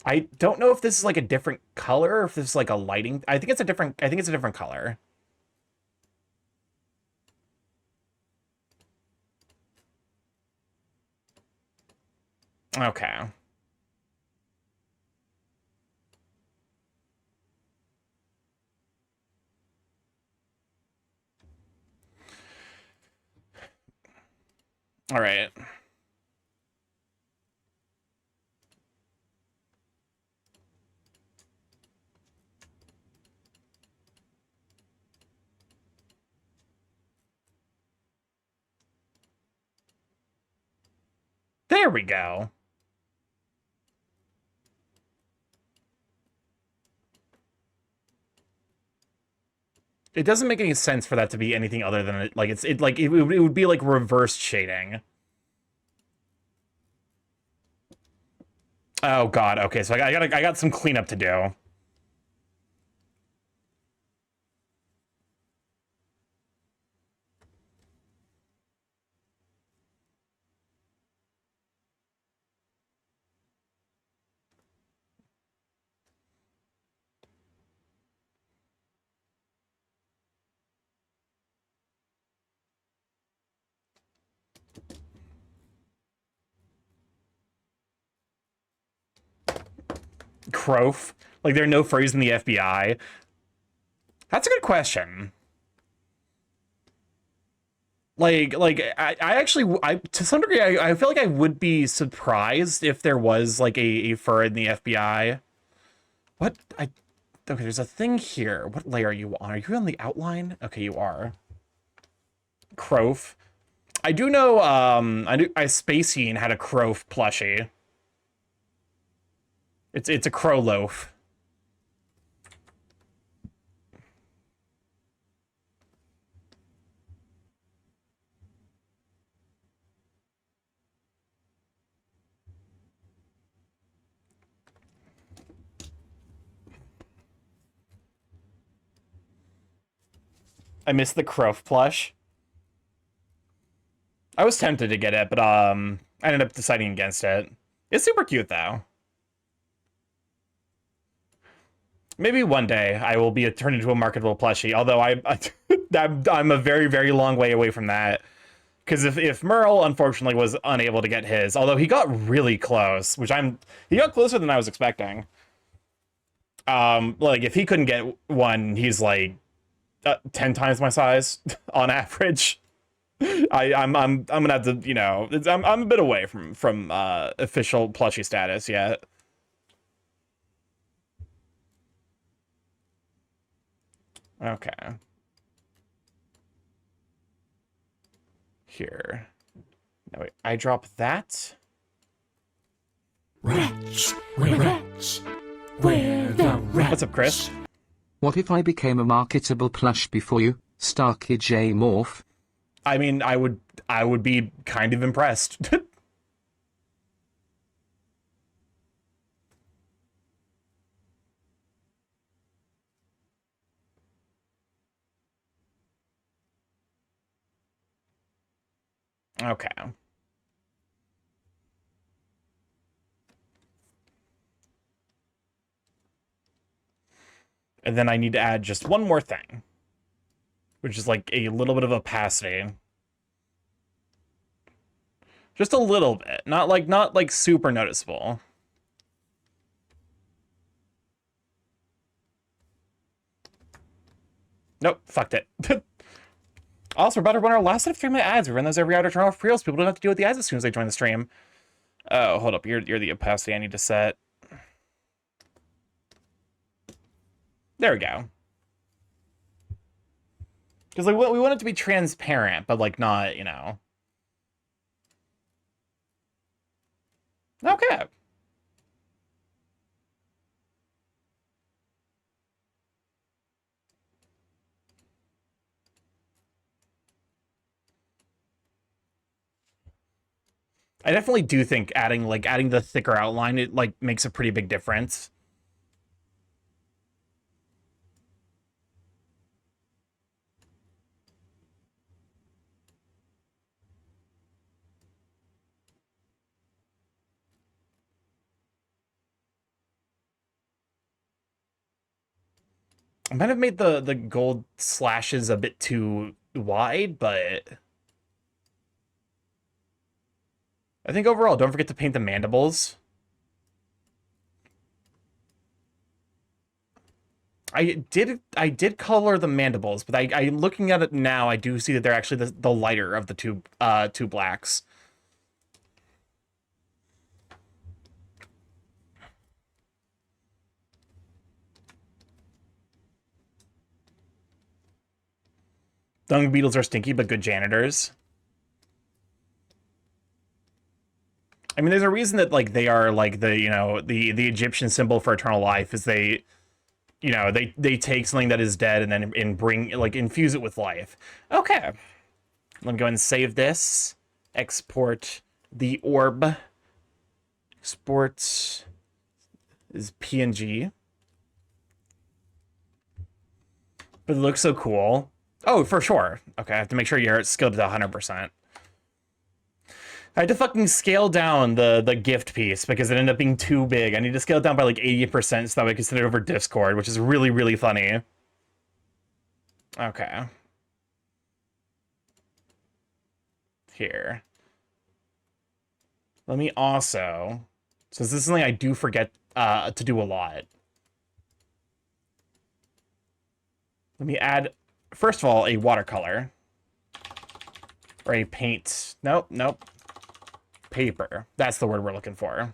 I don't know if this is like a different color, or if this is like a lighting. I think it's a different color. Okay. All right. There we go. It doesn't make any sense for that to be anything other than like it would be like reverse shading. Oh god. Okay, so I got some cleanup to do. Crof? Like, there are no furries in the FBI? That's a good question. I actually, to some degree, I feel like I would be surprised if there was, like, a fur in the FBI. What? Okay, there's a thing here. What layer are you on? Are you on the outline? Okay, you are. Crof. I do know, Spacine had a Crof plushie. It's a crow loaf. I missed the Crof plush. I was tempted to get it, but I ended up deciding against it. It's super cute though. Maybe one day I will be turned into a marketable plushie. Although I'm a very, very long way away from that. Because if Merle unfortunately was unable to get his, although he got really close, he got closer than I was expecting. Like if he couldn't get one, he's like 10 times my size on average. I'm gonna have to, you know, I'm a bit away from official plushie status yet. Okay. Here. No, wait. I drop that. Rats, we're rats. We're the rats. What's up, Chris? What if I became a marketable plush before you, StarkyMorph? I mean, I would be kind of impressed. Okay. And then I need to add just one more thing, which is like a little bit of opacity. Just a little bit, not like super noticeable. Nope, fucked it. Also, we're about to run our last set of 3-minute ads. We run those every hour to turn off pre-rolls. People don't have to deal with the ads as soon as they join the stream. Oh, hold up. You're the opacity I need to set. There we go. Because like we want it to be transparent, but like not, you know. Okay. I definitely do think adding the thicker outline, it like makes a pretty big difference. I might have made the gold slashes a bit too wide, but I think overall, don't forget to paint the mandibles. I did color the mandibles, but I looking at it now, I do see that they're actually the lighter of the two blacks. Dung beetles are stinky, but good janitors. I mean, there's a reason that like they are like the, you know, the Egyptian symbol for eternal life is they, you know, they take something that is dead and then bring like infuse it with life. Okay, let me go ahead and save this. Export the orb. Export is PNG. But it looks so cool. Oh, for sure. Okay, I have to make sure you're skilled to 100%. I had to fucking scale down the gift piece because it ended up being too big. I need to scale it down by like 80% so that way I can send it over Discord, which is really, really funny. Okay. Here. Let me also So this is something I do forget to do a lot. Let me add, first of all, a watercolor. Or a paint. Nope, nope. Paper. That's the word we're looking for.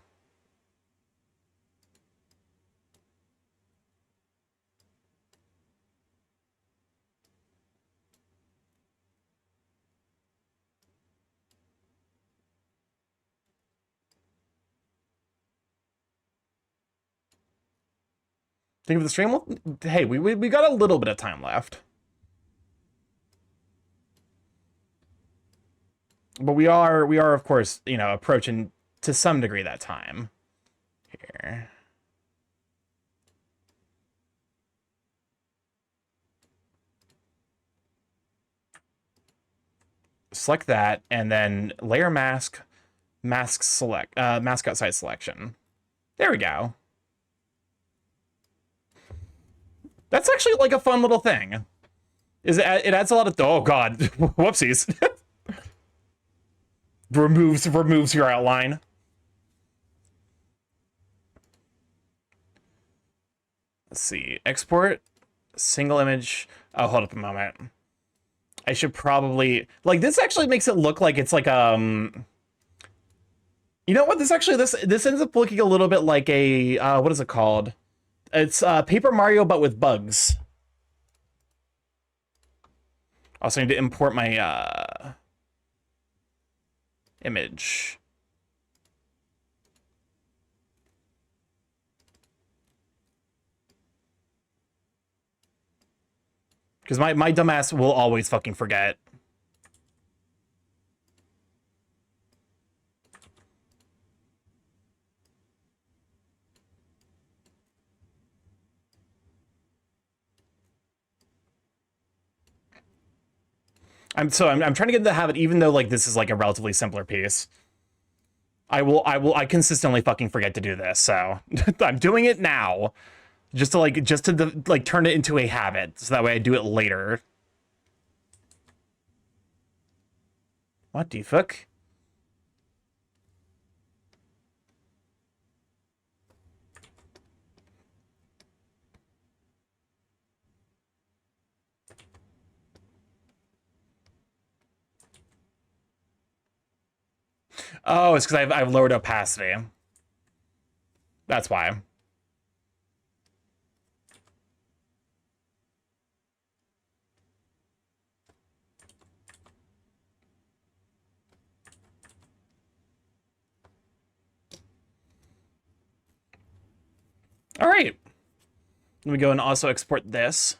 Think of the stream. Hey, we got a little bit of time left. But we are of course, you know, approaching to some degree that time. Here. Select that and then layer mask, mask select, mask outside selection. There we go. That's actually like a fun little thing. It adds a lot of, oh god, whoopsies. removes your outline. Let's see. Export single image. Oh, hold up a moment. I should probably like this actually makes it look like it's like you know what, this ends up looking a little bit like a what is it called? It's Paper Mario but with bugs. Also need to import my image. Because my dumbass will always fucking forget. I'm trying to get into the habit, even though like this is like a relatively simpler piece. I consistently fucking forget to do this, so I'm doing it now. Just to turn it into a habit, so that way I do it later. What the fuck? Oh, it's because I've lowered opacity. That's why. All right. Let me go and also export this.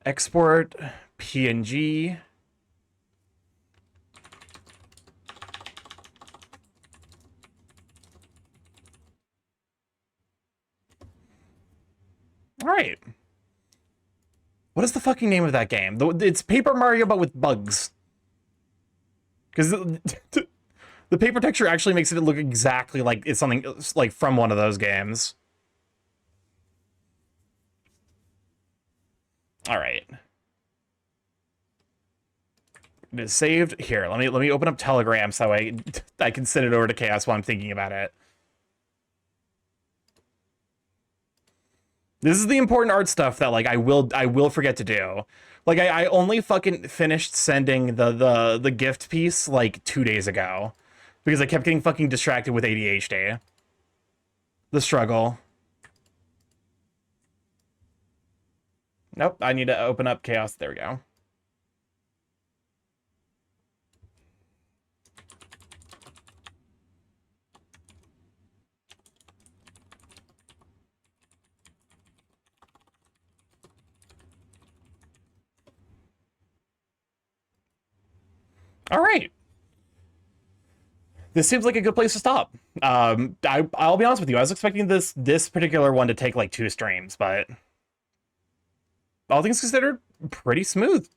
Export PNG. All right. What is the fucking name of that game? It's Paper Mario, but with bugs. Because the paper texture actually makes it look exactly like it's something like from one of those games. All right. It is saved here. Let me open up Telegram so I can send it over to Chaos while I'm thinking about it. This is the important art stuff that like I will forget to do. Like I only fucking finished sending the gift piece like 2 days ago because I kept getting fucking distracted with ADHD. The struggle. Nope, I need to open up Chaos. There we go. All right. This seems like a good place to stop. I'll be honest with you. I was expecting this particular one to take like 2 streams, but all things considered, pretty smooth.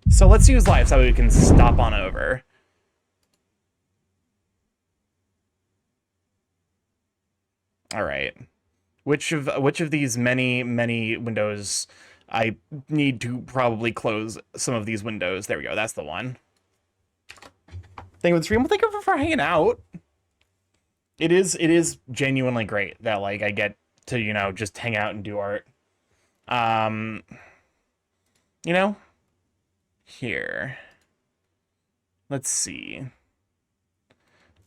So let's use live so we can stop on over. All right. Which of these many windows I need to probably close some of these windows? There we go. That's the one. Thank you for the stream. Well, thank you for hanging out. It is genuinely great that like I get to, you know, just hang out and do art. You know, here. Let's see.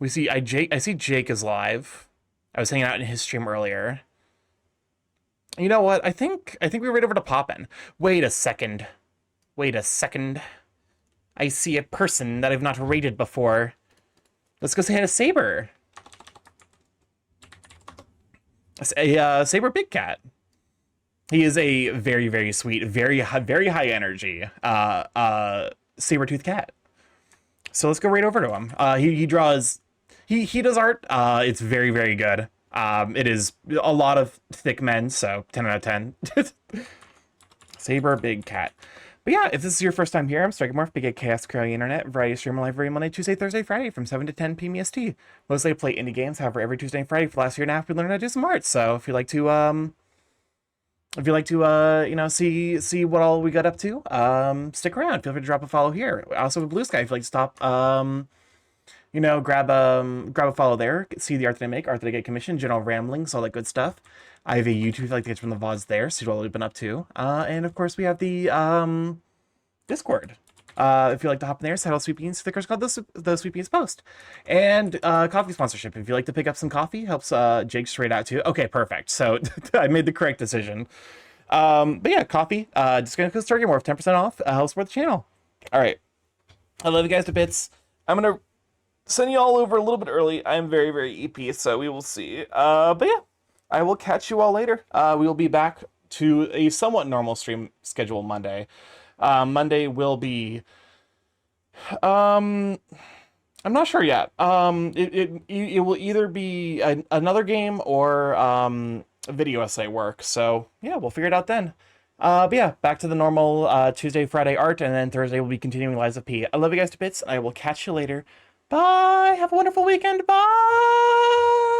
I see Jake is live. I was hanging out in his stream earlier. You know what? I think we're right over to Poppin. Wait a second. I see a person that I've not rated before. Let's go say hi to Saber. A Saber Big Cat. He is a very, very sweet, very high energy saber-toothed cat. So let's go right over to him. He draws, he does art. It's very, very good. It is a lot of thick men, so 10 out of 10. Saber Big Cat. But yeah, if this is your first time here, I'm StarkyMorph, Big A Chaos Crowley Internet, variety streamer live every Monday, Tuesday, Thursday, Friday from 7 to 10 p.m. EST. Mostly I play indie games, however, every Tuesday and Friday for the last year and a half, we learned how to do some art. So if you like to, you know, see what all we got up to, stick around. Feel free to drop a follow here. Also with Blue Sky, if you like to stop, you know, grab a follow there, see the art that I make, art that I get commissioned, general ramblings, all that good stuff. I have a YouTube if you like to get from the VODs there, see what I've been up to. And of course we have the Discord. If you like to hop in there, Saddle Sweet Beans stickers called the Sweet Beans Post. And coffee sponsorship. If you like to pick up some coffee, helps Jake straight out too. Okay, perfect. So I made the correct decision. But yeah, coffee. Just gonna go StarkyMorph, 10% off. Helps support the channel. All right. I love you guys to bits. I'm gonna send you all over a little bit early. I'm very, very EP, so we will see. But yeah, I will catch you all later. We will be back to a somewhat normal stream schedule Monday. Monday will be, I'm not sure yet. It will either be another game or video essay work. So yeah, we'll figure it out then. But yeah, back to the normal Tuesday, Friday art, and then Thursday we'll be continuing Lies of P. I love you guys to bits. I will catch you later. Bye. Have a wonderful weekend. Bye.